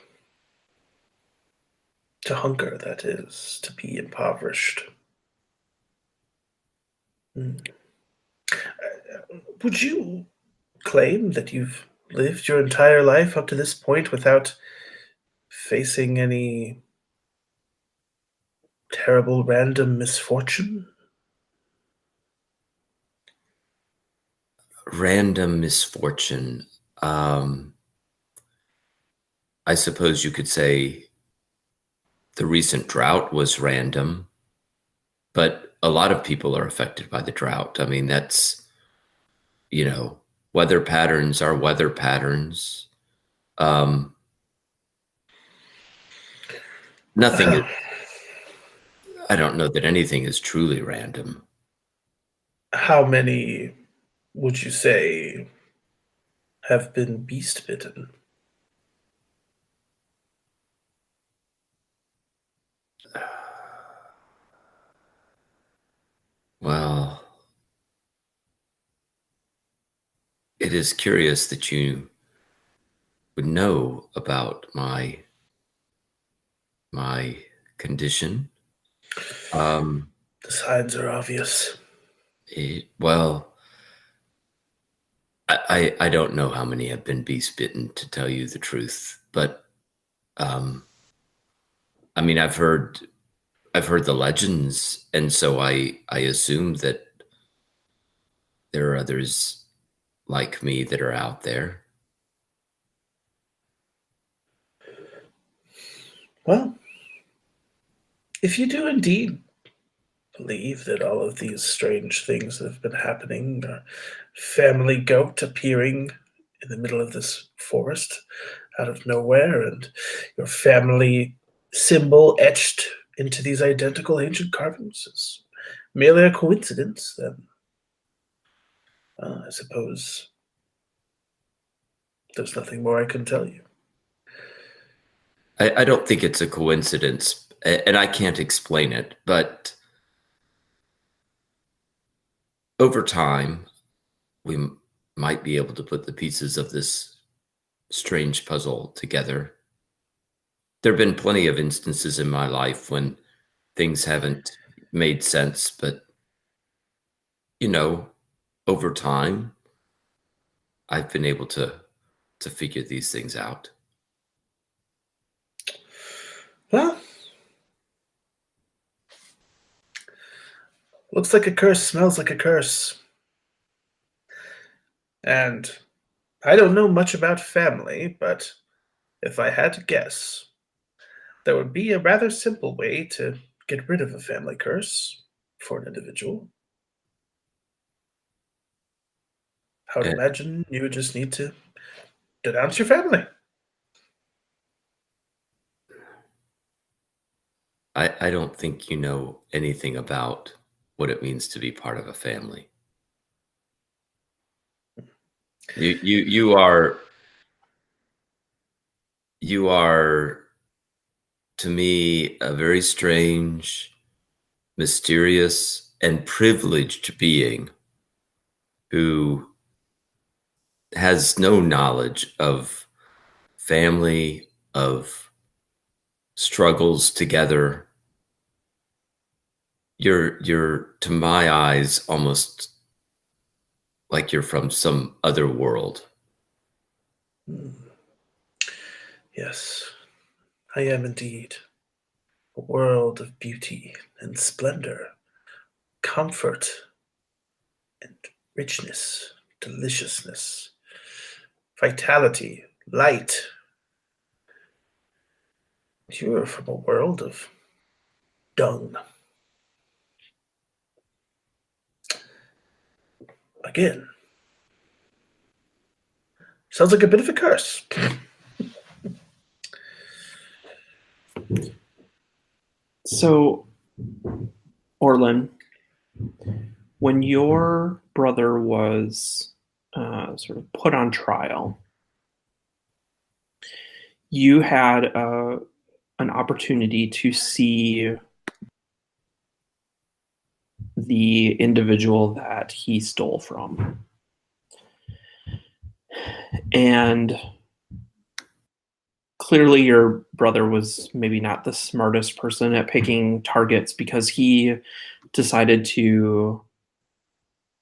To hunger, that is, to be impoverished. Would you claim that you've lived your entire life up to this point without facing any terrible random misfortune? Random misfortune. I suppose you could say the recent drought was random, but a lot of people are affected by the drought. I mean, that's, weather patterns are weather patterns. Nothing is, I don't know that anything is truly random. How many would you say have been beast bitten? Well, it is curious that you would know about my condition. The signs are obvious. Well, I don't know how many have been beast bitten, to tell you the truth, but I mean, I've heard the legends, and so I assume that there are others like me that are out there. Well, If you do indeed believe that all of these strange things that have been happening, family goat appearing in the middle of this forest out of nowhere, and your family symbol etched into these identical ancient carvings is merely a coincidence, then I suppose there's nothing more I can tell you. I don't think it's a coincidence, and I can't explain it, but over time, we might be able to put the pieces of this strange puzzle together. There have been plenty of instances in my life when things haven't made sense, but over time, I've been able to figure these things out. Well, looks like a curse smells like a curse. And I don't know much about family, but if I had to guess, there would be a rather simple way to get rid of a family curse for an individual. I would imagine you would just need to denounce your family. I don't think you know anything about what it means to be part of a family. You are to me a very strange, mysterious, and privileged being who has no knowledge of family, of struggles together. You're to my eyes almost like you're from some other world. Yes, I am indeed. A world of beauty and splendor, comfort and richness, deliciousness, vitality, light. You are from a world of dung. Again, sounds like a bit of a curse. So, Orlin, when your brother was sort of put on trial, you had an opportunity to see the individual that he stole from. And clearly your brother was maybe not the smartest person at picking targets, because he decided to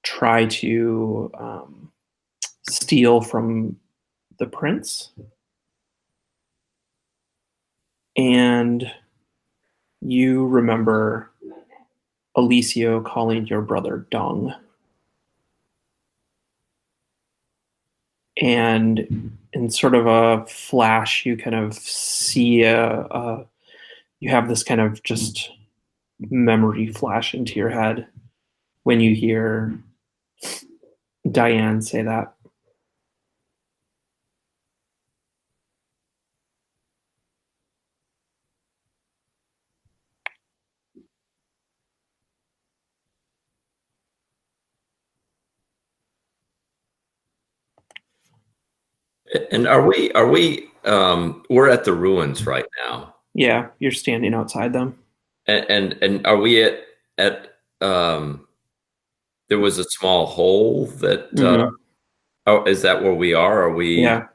try to steal from the prince. And you remember Alicio calling your brother dung. And in sort of a flash, you kind of see you have this kind of just memory flash into your head when you hear Diane say that. And we're at the ruins right now. Yeah, you're standing outside them. And are we at there was a small hole that is that where we are? Are we? Yeah.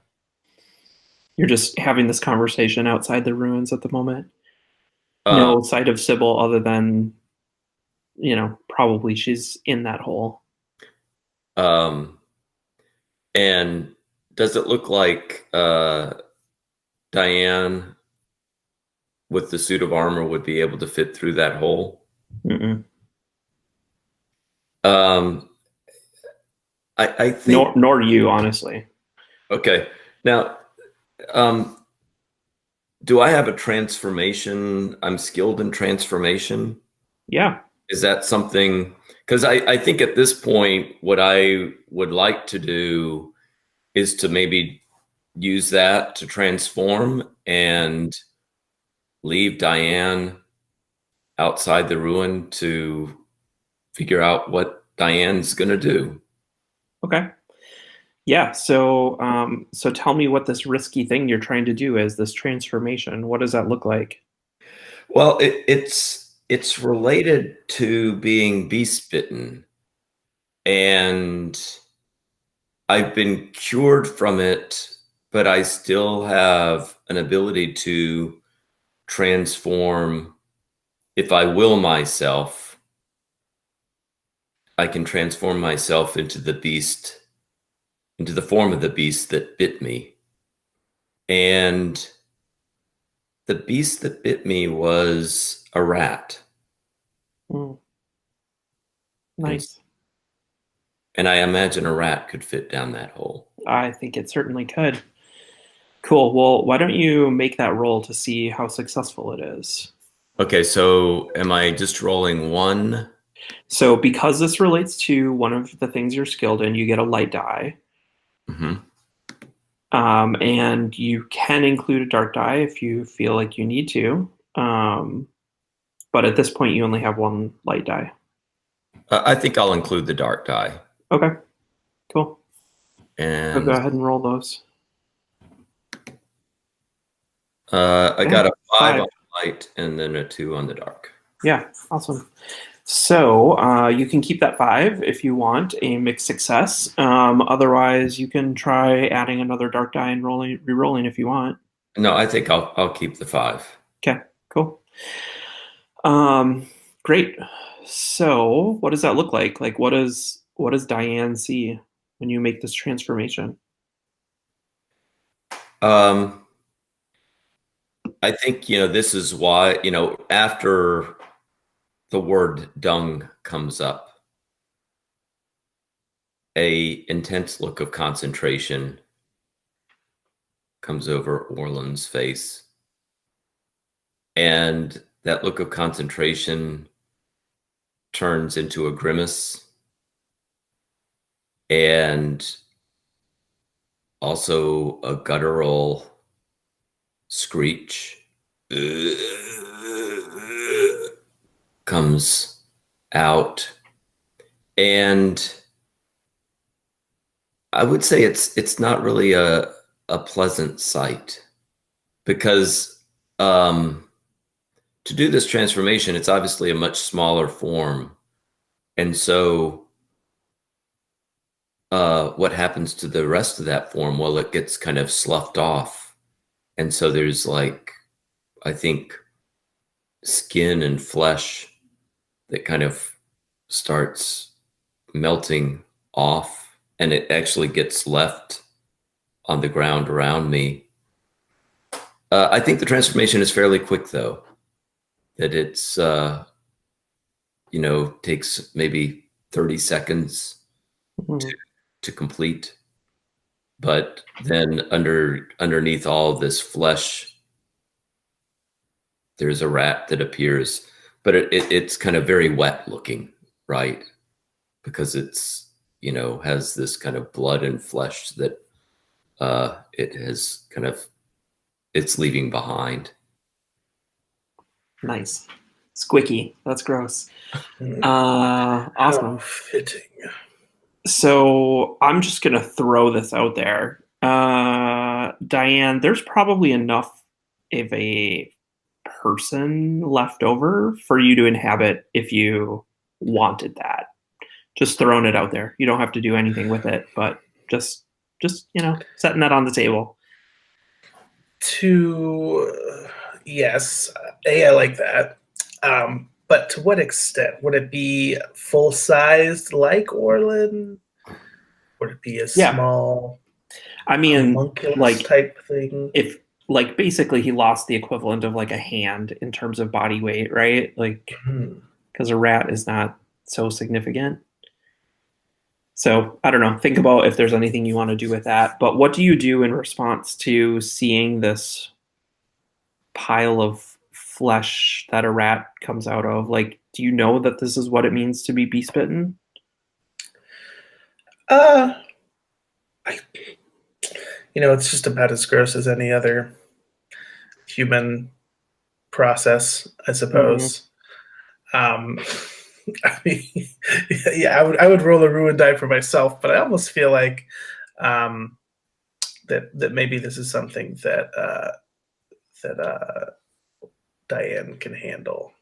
You're just having this conversation outside the ruins at the moment. No sight of Sybil other than, probably she's in that hole. And does it look like Diane with the suit of armor would be able to fit through that hole? Mm-mm. I think nor you, honestly. Okay. Now, Do I have a transformation? I'm skilled in transformation. Yeah. Is that something? Because I think at this point, what I would like to do is to maybe use that to transform and leave Diane outside the ruin to figure out what Diane's going to do. Okay. Yeah. So tell me what this risky thing you're trying to do is, this transformation. What does that look like? Well, it's related to being beast bitten, and I've been cured from it, but I still have an ability to transform. If I will myself, I can transform myself into the beast, into the form of the beast that bit me. And the beast that bit me was a rat. Mm, And, nice. and I imagine a rat could fit down that hole. I think it certainly could. Cool. Well, why don't you make that roll to see how successful it is? Okay, so am I just rolling one? So because this relates to one of the things you're skilled in, you get a light die. Mm-hmm. And you can include a dark die if you feel like you need to. But at this point, you only have one light die. I think I'll include the dark die. Okay, cool. So And go ahead and roll those. I got a 5 5. on the light and then a 2 on the dark. Yeah, awesome. So you can keep that 5 if you want a mixed success. Otherwise, you can try adding another dark die and re-rolling if you want. No, I think I'll keep the 5. Okay, cool. Great. So what does that look like? Like what does Diane see when you make this transformation? I think, this is why, after the word dung comes up, a intense look of concentration comes over Orland's face. And that look of concentration turns into a grimace and also a guttural screech comes out. And I would say it's not really a pleasant sight, because to do this transformation, it's obviously a much smaller form. And so what happens to the rest of that form? Well, it gets kind of sloughed off. And so there's I think, skin and flesh that kind of starts melting off, and it actually gets left on the ground around me. I think the transformation is fairly quick, though, that it's, takes maybe 30 seconds to complete. But then underneath all of this flesh, there's a rat that appears, but it's kind of very wet looking, right? Because it's, has this kind of blood and flesh that it has it's leaving behind. Nice. Squicky. That's gross. Awesome. How fitting. So I'm just going to throw this out there. Diane, there's probably enough of a person left over for you to inhabit if you wanted that. Just throwing it out there. You don't have to do anything with it, but just setting that on the table. Yes, I like that. But to what extent? Would it be full-sized like Orlin? Would it be a small, I mean, homunculus type thing? If basically he lost the equivalent of a hand in terms of body weight, right? Because a rat is not so significant. So I don't know. Think about if there's anything you want to do with that. But what do you do in response to seeing this pile of flesh that a rat comes out of. Like, do you know that this is what it means to be beast bitten? I, it's just about as gross as any other human process, I suppose. I mean, yeah, I would roll a ruin die for myself, but I almost feel like that maybe this is something that Diane can handle.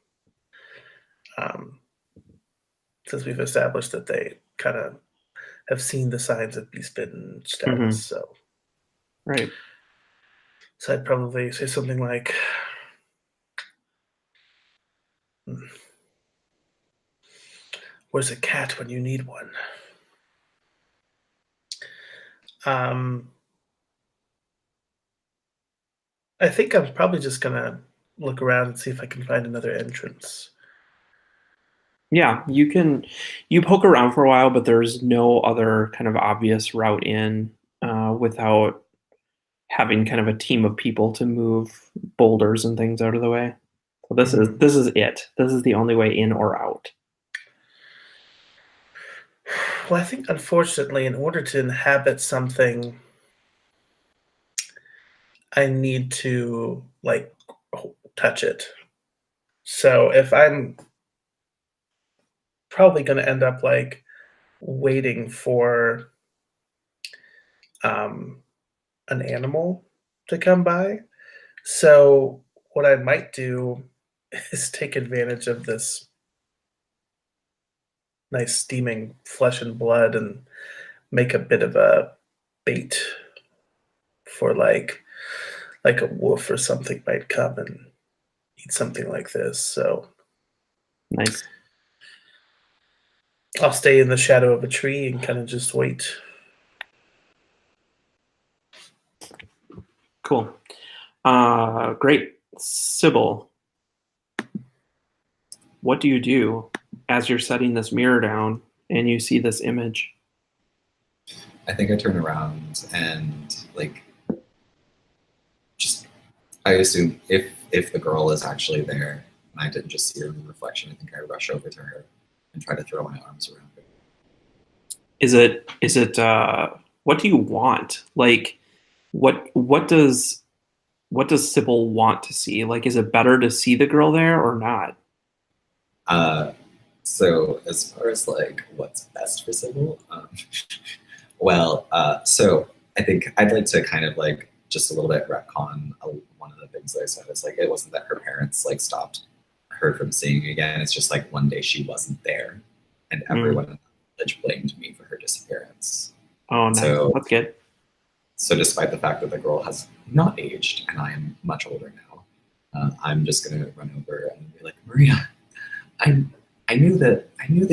Since we've established that they kind of have seen the signs of beast bitten status, so right. So I'd probably say something like, "Where's a cat when you need one?" I think I'm probably just gonna look around and see if I can find another entrance. Yeah, you poke around for a while, but there's no other kind of obvious route in without having kind of a team of people to move boulders and things out of the way. So this is it. This is the only way in or out. Well, I think unfortunately, in order to inhabit something, I need to touch it. So if I'm probably going to end up waiting for an animal to come by. So what I might do is take advantage of this nice steaming flesh and blood and make a bit of a bait for like a wolf or something might come and eat something like this. So Nice. I'll stay in the shadow of a tree and kind of just wait. Cool. Great. Sybil, what do you do as you're setting this mirror down and you see this image? I think I turn around and I assume if the girl is actually there and I didn't just see her in the reflection, I think I rush over to her and try to throw my arms around her. Is it what do you want? Like what does Sybil want to see? Like, is it better to see the girl there or not? So as far as what's best for Sybil, so I think I'd like to kind of just a little bit retcon one of the things that I said. It's it wasn't that her parents stopped her from seeing again. It's just one day she wasn't there, and everyone in the village blamed me for her disappearance. Oh, nice. So that's good. So despite the fact that the girl has not aged and I am much older now, I'm just gonna run over and be like, Maria, I knew that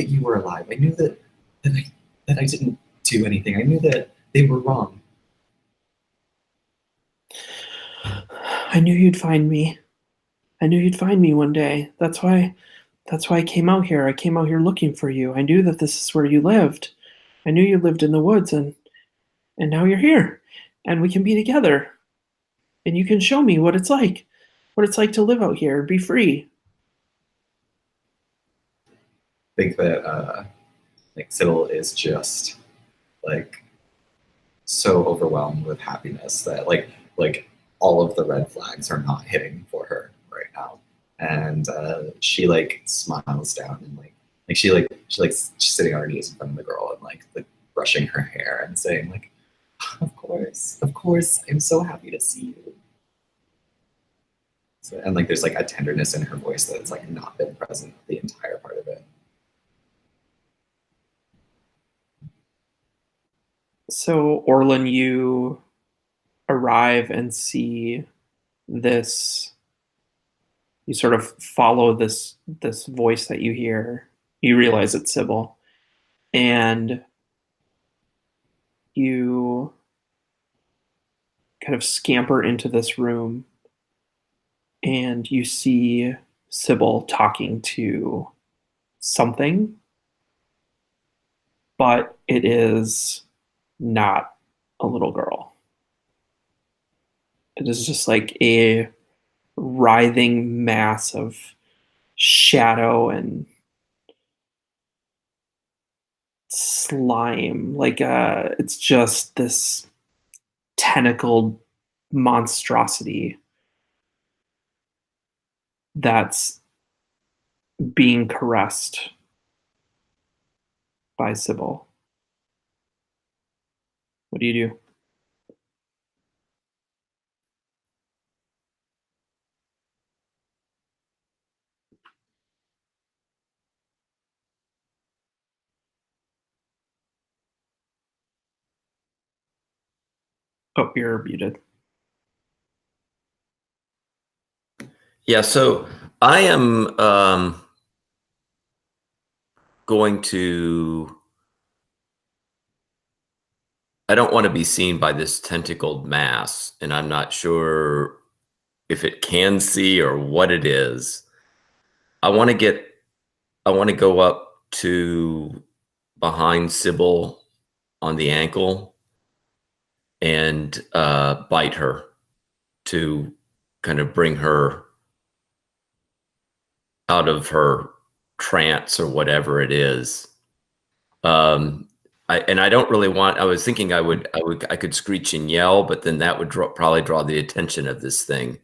you were alive. I knew that I didn't do anything. I knew that they were wrong. I knew you'd find me. I knew you'd find me one day. That's why I came out here. I came out here looking for you. I knew that this is where you lived. I knew you lived in the woods, and now you're here. And we can be together. And you can show me what it's like to live out here and be free. I think that Sybil is just so overwhelmed with happiness that all of the red flags are not hitting for her right now, and she smiles down and she's sitting on her knees in front of the girl and brushing her hair and saying of course, I'm so happy to see you. So, and there's a tenderness in her voice that's not been present the entire part of it. So, Orlin, you arrive and see this. You sort of follow this voice that you hear. You realize it's Sybil, and you kind of scamper into this room, and you see Sybil talking to something, but it is not a little girl. It is just a writhing mass of shadow and slime. Like it's just this tentacled monstrosity that's being caressed by Sybil. What do you do? Oh, you're muted. Yeah, so I am going to. I don't want to be seen by this tentacled mass, and I'm not sure if it can see or what it is. I want to go up to behind Sybil on the ankle and bite her to kind of bring her out of her trance or whatever it is. I don't really want. I was thinking I could screech and yell, but then that would probably draw the attention of this thing.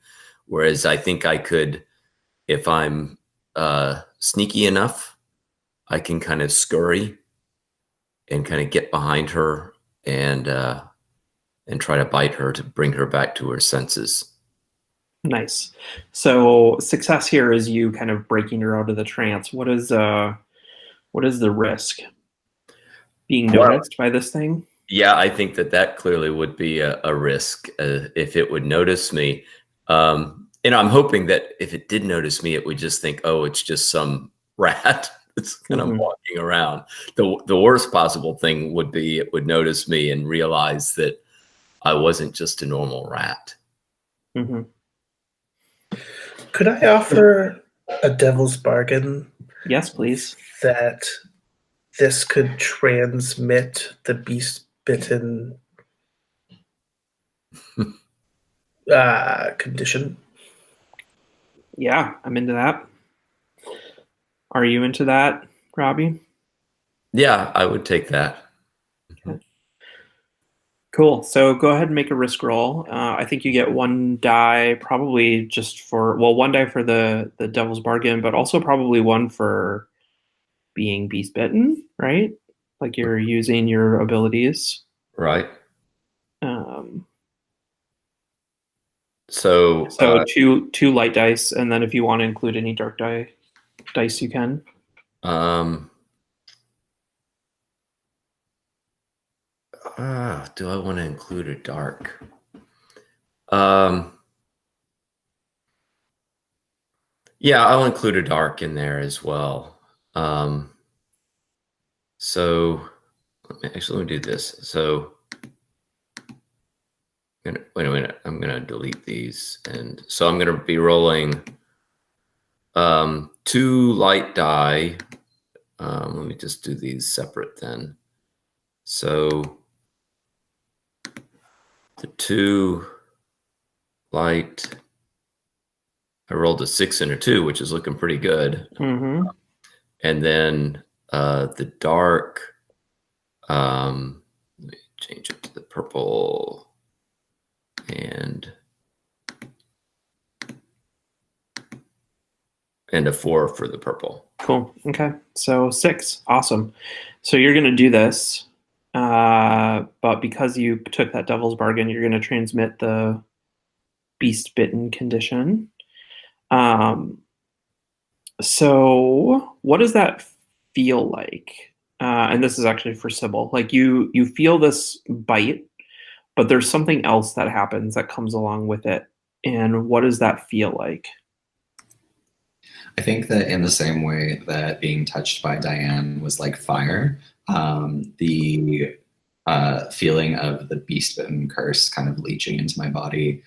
Whereas I think I could, if I'm sneaky enough, I can kind of scurry and kind of get behind her and try to bite her to bring her back to her senses. Nice. So success here is you kind of breaking her out of the trance. What is the risk? Being noticed by this thing? Yeah, I think that clearly would be a risk if it would notice me. I'm hoping that if it did notice me, it would just think, oh, it's just some rat that's kind of walking around. The worst possible thing would be it would notice me and realize that I wasn't just a normal rat. Mm-hmm. Could I offer a devil's bargain? Yes, please. That this could transmit the beast-bitten condition. Yeah, I'm into that. Are you into that, Robbie? Yeah, I would take that. Okay. Cool. So go ahead and make a risk roll. I think you get one die, probably just for, well, one die for the devil's bargain, but also probably one for being beast bitten, right? Like you're using your abilities. Right. So two light dice, and then if you want to include any dark dice, you can. Do I want to include a dark? Yeah, I'll include a dark in there as well. So let me do this. So wait a minute. I'm gonna delete these, and so I'm gonna be rolling 2 light die. Let me just do these separate then. So the 2 light, I rolled a 6 and a 2, which is looking pretty good. Mm-hmm. And then the dark, let me change it to the purple, and a 4 for the purple. Cool. Okay. So 6. Awesome. So you're going to do this, but because you took that devil's bargain, you're going to transmit the beast bitten condition. So what does that feel like? And this is actually for Sybil. Like you feel this bite, but there's something else that happens that comes along with it. And what does that feel like? I think that in the same way that being touched by Diane was like fire, the feeling of the beast-bitten curse kind of leaching into my body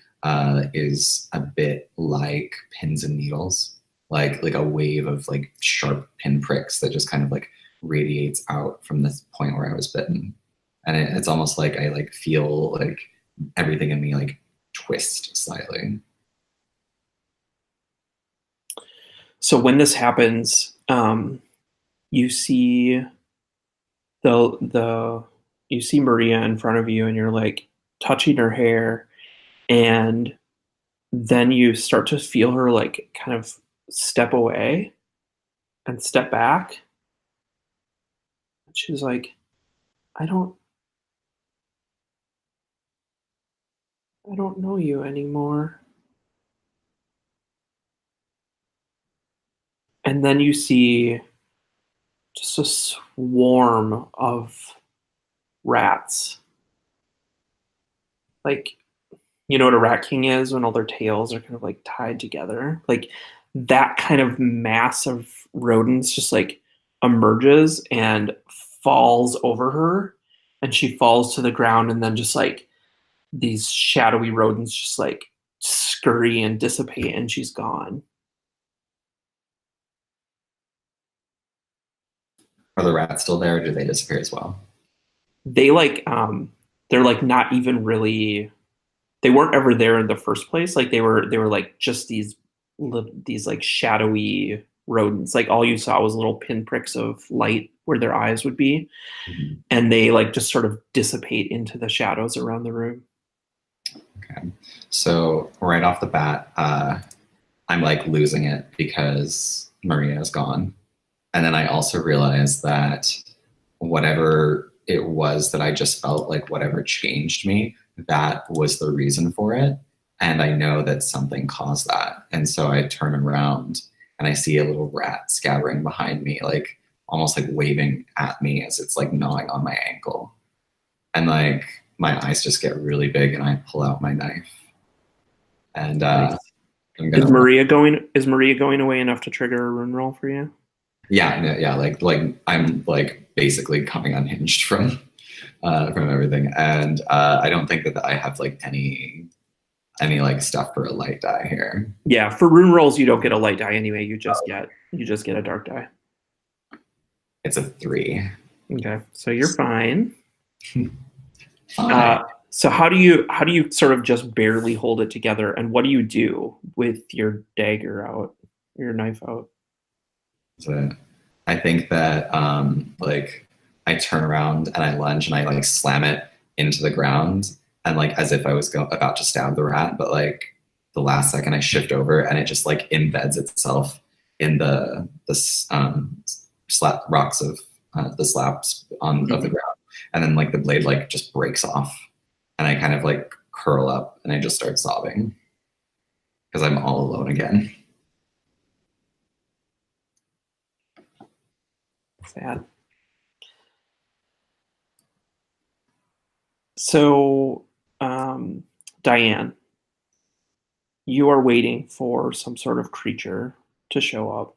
is a bit like pins and needles, like a wave of like sharp pinpricks that just kind of like radiates out from this point where I was bitten. And it's almost like I like feel like everything in me like twist slightly. So when this happens, you see you see Maria in front of you, and you're like touching her hair, and then you start to feel her like kind of step away and step back. She's like, I don't know you anymore. And then you see just a swarm of rats. Like, you know what a rat king is when all their tails are kind of like tied together? Like that kind of mass of rodents just like emerges and falls over her, and she falls to the ground, and then just like these shadowy rodents just like scurry and dissipate, and she's gone. Are the rats still there, or do they disappear as well? They like they're like not even really, they weren't ever there in the first place. Like they were like just these like shadowy rodents. Like all you saw was little pinpricks of light where their eyes would be, Mhm. and they like just sort of dissipate into the shadows around the room. Okay. So right off the bat, I'm like losing it because Maria is gone. And then I also realized that whatever it was that I just felt, like whatever changed me, that was the reason for it. And I know that something caused that. And so I turn around and I see a little rat scattering behind me, like almost like waving at me as it's like gnawing on my ankle. And like my eyes just get really big and I pull out my knife. And Nice. I'm Is gonna Maria going away enough to trigger a rune roll for you? yeah, no, yeah, like I'm like basically coming unhinged from everything, and I don't think that I have like any like stuff for a light die here. Yeah, for rune rolls you don't get a light die anyway. You just get a dark die. It's a 3. Okay, so you're fine. Fine. So how do you sort of just barely hold it together, and what do you do with your dagger out, your knife out? So I think that like I turn around and I lunge and I like slam it into the ground, and like as if I was about to stab the rat, but like the last second I shift over and it just like embeds itself in the rocks of the slabs on of the ground, and then like the blade like just breaks off, and I kind of like curl up and I just start sobbing because I'm all alone again. Sad. So, Diane, you are waiting for some sort of creature to show up,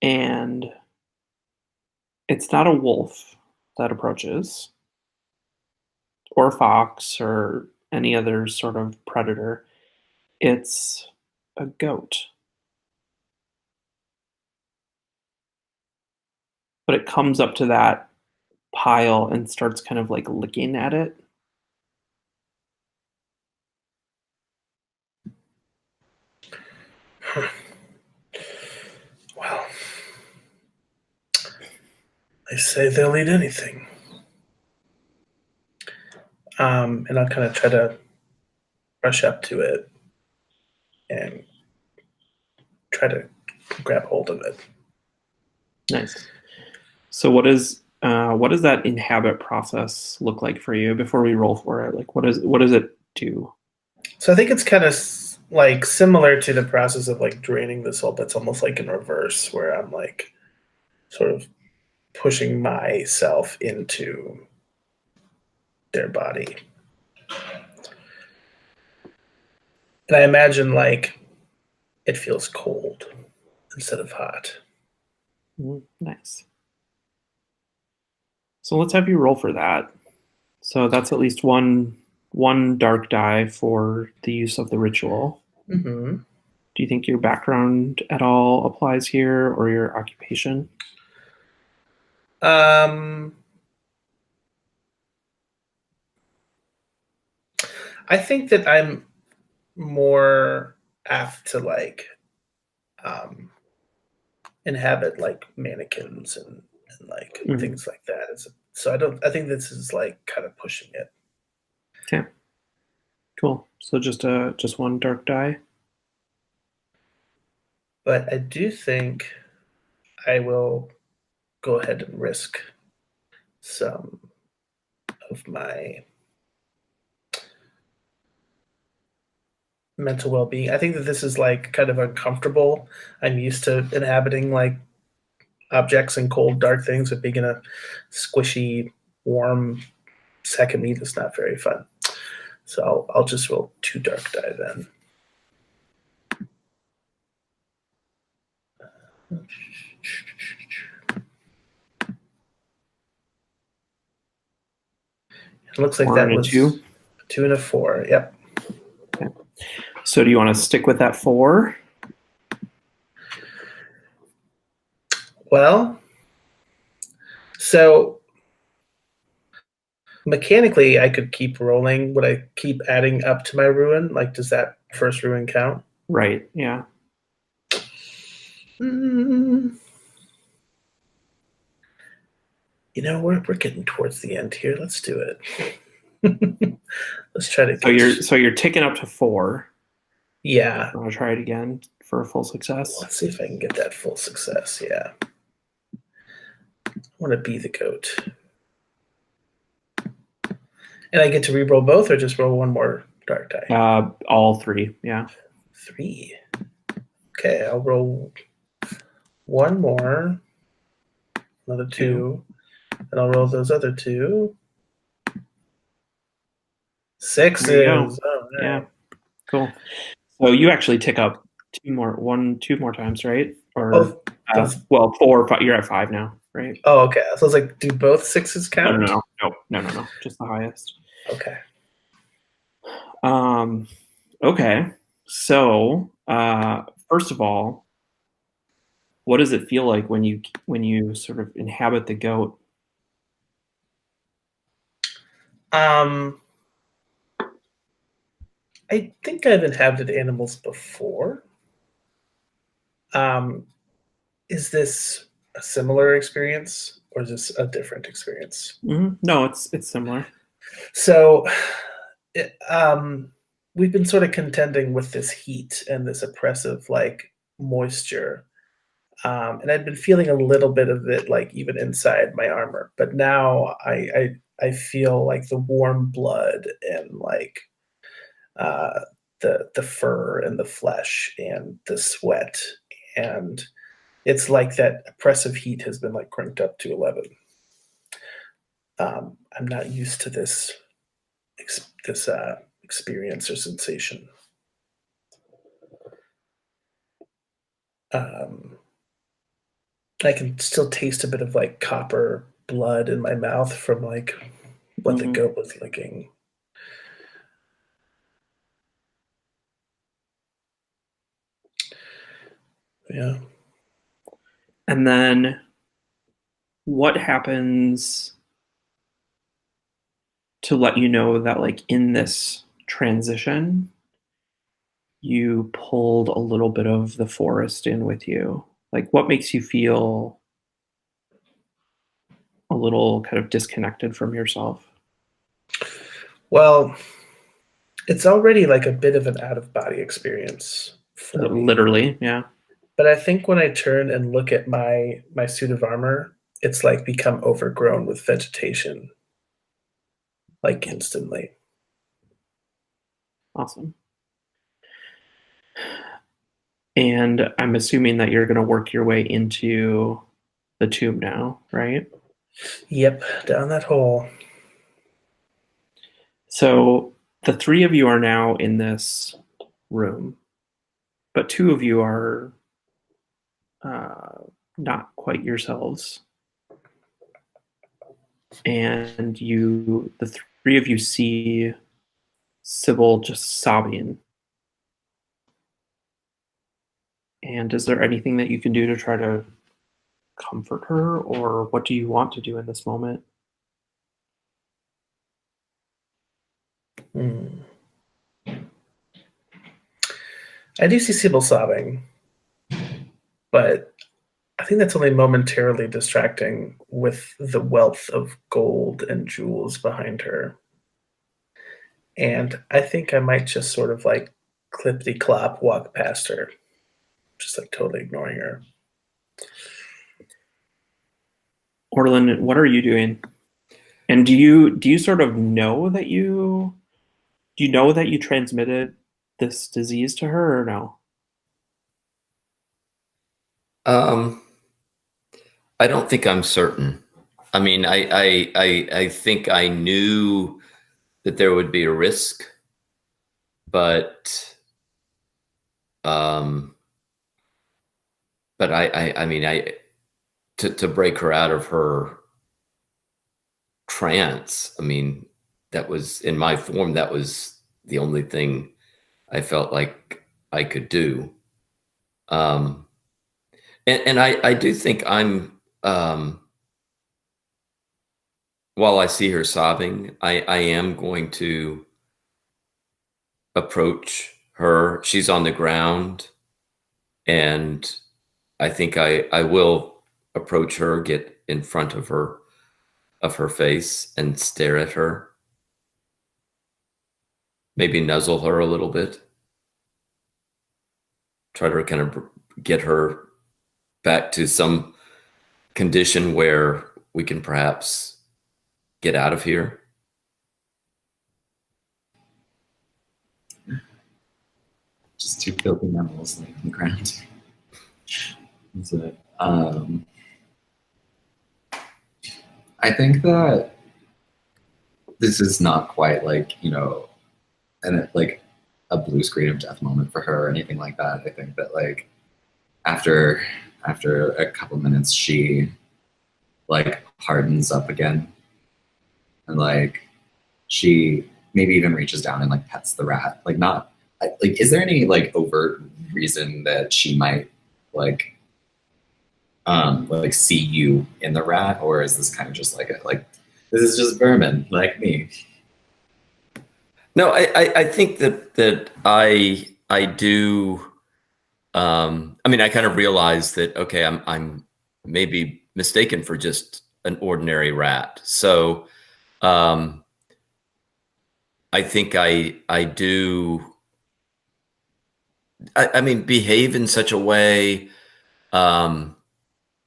and it's not a wolf that approaches, or a fox, or any other sort of predator. It's a goat. But it comes up to that pile and starts kind of like licking at it. Well, they say they'll eat anything. And I'll kind of try to rush up to it and try to grab hold of it. Nice. So what does that inhabit process look like for you before we roll for it? Like what does it do? So I think it's kind of like similar to the process of like draining the soul, but it's almost like in reverse, where I'm like sort of pushing myself into their body. And I imagine like it feels cold instead of hot. Nice. So let's have you roll for that. So that's at least one dark die for the use of the ritual. Mm-hmm. Do you think your background at all applies here, or your occupation? I think that I'm more apt to like inhabit like mannequins and like Mhm. things like that. So I think this is like kind of pushing it. Okay. Cool. So just one dark die. But I do think I will go ahead and risk some of my mental well-being. I think that this is like kind of uncomfortable. I'm used to inhabiting like objects and cold, dark things, but being in a squishy, warm sack of meat is not very fun. So I'll just roll 2 dark die then. It looks like 4 that and a was 2. 2 and a 4. Yep. Okay. So do you want to stick with that 4? Well, so mechanically, I could keep rolling. Would I keep adding up to my ruin? Like, does that first ruin count? Right. Yeah. You know, we're getting towards the end here. Let's do it. Let's try to get. So you're ticking up to 4. Yeah. I want to try it again for a full success. Let's see if I can get that full success. Yeah. I want to be the goat. And I get to re-roll both, or just roll one more dark die? All 3. Yeah. 3. Okay, I'll roll one more, another 2, and I'll roll those other 2. 6s. There you go. Oh, right. Yeah. Cool. So you actually tick up 2 more times, right? Or well, 4 or 5. You're at 5 now, right? Oh, okay. So I was like, do both 6s count? No. Just the highest. Okay. Okay. So, first of all, what does it feel like when you sort of inhabit the goat? I think I've inhabited animals before. Is this a similar experience, or is this a different experience? Mm-hmm. No, it's similar. So, we've been sort of contending with this heat and this oppressive like moisture, and I've been feeling a little bit of it, like even inside my armor. But now I feel like the warm blood and like the fur and the flesh and the sweat, and it's like that oppressive heat has been like cranked up to 11. I'm not used to this experience or sensation. I can still taste a bit of like copper blood in my mouth from like what the goat was licking. Yeah. And then what happens to let you know that like in this transition you pulled a little bit of the forest in with you? Like what makes you feel a little kind of disconnected from yourself? Well, it's already like a bit of an out-of-body experience for me. Literally, yeah. But I think when I turn and look at my suit of armor, it's like become overgrown with vegetation, like instantly. Awesome. And I'm assuming that you're going to work your way into the tomb now, right? Yep, down that hole. So the 3 of you are now in this room, but 2 of you are not quite yourselves. And the 3 of you see Sybil just sobbing. And is there anything that you can do to try to comfort her, or what do you want to do in this moment? I do see Sybil sobbing. but I think that's only momentarily distracting with the wealth of gold and jewels behind her. And I think I might just sort of like clippity clop walk past her, just like totally ignoring her. Orlin, what are you doing? And do you sort of know that you transmitted this disease to her or no? I don't think I'm certain. I mean, I think I knew that there would be a risk, but I mean, to break her out of her trance, I mean, that was in my form. That was the only thing I felt like I could do. And I do think while I see her sobbing, I am going to approach her. She's on the ground, and I think I will approach her, get in front of her face and stare at her. Maybe nuzzle her a little bit. Try to kind of get her back to some condition where we can perhaps get out of here. Just two filthy animals laying on the ground. So, I think that this is not quite like, like a blue screen of death moment for her or anything like that. I think that like after a couple minutes, she like hardens up again, and like she maybe even reaches down and like pets the rat. Is there any like overt reason that she might like see you in the rat, or is this kind of just like this is just vermin like me? No, I think that I do. I mean, I kind of realize that, okay, I'm maybe mistaken for just an ordinary rat. So I think I do. I mean, behave in such a way. I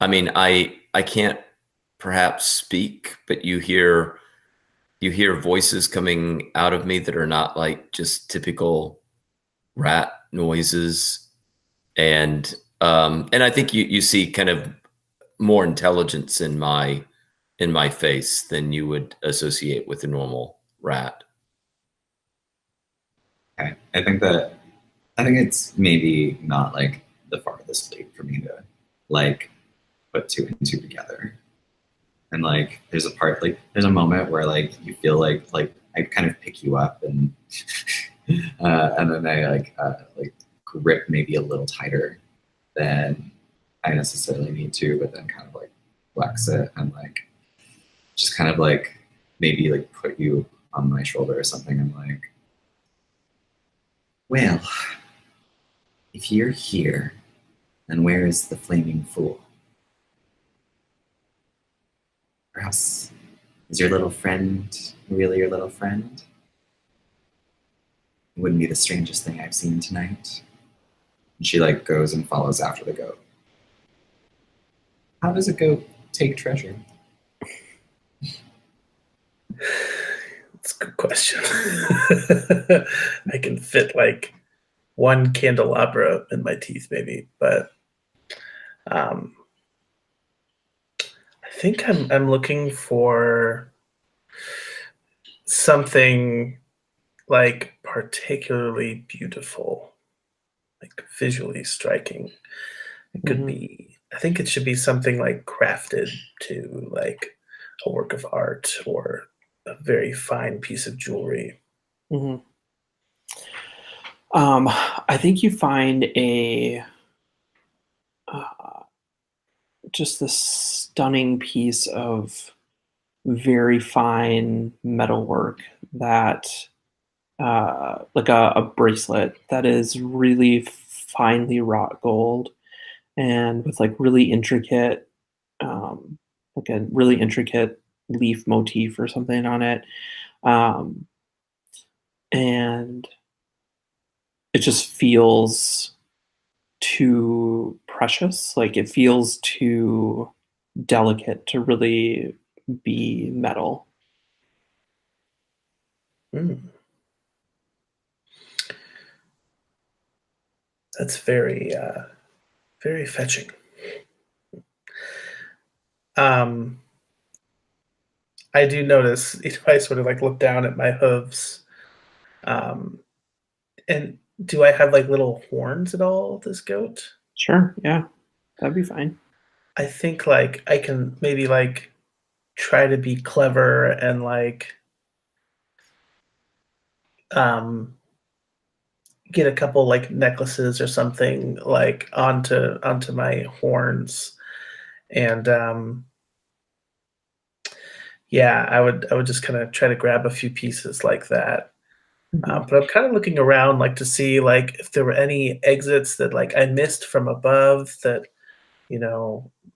mean, I can't perhaps speak, but you hear voices coming out of me that are not like just typical rat noises, and I think you see kind of more intelligence in my face than you would associate with a normal rat. Okay. I think it's maybe not like the farthest leap for me to like put two and two together. And like there's a moment where like you feel like I kind of pick you up and and then I like grip maybe a little tighter than I necessarily need to, but then kind of like flex it and like just kind of like maybe like put you on my shoulder or something. I'm like, well, if you're here, then where is the flaming fool? Perhaps is your little friend really your little friend? It wouldn't be the strangest thing I've seen tonight. And she like goes and follows after the goat. How does a goat take treasure? That's a good question. I can fit like one candelabra in my teeth, maybe, but I think I'm looking for something like particularly beautiful, like visually striking. It could be, I think it should be something like crafted to like a work of art or a very fine piece of jewelry. Mm-hmm. I think you find just this stunning piece of very fine metalwork that like a bracelet that is really finely wrought gold, and with like really intricate, like a really intricate leaf motif or something on it. Um, and it just feels too precious. Like it feels too delicate to really be metal. That's very, very fetching. I do notice, I sort of like look down at my hooves. And do I have like little horns at all, this goat? Sure, yeah, that'd be fine. I think like I can maybe like try to be clever and like get a couple like necklaces or something like onto my horns. And yeah, I would just kind of try to grab a few pieces like that. But I'm kind of looking around like to see like if there were any exits that like I missed from above that,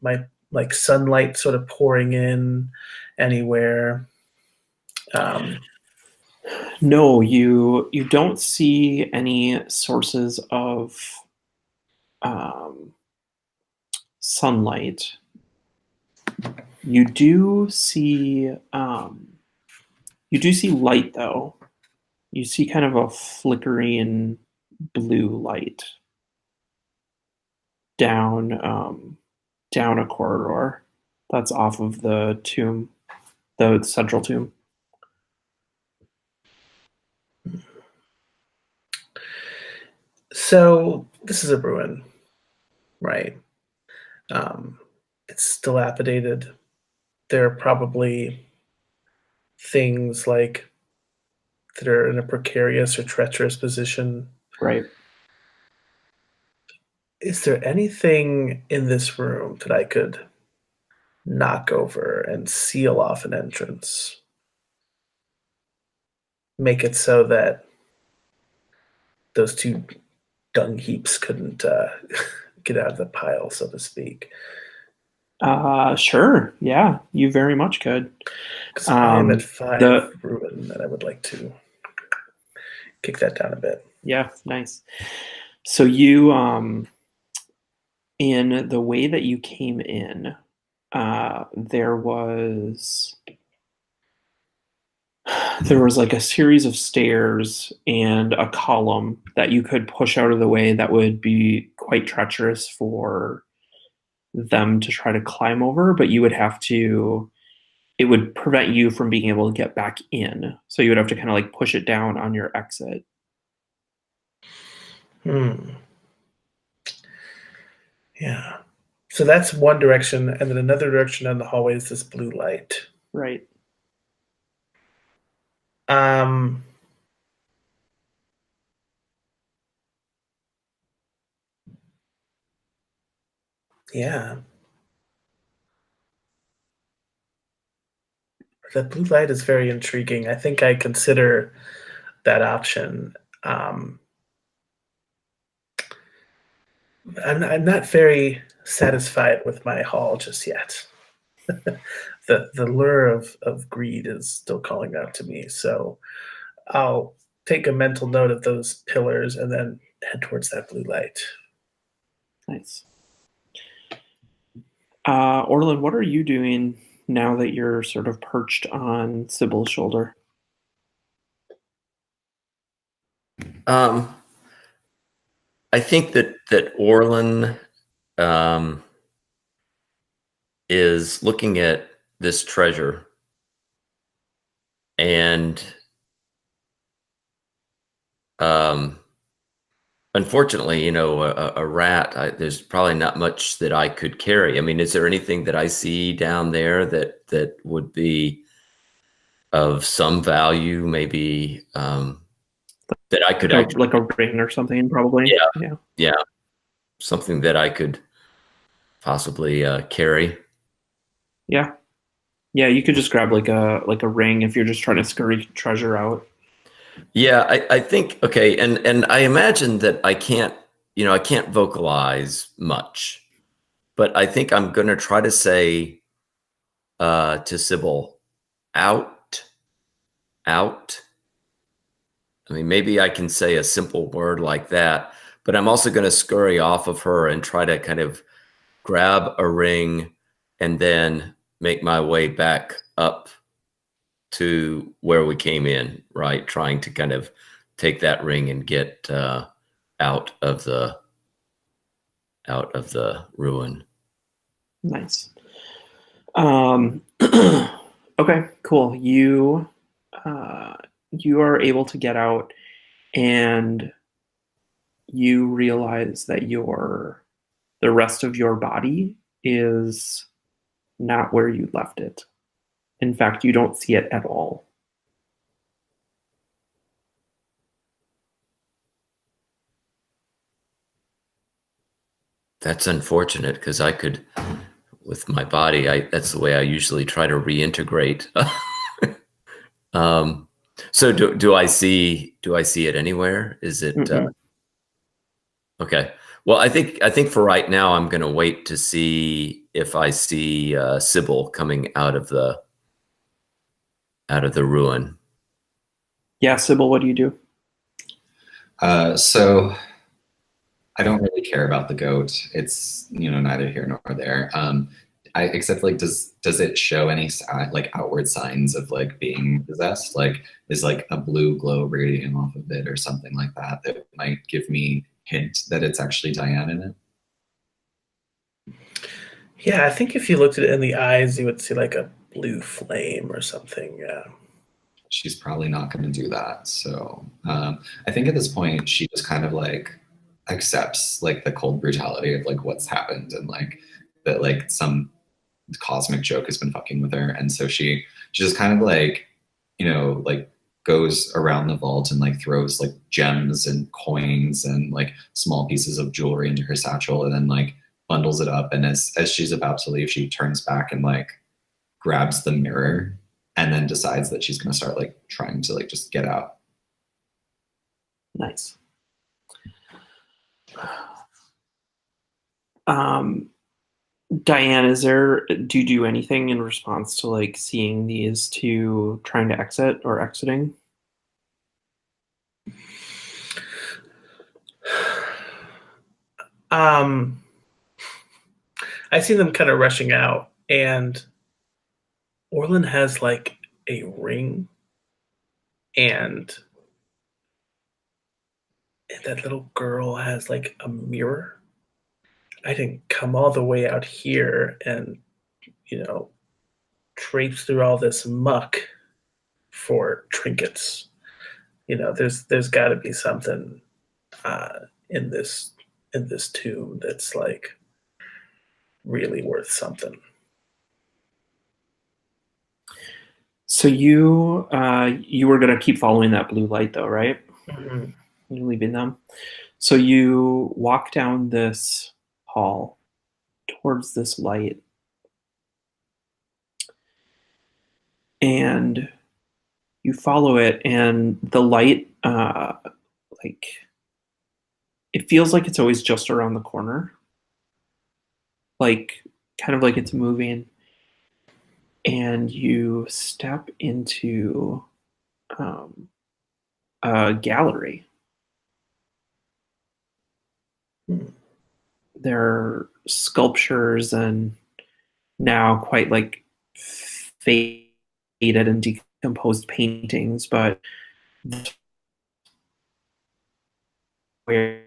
might like sunlight sort of pouring in anywhere. No, you don't see any sources of sunlight. You do see light though. You see kind of a flickering blue light down a corridor that's off of the tomb, the central tomb. So this is a ruin, right? It's dilapidated. There are probably things like that are in a precarious or treacherous position. Right. Is there anything in this room that I could knock over and seal off an entrance? Make it so that those two dung heaps couldn't get out of the pile, so to speak. Sure. Yeah, you very much could. Because I am at 5 ruin, and I would like to kick that down a bit. Yeah, nice. So you, in the way that you came in, there was like a series of stairs and a column that you could push out of the way that would be quite treacherous for them to try to climb over, but you would have to, it would prevent you from being able to get back in. So you would have to kind of like push it down on your exit. Yeah. So that's one direction, and then another direction down the hallway is this blue light. Right. Yeah. The blue light is very intriguing. I think I consider that option. I'm not very satisfied with my haul just yet. The lure of greed is still calling out to me. So I'll take a mental note of those pillars and then head towards that blue light. Nice. Orlin, what are you doing now that you're sort of perched on Sybil's shoulder? I think that Orlin is looking at this treasure, and unfortunately, a rat, there's probably not much that I could carry. I mean, is there anything that I see down there that would be of some value, maybe that I could actually, like a ring or something, probably? Yeah. Something that I could possibly carry. Yeah, you could just grab like a ring if you're just trying to scurry treasure out. Yeah, I think, okay, and I imagine that I can't vocalize much. but I think I'm going to try to say to Sybil, out, out. I mean, maybe I can say a simple word like that, but I'm also going to scurry off of her and try to kind of grab a ring and then make my way back up to where we came in, right? Trying to kind of take that ring and get out of the ruin. Nice. Okay, cool. You are able to get out, and you realize that the rest of your body is not where you left it. In fact, you don't see it at all. That's unfortunate because I could, with my body, that's the way I usually try to reintegrate. So do I see it anywhere? Is it okay? Well, I think for right now I'm going to wait to see if I see Sybil coming out of the ruin. Yeah, Sybil, what do you do? So I don't really care about the goat. It's neither here nor there. Except like does it show any like outward signs of like being possessed? Like is like a blue glow radiating off of it or something like that that might give me hint that it's actually Diane in it? Yeah, I think if you looked at it in the eyes, you would see like a blue flame or something. Yeah. She's probably not going to do that. So I think at this point she just kind of like accepts like the cold brutality of like what's happened and like that like some cosmic joke has been fucking with her, and so she just kind of like like goes around the vault and like throws like gems and coins and like small pieces of jewelry into her satchel and then like bundles it up, and as she's about to leave she turns back and like grabs the mirror and then decides that she's going to start like trying to like just get out. Nice. Diane, do you do anything in response to like seeing these two trying to exit or exiting? I see them kind of rushing out, and Orlin has like a ring, and that little girl has like a mirror. I didn't come all the way out here and traipse through all this muck for trinkets. There's got to be something in this tomb that's like really worth something. So you were gonna keep following that blue light though, right? Mm-hmm. You're leaving them. So you walk down this hall towards this light, and you follow it, and the light like it feels like it's always just around the corner, like kind of like it's moving, and you step into a gallery. There are sculptures and now quite like faded and decomposed paintings, but where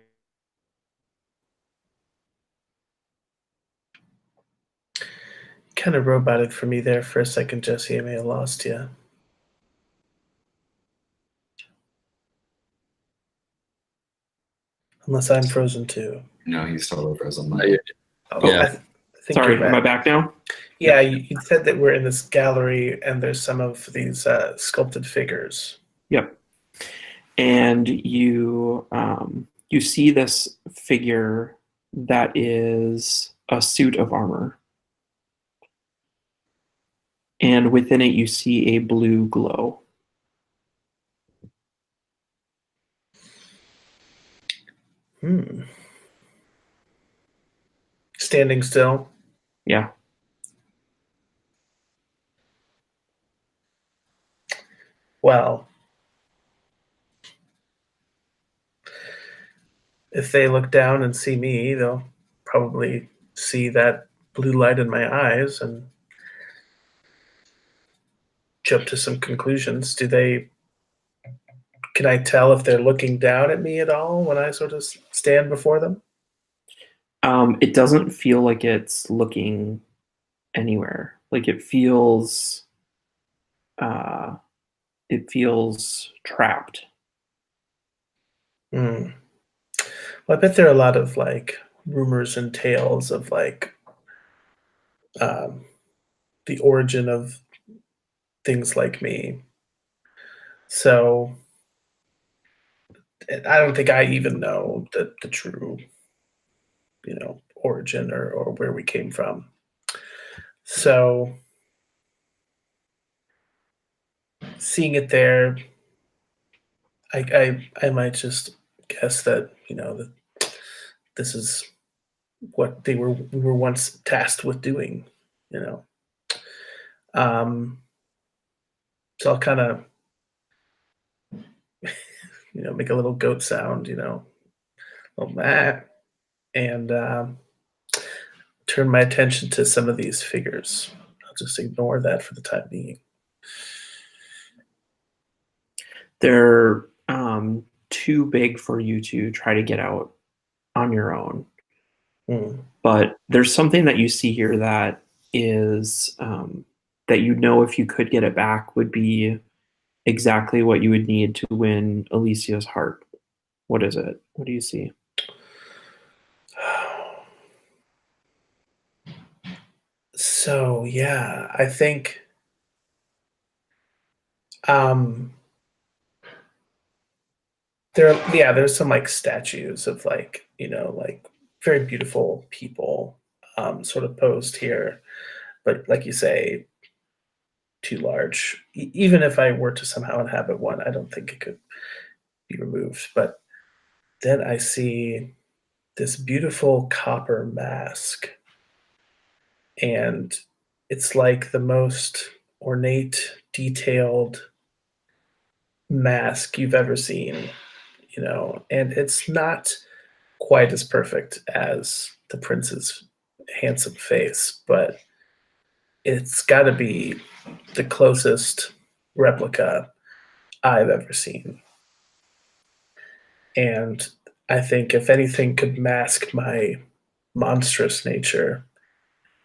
Kind of roboted for me there for a second, Jesse. I may have lost you. Unless I'm frozen too. No, he's totally frozen. Oh, Yeah. I think sorry, you're am I back now? Yeah, you said that we're in this gallery and there's some of these sculpted figures. Yep. And you see this figure that is a suit of armor. And within it, you see a blue glow. standing still. Yeah. Well, if they look down and see me, they'll probably see that blue light in my eyes and jump to some conclusions. Can I tell if they're looking down at me at all when I sort of stand before them? It doesn't feel like it's looking anywhere. Like it feels trapped. Well, I bet there are a lot of like rumors and tales of like the origin of things like me. So I don't think I even know the true, origin or where we came from. So seeing it there, I might just guess that that this is what we were once tasked with doing. You know, so I'll kind of make a little goat sound, little meh, and turn my attention to some of these figures. I'll just ignore that for the time being. They're too big for you to try to get out on your own. But there's something that you see here that is that if you could get it back would be exactly what you would need to win Alicia's heart. What is it? What do you see? So yeah, I think there's some like statues of like like very beautiful people sort of posed here, but like you say, too large. Even if I were to somehow inhabit one, I don't think it could be removed. But then I see this beautiful copper mask, and it's like the most ornate, detailed mask you've ever seen, and it's not quite as perfect as the prince's handsome face, but it's got to be the closest replica I've ever seen. And I think if anything could mask my monstrous nature,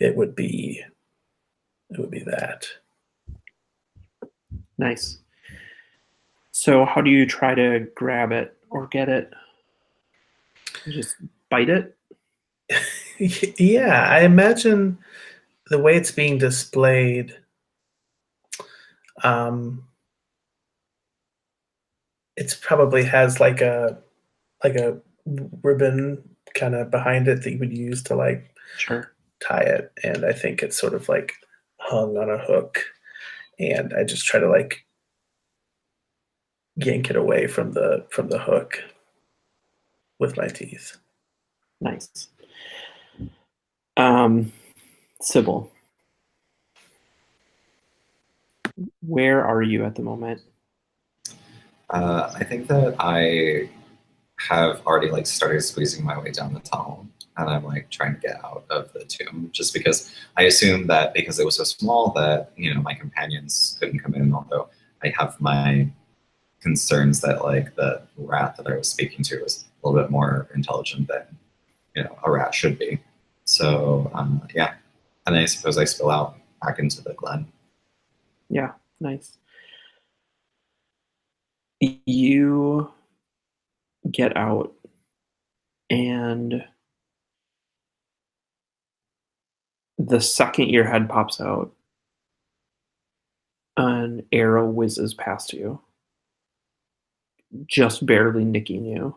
it would be that. Nice. So how do you try to grab it or get it? You just bite it? Yeah, I imagine the way it's being displayed, it's probably has like a ribbon kind of behind it that you would use to like tie it, and I think it's sort of like hung on a hook, and I just try to like yank it away from the hook with my teeth. Nice. Sybil, where are you at the moment? I think that I have already like started squeezing my way down the tunnel, and I'm like trying to get out of the tomb, just because I assumed that because it was so small that my companions couldn't come in, although I have my concerns that like the rat that I was speaking to was a little bit more intelligent than a rat should be. So yeah, and I suppose I spill out back into the glen. Yeah, nice. You get out, and the second your head pops out, an arrow whizzes past you, just barely nicking you.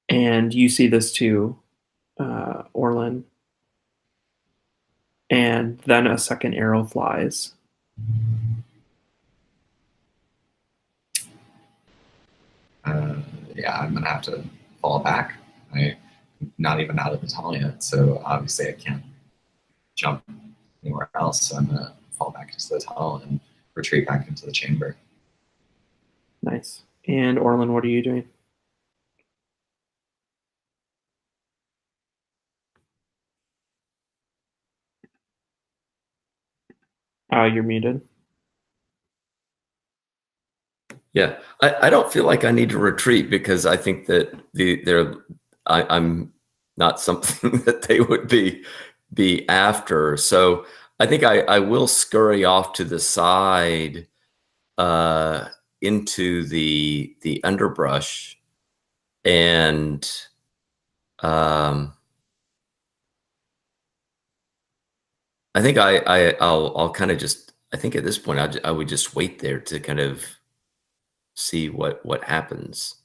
And you see this too, Orlin. And then a second arrow flies. Yeah, I'm gonna have to fall back. I not even out of the tunnel yet, so obviously I can't jump anywhere else. So I'm gonna fall back into the tunnel and retreat back into the chamber. Nice. And Orlin, what are you doing? You're muted. Yeah, I don't feel like I need to retreat because I think that I'm not something that they would be after. So I think I will scurry off to the side into the underbrush, and I think I'll kind of just, I think at this point I would just wait there to kind of see what happens.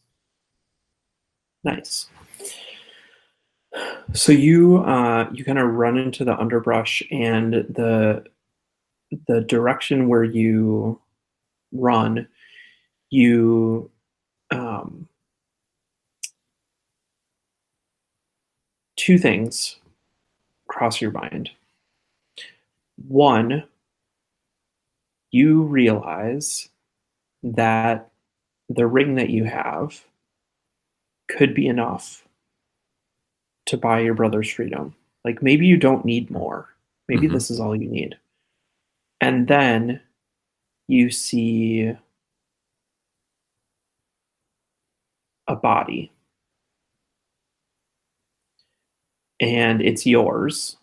Nice. So you kind of run into the underbrush, and the direction where you run, you two things cross your mind. One, you realize that the ring that you have could be enough to buy your brother's freedom. Like, maybe you don't need more. Maybe this is all you need. And then you see a body, and it's yours,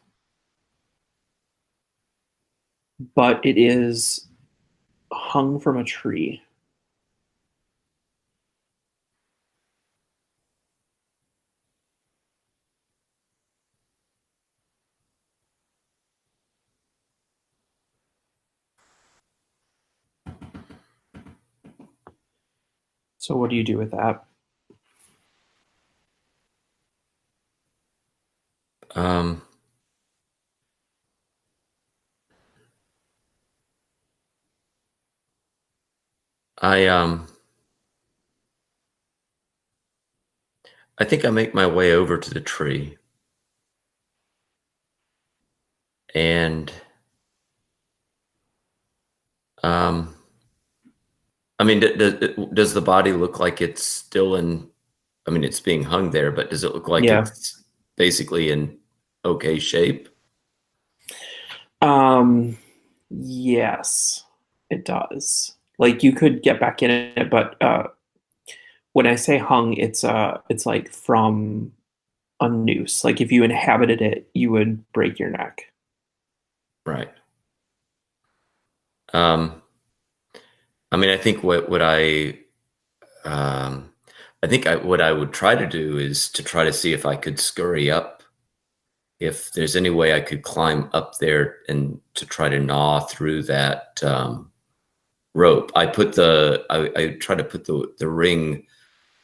but it is hung from a tree. So what do you do with that? I think I make my way over to the tree, and I mean, does the body look like it's still in? I mean, it's being hung there, but does it look like it's basically in okay shape? Yes, it does. Like, you could get back in it, but when I say hung, it's like from a noose. Like, if you inhabited it, you would break your neck. Right. I mean, I think what I would try to do is to try to see if I could scurry up, if there's any way I could climb up there and to try to gnaw through that rope. I try to put the ring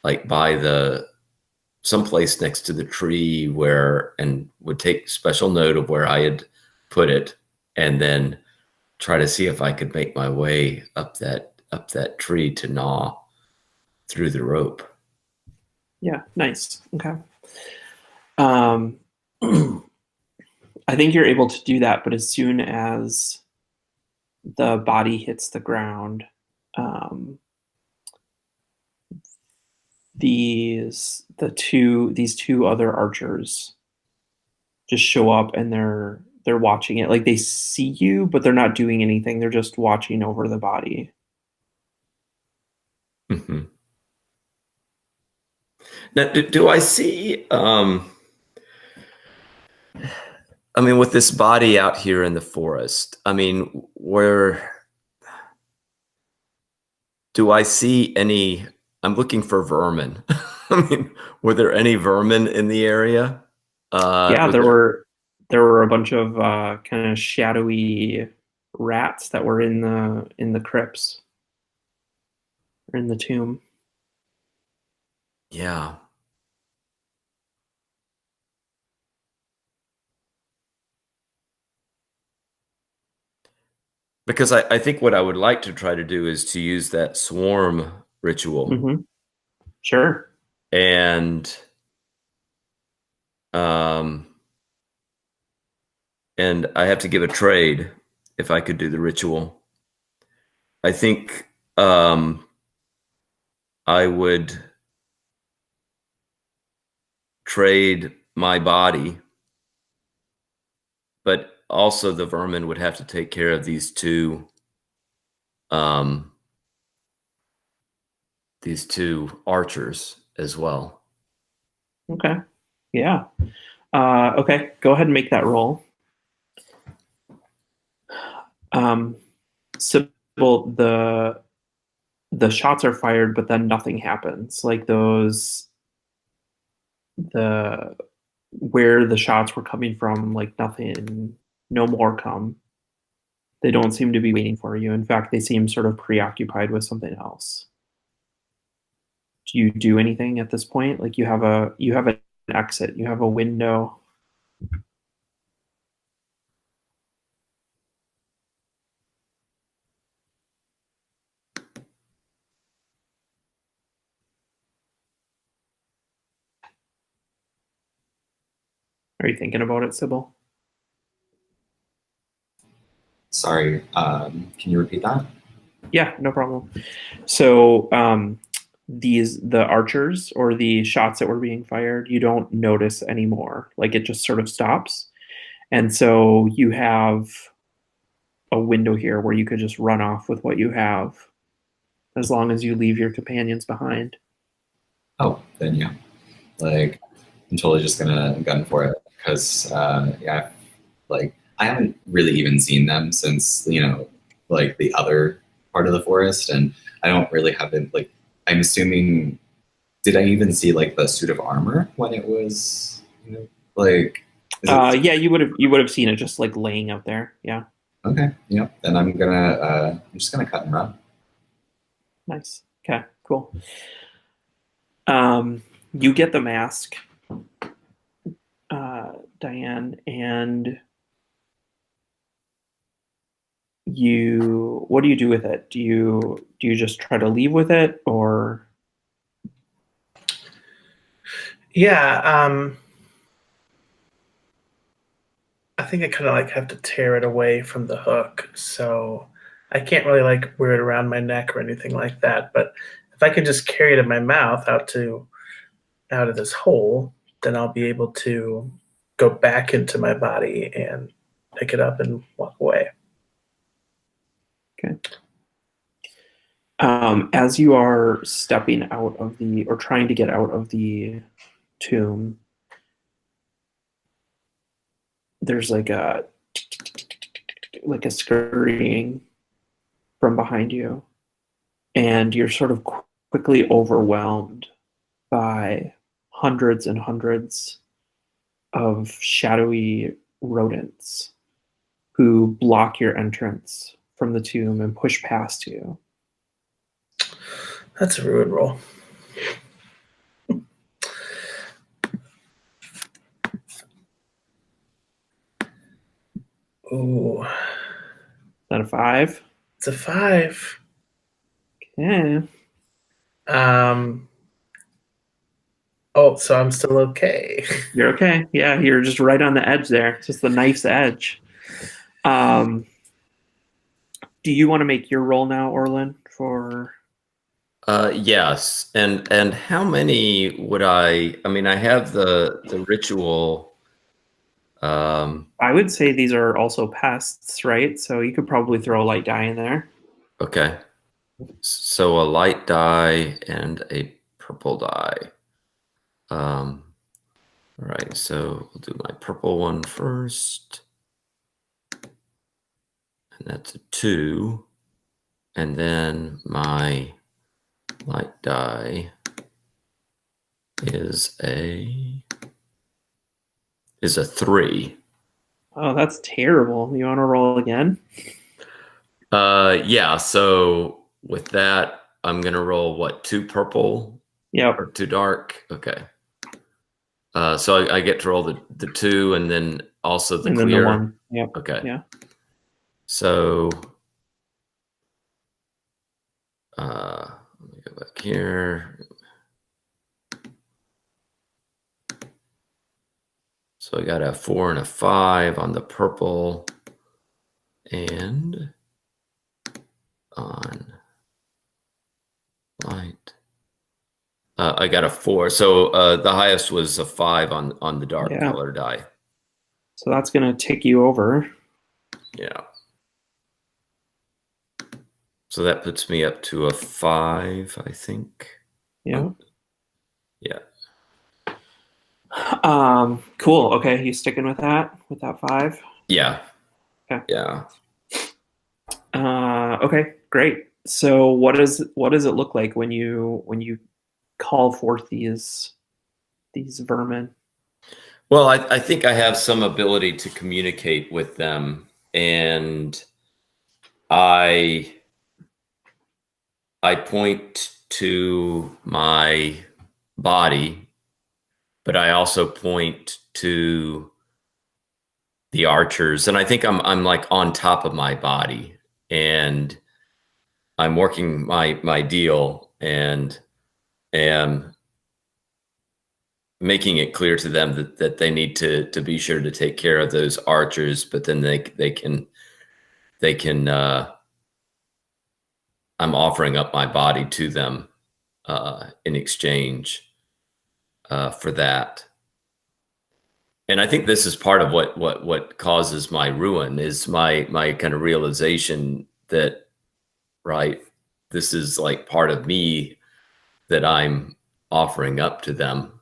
like by someplace next to the tree and would take special note of where I had put it, and then try to see if I could make my way up that tree to gnaw through the rope. Yeah, nice. Okay. I think you're able to do that, but as soon as the body hits the ground, these two other archers just show up, and they're watching it. Like, they see you, but they're not doing anything. They're just watching over the body. Mm-hmm. Now, do I see? I mean, with this body out here in the forest, I mean, do I see any? I'm looking for vermin. I mean, were there any vermin in the area? Yeah, there were a bunch of kind of shadowy rats that were in the crypts, or in the tomb. Yeah. Because I think what I would like to try to do is to use that swarm ritual. Mm-hmm. Sure. And And I have to give a trade if I could do the ritual. I think I would trade my body, but also the vermin would have to take care of these two archers as well. Okay. Yeah. Okay. Go ahead and make that roll. Sybil, the shots are fired, but then nothing happens. Like where the shots were coming from, like nothing, no more come. They don't seem to be waiting for you. In fact, they seem sort of preoccupied with something else. Do you do anything at this point? Like you have an exit, you have a window. Are you thinking about it, Sybil? Sorry, can you repeat that? Yeah, no problem. So the archers or the shots that were being fired, you don't notice anymore. Like it just sort of stops. And so you have a window here where you could just run off with what you have as long as you leave your companions behind. Oh, then yeah. Like, I'm totally just gonna gun for it because, yeah, like I haven't really even seen them since, like the other part of the forest, and I don't really have it. Like, I'm assuming, did I even see like the suit of armor when it was, like? Yeah, you would have seen it just like laying out there. Yeah. Okay. Yeah. Then I'm just gonna cut and run. Nice. Okay. Cool. You get the mask, Diane, and what do you do with it? Do you just try to leave with it, or? Yeah, I think I kind of like have to tear it away from the hook, so I can't really like wear it around my neck or anything like that. But if I can just carry it in my mouth out of this hole, then I'll be able to go back into my body and pick it up and walk away. Okay. As you are stepping out of or trying to get out of the tomb, there's like a scurrying from behind you, and you're sort of quickly overwhelmed by hundreds and hundreds of shadowy rodents who block your entrance from the tomb and push past you. That's a ruin roll. Ooh. Is that a 5? It's a 5. Okay. Oh, so I'm still okay. You're okay. Yeah, you're just right on the edge there. It's just the knife's edge. Do you want to make your roll now, Orlin, for... Yes. And how many would I mean, I have the ritual. I would say these are also pests, right? So you could probably throw a light die in there. Okay. So a light die and a purple die. All right, so we'll do my purple one first. And that's a 2. And then my light die is a 3. Oh, that's terrible. You want to roll again? Yeah, so with that, I'm gonna roll what, 2 purple? Yep. Or 2 dark? Okay. So I get to roll the 2 and then also the and clear. Then the 1. Yep. Okay. Yeah. So let me go back here. So I got a 4 and a 5 on the purple, and on light. I got a 4. So the highest was a 5 on the dark color die. So that's going to take you over. Yeah. So that puts me up to a 5, I think. Yeah. Yeah. Cool. Okay, you sticking with that 5? Yeah. Okay. Yeah. Okay, great. So what does it look like when you call forth these vermin? Well, I think I have some ability to communicate with them, and I point to my body, but I also point to the archers, and I think I'm like on top of my body, and I'm working my deal, and am making it clear to them that they need to be sure to take care of those archers, but then they can I'm offering up my body to them in exchange for that. And I think this is part of what causes my ruin, is my kind of realization that, right, this is like part of me that I'm offering up to them.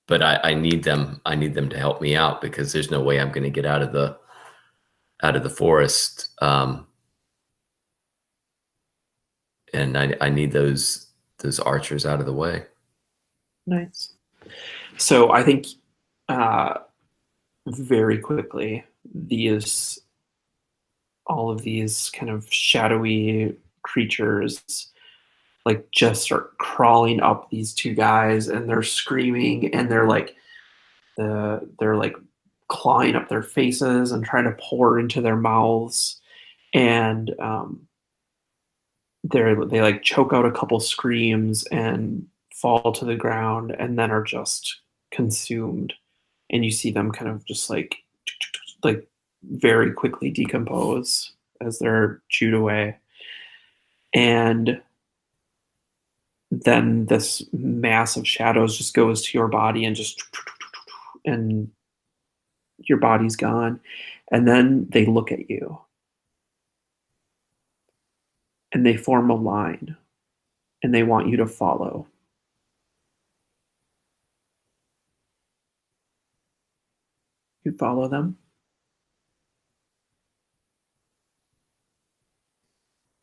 But I need them. I need them to help me out, because there's no way I'm going to get out of the forest. And I need those archers out of the way. Nice. So I think very quickly all of these kind of shadowy creatures like just start crawling up these two guys, and they're screaming, and they're like clawing up their faces and trying to pour into their mouths, and they like choke out a couple screams and fall to the ground, and then are just consumed, and you see them kind of just like very quickly decompose as they're chewed away. And then this mass of shadows just goes to your body, and your body's gone. And then they look at you, and they form a line, and they want you to follow. You follow them?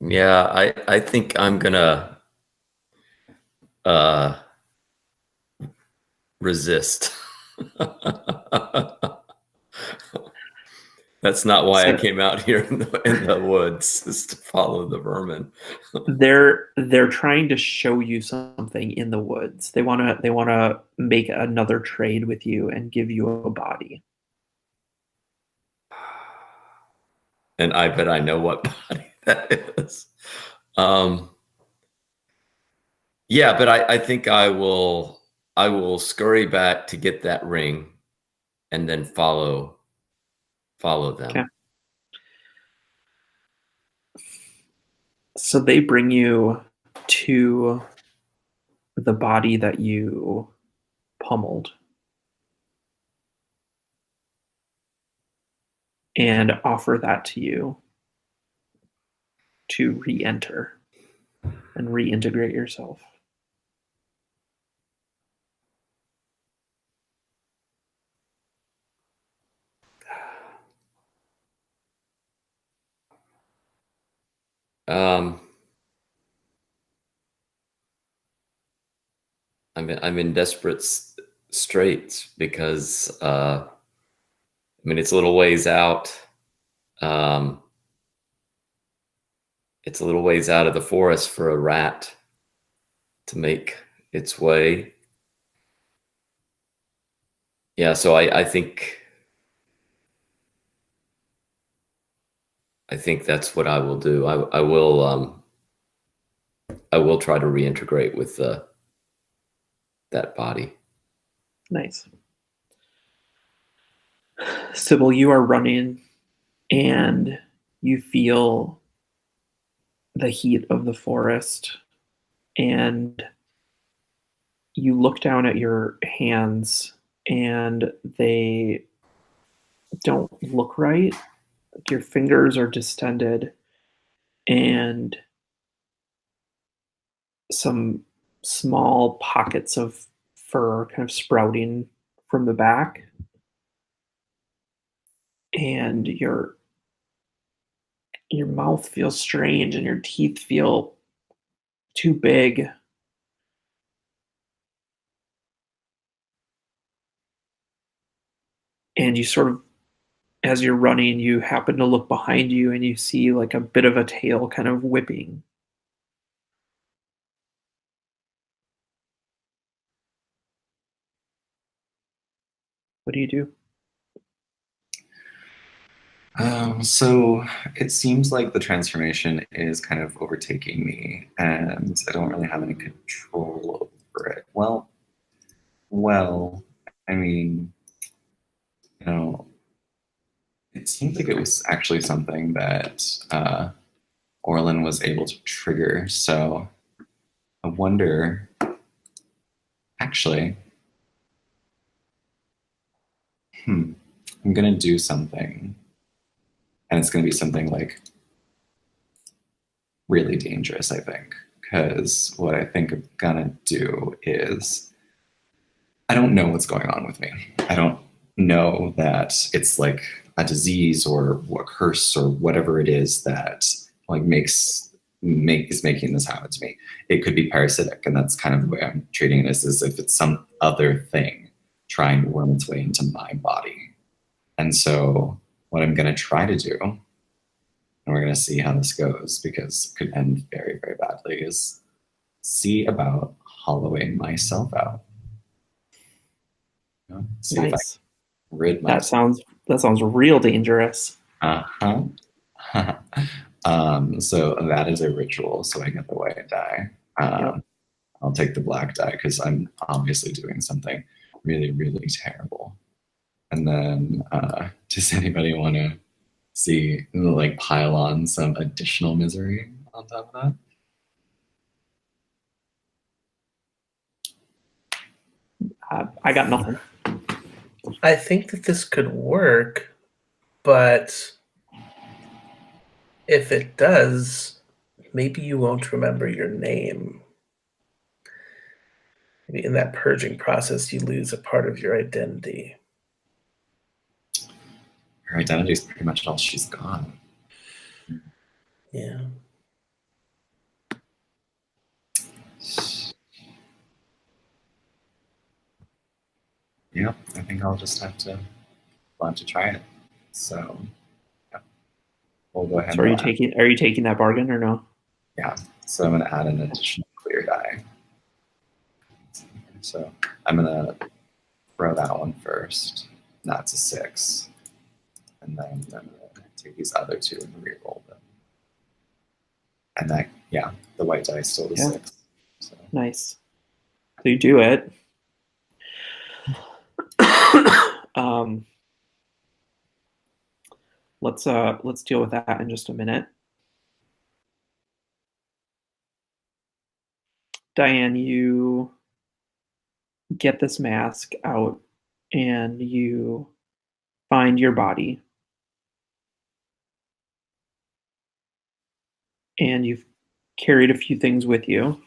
Yeah, I think I'm gonna resist. That's not why I came out here in the woods, is to follow the vermin. They're trying to show you something in the woods. They wanna make another trade with you and give you a body. And I bet I know what body that is. Yeah, but I think I will scurry back to get that ring, and then follow them. Okay. So they bring you to the body that you pummeled, and offer that to you to re-enter and reintegrate yourself. I'm in desperate straits, because I mean, it's a little ways out. It's a little ways out of the forest for a rat to make its way. Yeah, so I think that's what I will do. I will try to reintegrate with that body. Nice. Sybil, you are running and you feel the heat of the forest, and you look down at your hands and they don't look right. Like your fingers are distended and some small pockets of fur kind of sprouting from the back. And your mouth feels strange and your teeth feel too big. And you sort of, as you're running, you happen to look behind you and you see like a bit of a tail kind of whipping. What do you do? So it seems like the transformation is kind of overtaking me, and I don't really have any control over it. Well, I mean, you know, it seems like it was actually something that Orlin was able to trigger. So I wonder, actually, I'm gonna do something, and it's gonna be something like really dangerous, I think, because what I think I'm gonna do is I don't know what's going on with me. I don't know that it's like a disease or a curse or whatever it is that like is making this happen to me. It could be parasitic, and that's kind of the way I'm treating this, as if it's some other thing trying to worm its way into my body. And so what I'm going to try to do, and we're going to see how this goes because it could end very, very badly, is see about hollowing myself out. You know, see if I Nice. can rid myself. That sounds real dangerous. Uh-huh. So that is a ritual, so I get the white die. Yep. I'll take the black die because I'm obviously doing something really, really terrible. And then does anybody want to see, like, pile on some additional misery on top of that? I got nothing. I think that this could work, but if it does, maybe you won't remember your name. Maybe in that purging process, you lose a part of your identity. Her identity is pretty much all she's got. Yeah. Yep, I think I'll just have to want to try it. So yeah, we'll go ahead. So are you taking that bargain or no? Yeah. So I'm gonna add an additional clear die. So I'm gonna throw that one first. That's a 6. And then I'm gonna take these other two and re-roll them. And that, yeah, the white die is still the 6. So. Nice. So you do it. Let's deal with that in just a minute. Diane, you get this mask out and you find your body. And you've carried a few things with you.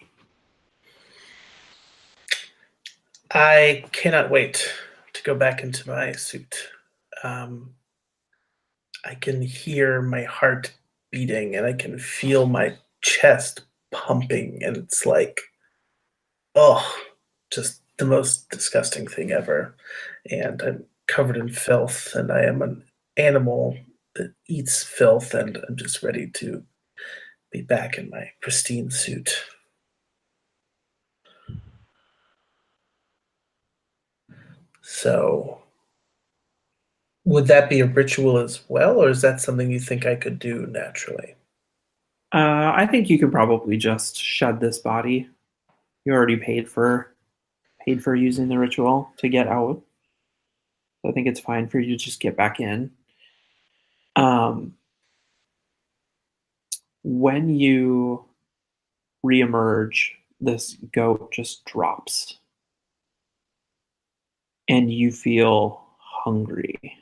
I cannot wait to go back into my suit. I can hear my heart beating and I can feel my chest pumping, and it's like, oh, just the most disgusting thing ever. And I'm covered in filth, and I am an animal that eats filth, and I'm just ready to be back in my pristine suit. So, would that be a ritual as well, or is that something you think I could do naturally? I think you could probably just shed this body. You already paid for paid for using the ritual to get out. So I think it's fine for you to just get back in. When you reemerge, this goat just drops. And you feel hungry.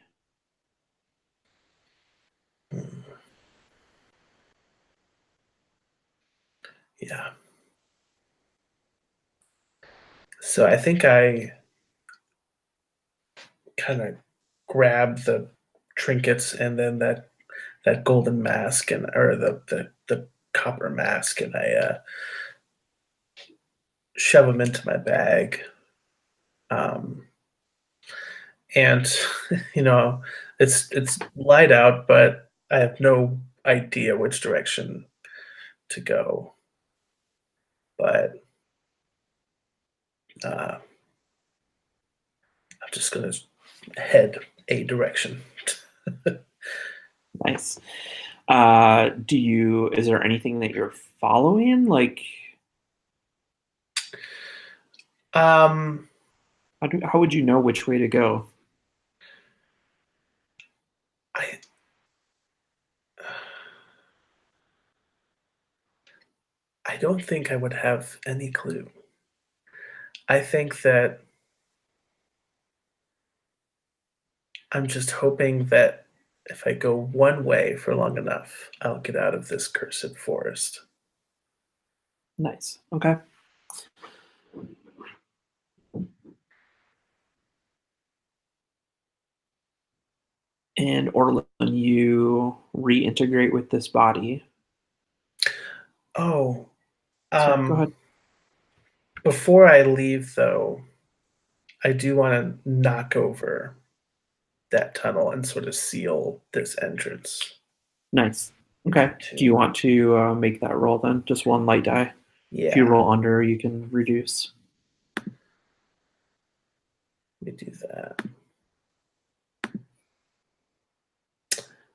Yeah. So I think I kind of grab the trinkets and then that golden mask or the copper mask, and I shove them into my bag. And it's light out, but I have no idea which direction to go. But I'm just gonna head a direction. Nice. Is there anything that you're following? Like, how would you know which way to go? I don't think I would have any clue. I think that I'm just hoping that if I go one way for long enough, I'll get out of this cursed forest. Nice. Okay. And Orlin, you reintegrate with this body. Oh, Sorry, go ahead. Before I leave, though, I do want to knock over that tunnel and sort of seal this entrance. Nice. Okay. Do you want to make that roll then? Just one light die. Yeah. If you roll under, you can reduce. Let me do that.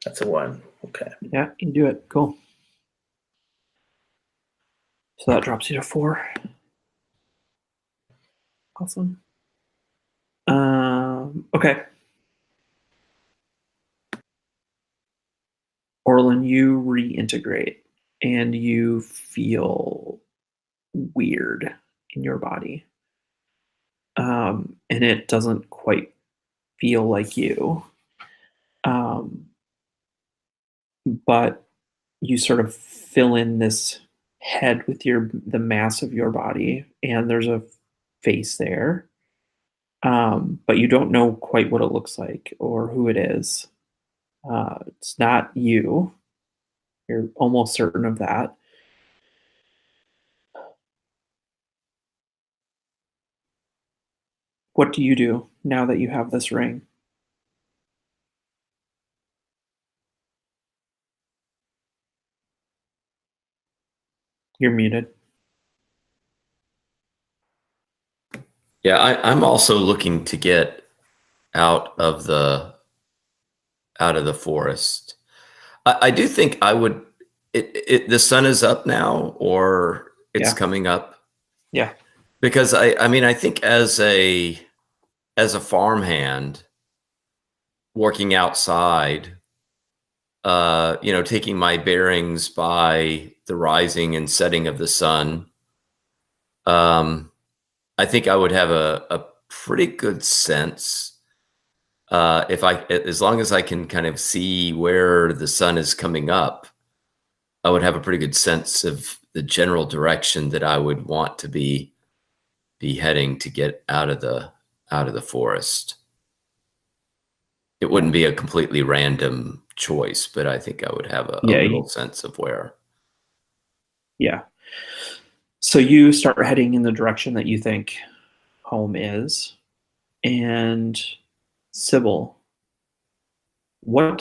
That's a 1. Okay. Yeah, you can do it. Cool. So that drops you to 4. Awesome. Okay. Orlin, you reintegrate and you feel weird in your body. And it doesn't quite feel like you. But you sort of fill in this head with the mass of your body, and there's a face there. But you don't know quite what it looks like or who it is. It's not you. You're almost certain of that. What do you do now that you have this ring? You're muted. Yeah, I'm also looking to get out of the forest. I do think I would. The sun is up now, or it's coming up. Yeah. Because I think as a farmhand working outside, taking my bearings by the rising and setting of the sun, I think I would have a pretty good sense as long as I can kind of see where the sun is coming up, I would have a pretty good sense of the general direction that I would want to be heading to get out of the forest. It wouldn't be a completely random choice, but I think I would have a little sense of where. Yeah. So you start heading in the direction that you think home is. And Sybil, what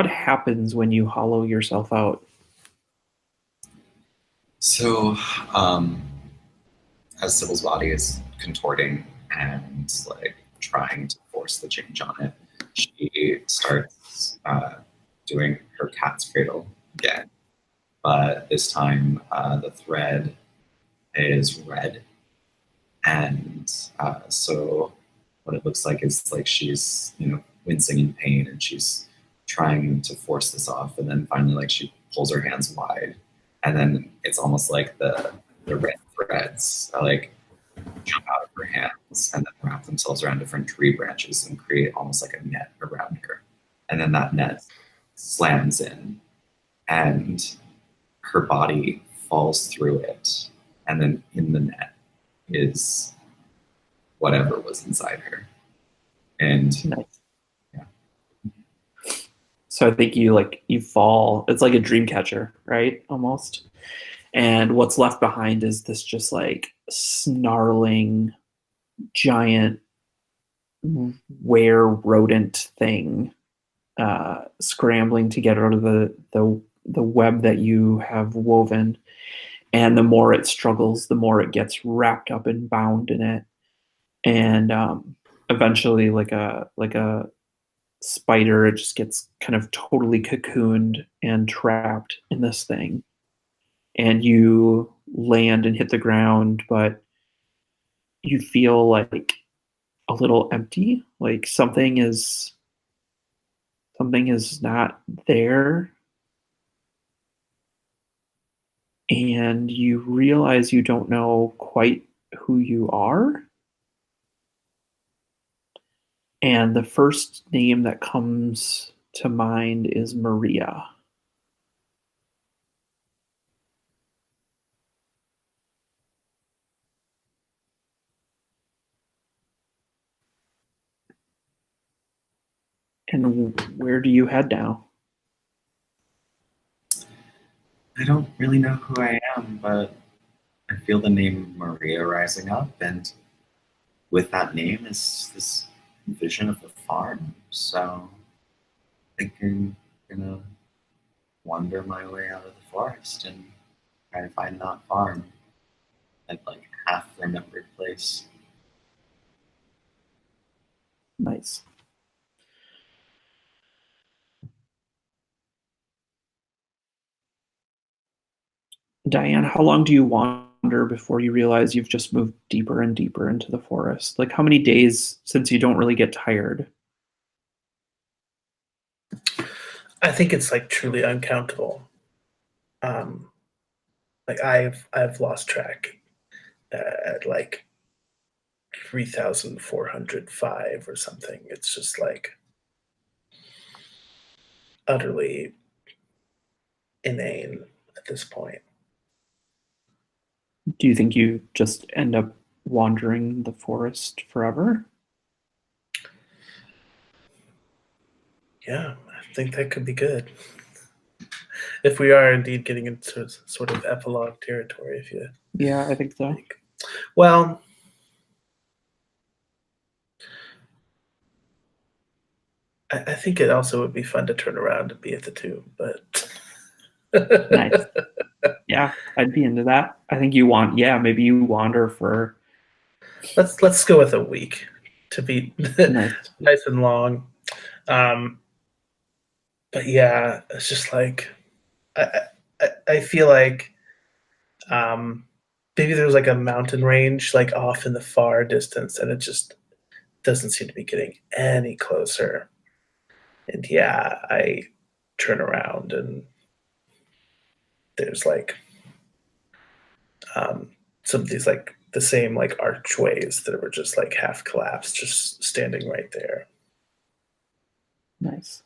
happens when you hollow yourself out? So, as Sybil's body is contorting and like trying to force the change on it, she starts doing her cat's cradle again. But this time the thread is red And so what it looks like is like she's, wincing in pain, and she's trying to force this off. And then finally, like, she pulls her hands wide, and then it's almost like the red threads like jump out of her hands and then wrap themselves around different tree branches and create almost like a net around her. And then that net slams in, and her body falls through it. And then in the net is whatever was inside her. And Nice. yeah. So I think you fall. It's like a dream catcher, right? Almost. And what's left behind is this just like snarling, giant were rodent thing, scrambling to get out of the web that you have woven. And the more it struggles, the more it gets wrapped up and bound in it. And eventually, like a spider, it just gets kind of totally cocooned and trapped in this thing. And you land and hit the ground, but you feel like a little empty, like something is not there. And you realize you don't know quite who you are. And the first name that comes to mind is Maria. And where do you head now? I don't really know who I am, but I feel the name Maria rising up, and with that name is this vision of the farm. So I think I'm gonna wander my way out of the forest and try to find that farm, that like half remembered place. Nice. Diane, how long do you wander before you realize you've just moved deeper and deeper into the forest? Like, how many days since you don't really get tired? I think it's like truly uncountable. Like I've lost track at like 3,405 or something. It's just like utterly inane at this point. Do you think you just end up wandering the forest forever? Yeah, I think that could be good. If we are indeed getting into sort of epilogue territory, if you Yeah, I think so. think. Well, I think it also would be fun to turn around and be at the tomb, but Nice. Yeah, I'd be into that. I think maybe you wander for let's go with a week to be nice. nice and long. But yeah, it's just like I feel like maybe there's like a mountain range like off in the far distance, and it just doesn't seem to be getting any closer. And yeah, I turn around and there's like some of these like the same like archways that were just like half collapsed, just standing right there. Nice.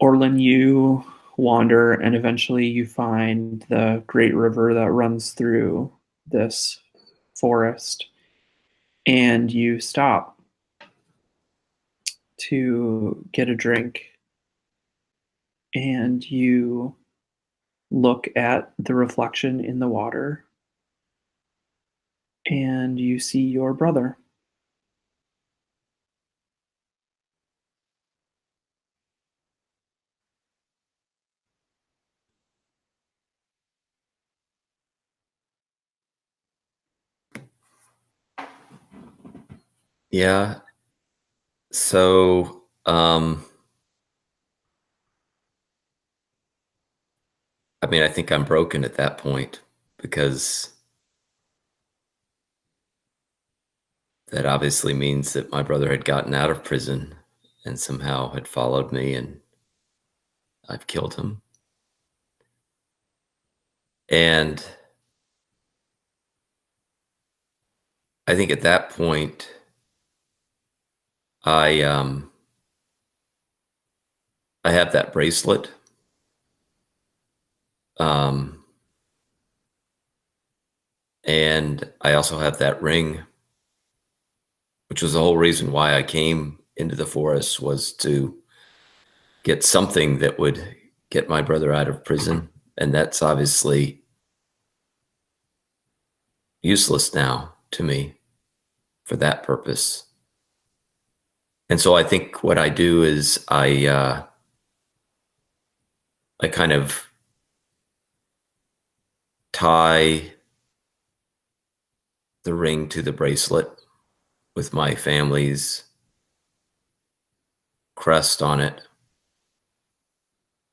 Orlin, you wander and eventually you find the great river that runs through this forest, and you stop to get a drink, and you look at the reflection in the water, and you see your brother. Yeah. So, I mean, I think I'm broken at that point because that obviously means that my brother had gotten out of prison and somehow had followed me, and I've killed him. And I think at that point, I have that bracelet. And I also have that ring, which was the whole reason why I came into the forest, was to get something that would get my brother out of prison. And that's obviously useless now to me for that purpose. And so I think what I do is I kind of tie the ring to the bracelet with my family's crest on it,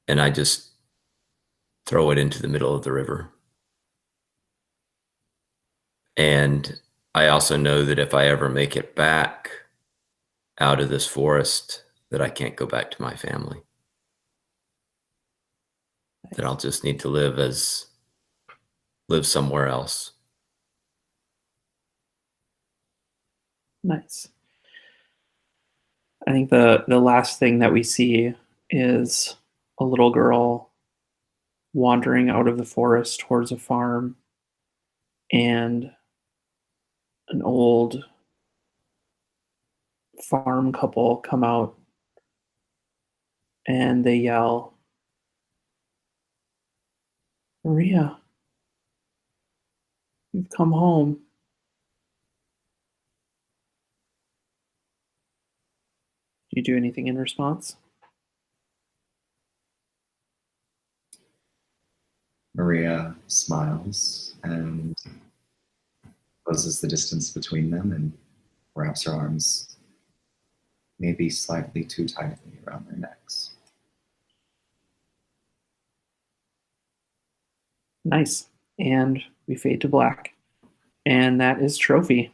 and I just throw it into the middle of the river. And I also know that if I ever make it back out of this forest, that I can't go back to my family. That I'll just need to live somewhere else. Nice. I think the last thing that we see is a little girl wandering out of the forest towards a farm, and an old farm couple come out and they yell, "Maria, you've come home." Do you do anything in response? Maria smiles and closes the distance between them and wraps her arms maybe slightly too tightly around their necks. Nice. And we fade to black. And that is Trophy.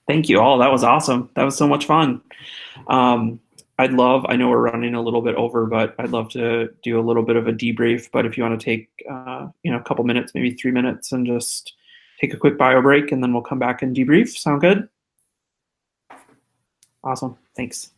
Thank you all. That was awesome. That was so much fun. I know we're running a little bit over, but I'd love to do a little bit of a debrief. But if you want to take, a couple minutes, maybe 3 minutes, and just take a quick bio break, and then we'll come back and debrief. Sound good? Awesome. Thanks.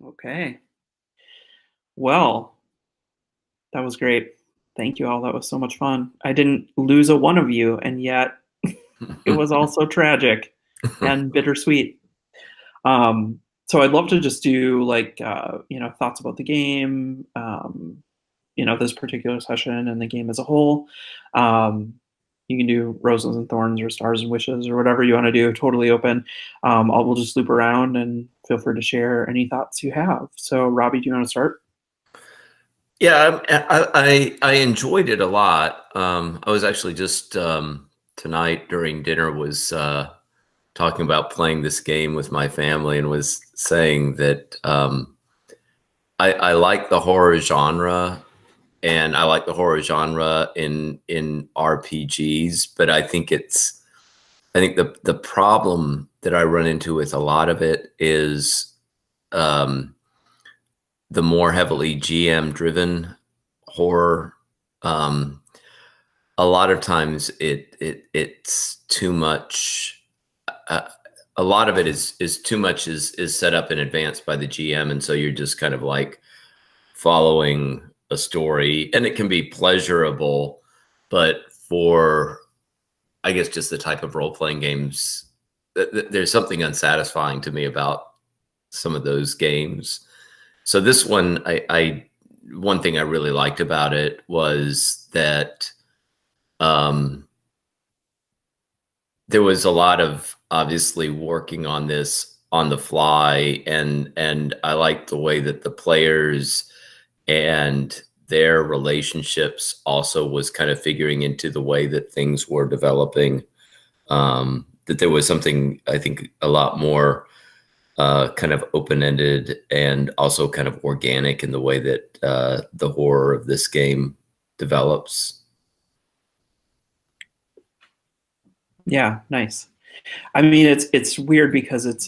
Okay. Well, that was great. Thank you all. That was so much fun. I didn't lose a one of you, and yet it was also tragic and bittersweet. So I'd love to just do like thoughts about the game, this particular session and the game as a whole. You can do roses and thorns or stars and wishes or whatever you want to do. Totally open. We'll just loop around and feel free to share any thoughts you have. So Robbie, do you want to start? Yeah, I enjoyed it a lot. I was actually just tonight during dinner was talking about playing this game with my family and was saying that I like the horror genre, and I like the horror genre in RPGs, but I think the problem that I run into with a lot of it is the more heavily GM driven horror. A lot of times it's too much. A lot of it is too much is set up in advance by the GM, and so you're just kind of like following a story, and it can be pleasurable, but for, I guess, just the type of role-playing games, there's something unsatisfying to me about some of those games. So this one, one thing I really liked about it was that there was a lot of obviously working on this on the fly, and I liked the way that the players and their relationships also was kind of figuring into the way that things were developing. That there was something, I think, a lot more kind of open-ended and also kind of organic in the way that the horror of this game develops. Yeah, nice. I mean, it's weird because it's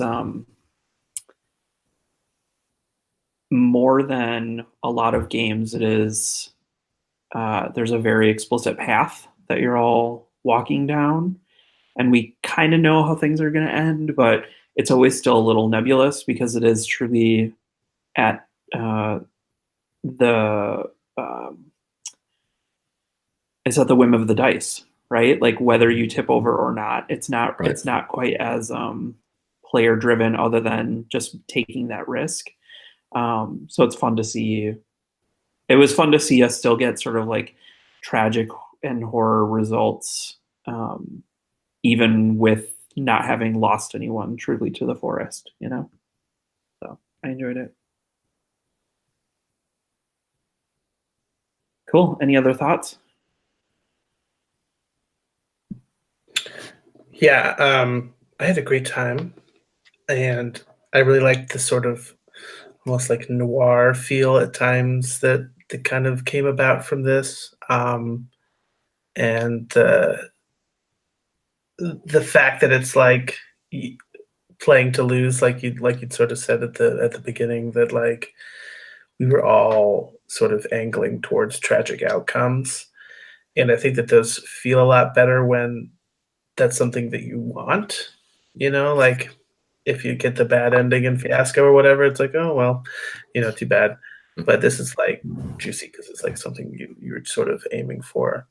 more than a lot of games. It is there's a very explicit path that you're all walking down, and we kind of know how things are going to end, but it's always still a little nebulous because it is truly at the it's at the whim of the dice, right? Like whether you tip over or not, it's not Right. it's not quite as player driven, other than just taking that risk. So it's fun to see. It was fun to see us still get sort of like tragic and horror results, even with not having lost anyone truly to the forest, So I enjoyed it. Cool. Any other thoughts? Yeah, I had a great time, and I really liked the sort of almost like noir feel at times that kind of came about from this, and the fact that it's like playing to lose, like you'd sort of said at the beginning, that like we were all sort of angling towards tragic outcomes, and I think that those feel a lot better when that's something that you want, like if you get the bad ending in Fiasco or whatever, it's like, oh well, too bad. But this is like juicy because it's like something you're sort of aiming for.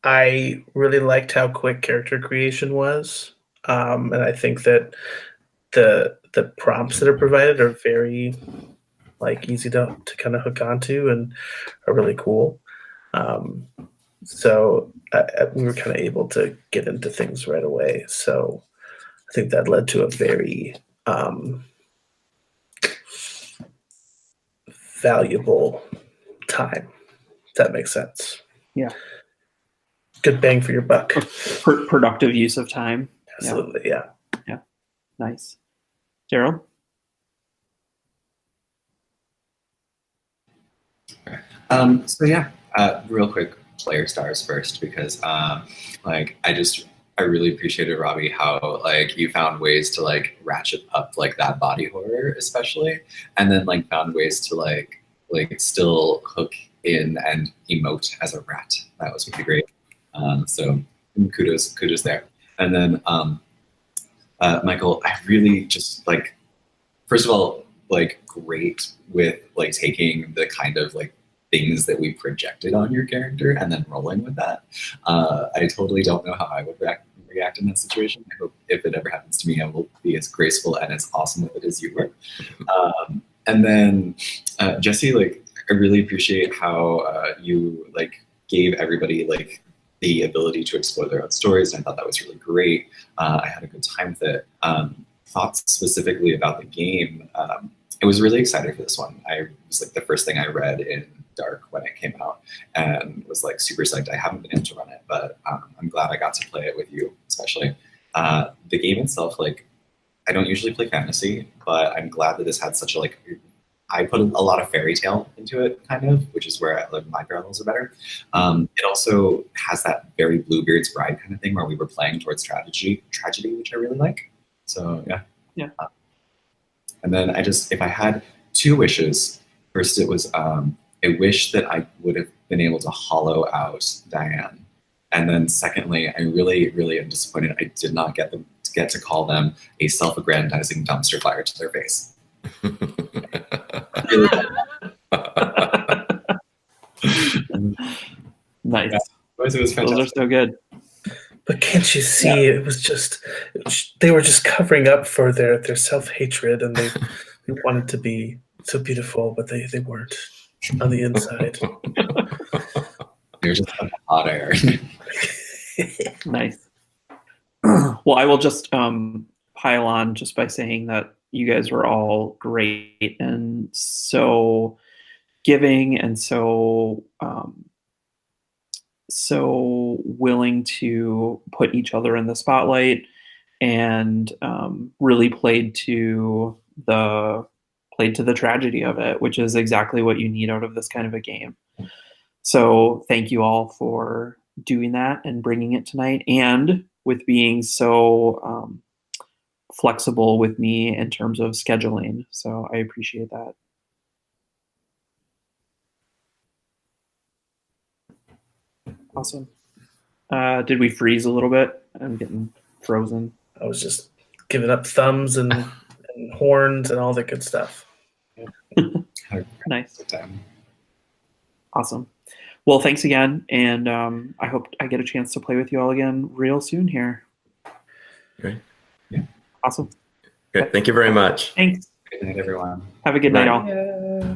I really liked how quick character creation was, and I think that the prompts that are provided are very like easy to kind of hook onto and are really cool. So we were kind of able to get into things right away. So I think that led to a very valuable time. If that makes sense. Yeah. Good bang for your buck. Productive use of time. Absolutely, yeah. Yeah. Nice. Darold? So yeah, real quick, player stars first, because like I really appreciated, Robbie, how like you found ways to like ratchet up like that body horror especially, and then like found ways to like still hook in and emote as a rat. That was pretty great. So kudos there. And then Michael, I really just like, first of all, like great with like taking the kind of like things that we projected on your character and then rolling with that. I totally don't know how I would react in that situation. I hope if it ever happens to me, I will be as graceful and as awesome with it as you were. And then Jesse, like, I really appreciate how you like gave everybody like the ability to explore their own stories. And I thought that was really great. I had a good time with it. Thoughts specifically about the game. I was really excited for this one. I was like the first thing I read in Dark when it came out and was like super psyched. I haven't been able to run it, but I'm glad I got to play it with you, especially. The game itself, like, I don't usually play fantasy, but I'm glad that this had such a like, I put a lot of fairy tale into it, kind of, which is where like, my parallels are better. It also has that very Bluebeard's Bride kind of thing where we were playing towards tragedy, which I really like. So yeah. Yeah. And then if I had two wishes, first it was a wish that I would have been able to hollow out Diane. And then secondly, I really, really am disappointed I did not get to call them a self-aggrandizing dumpster fire to their face. Nice. Yeah. It was fantastic. Those are so good. But can't you see? It was just they were just covering up for their self-hatred, and they wanted to be so beautiful, but they weren't on the inside. They're just hot air. Nice. Well, I will just pile on just by saying that you guys were all great and so giving and so willing to put each other in the spotlight, and really played to the tragedy of it, which is exactly what you need out of this kind of a game. So thank you all for doing that and bringing it tonight, and with being so flexible with me in terms of scheduling. So I appreciate that. Awesome. Did we freeze a little bit? I'm getting frozen. I was just giving up thumbs and horns and all the good stuff. Nice. Awesome. Well, thanks again, and I hope I get a chance to play with you all again real soon here. Great. Yeah. Awesome. Good. Thank you very much. Thanks. Good night, everyone. Have a good night, all. Yeah.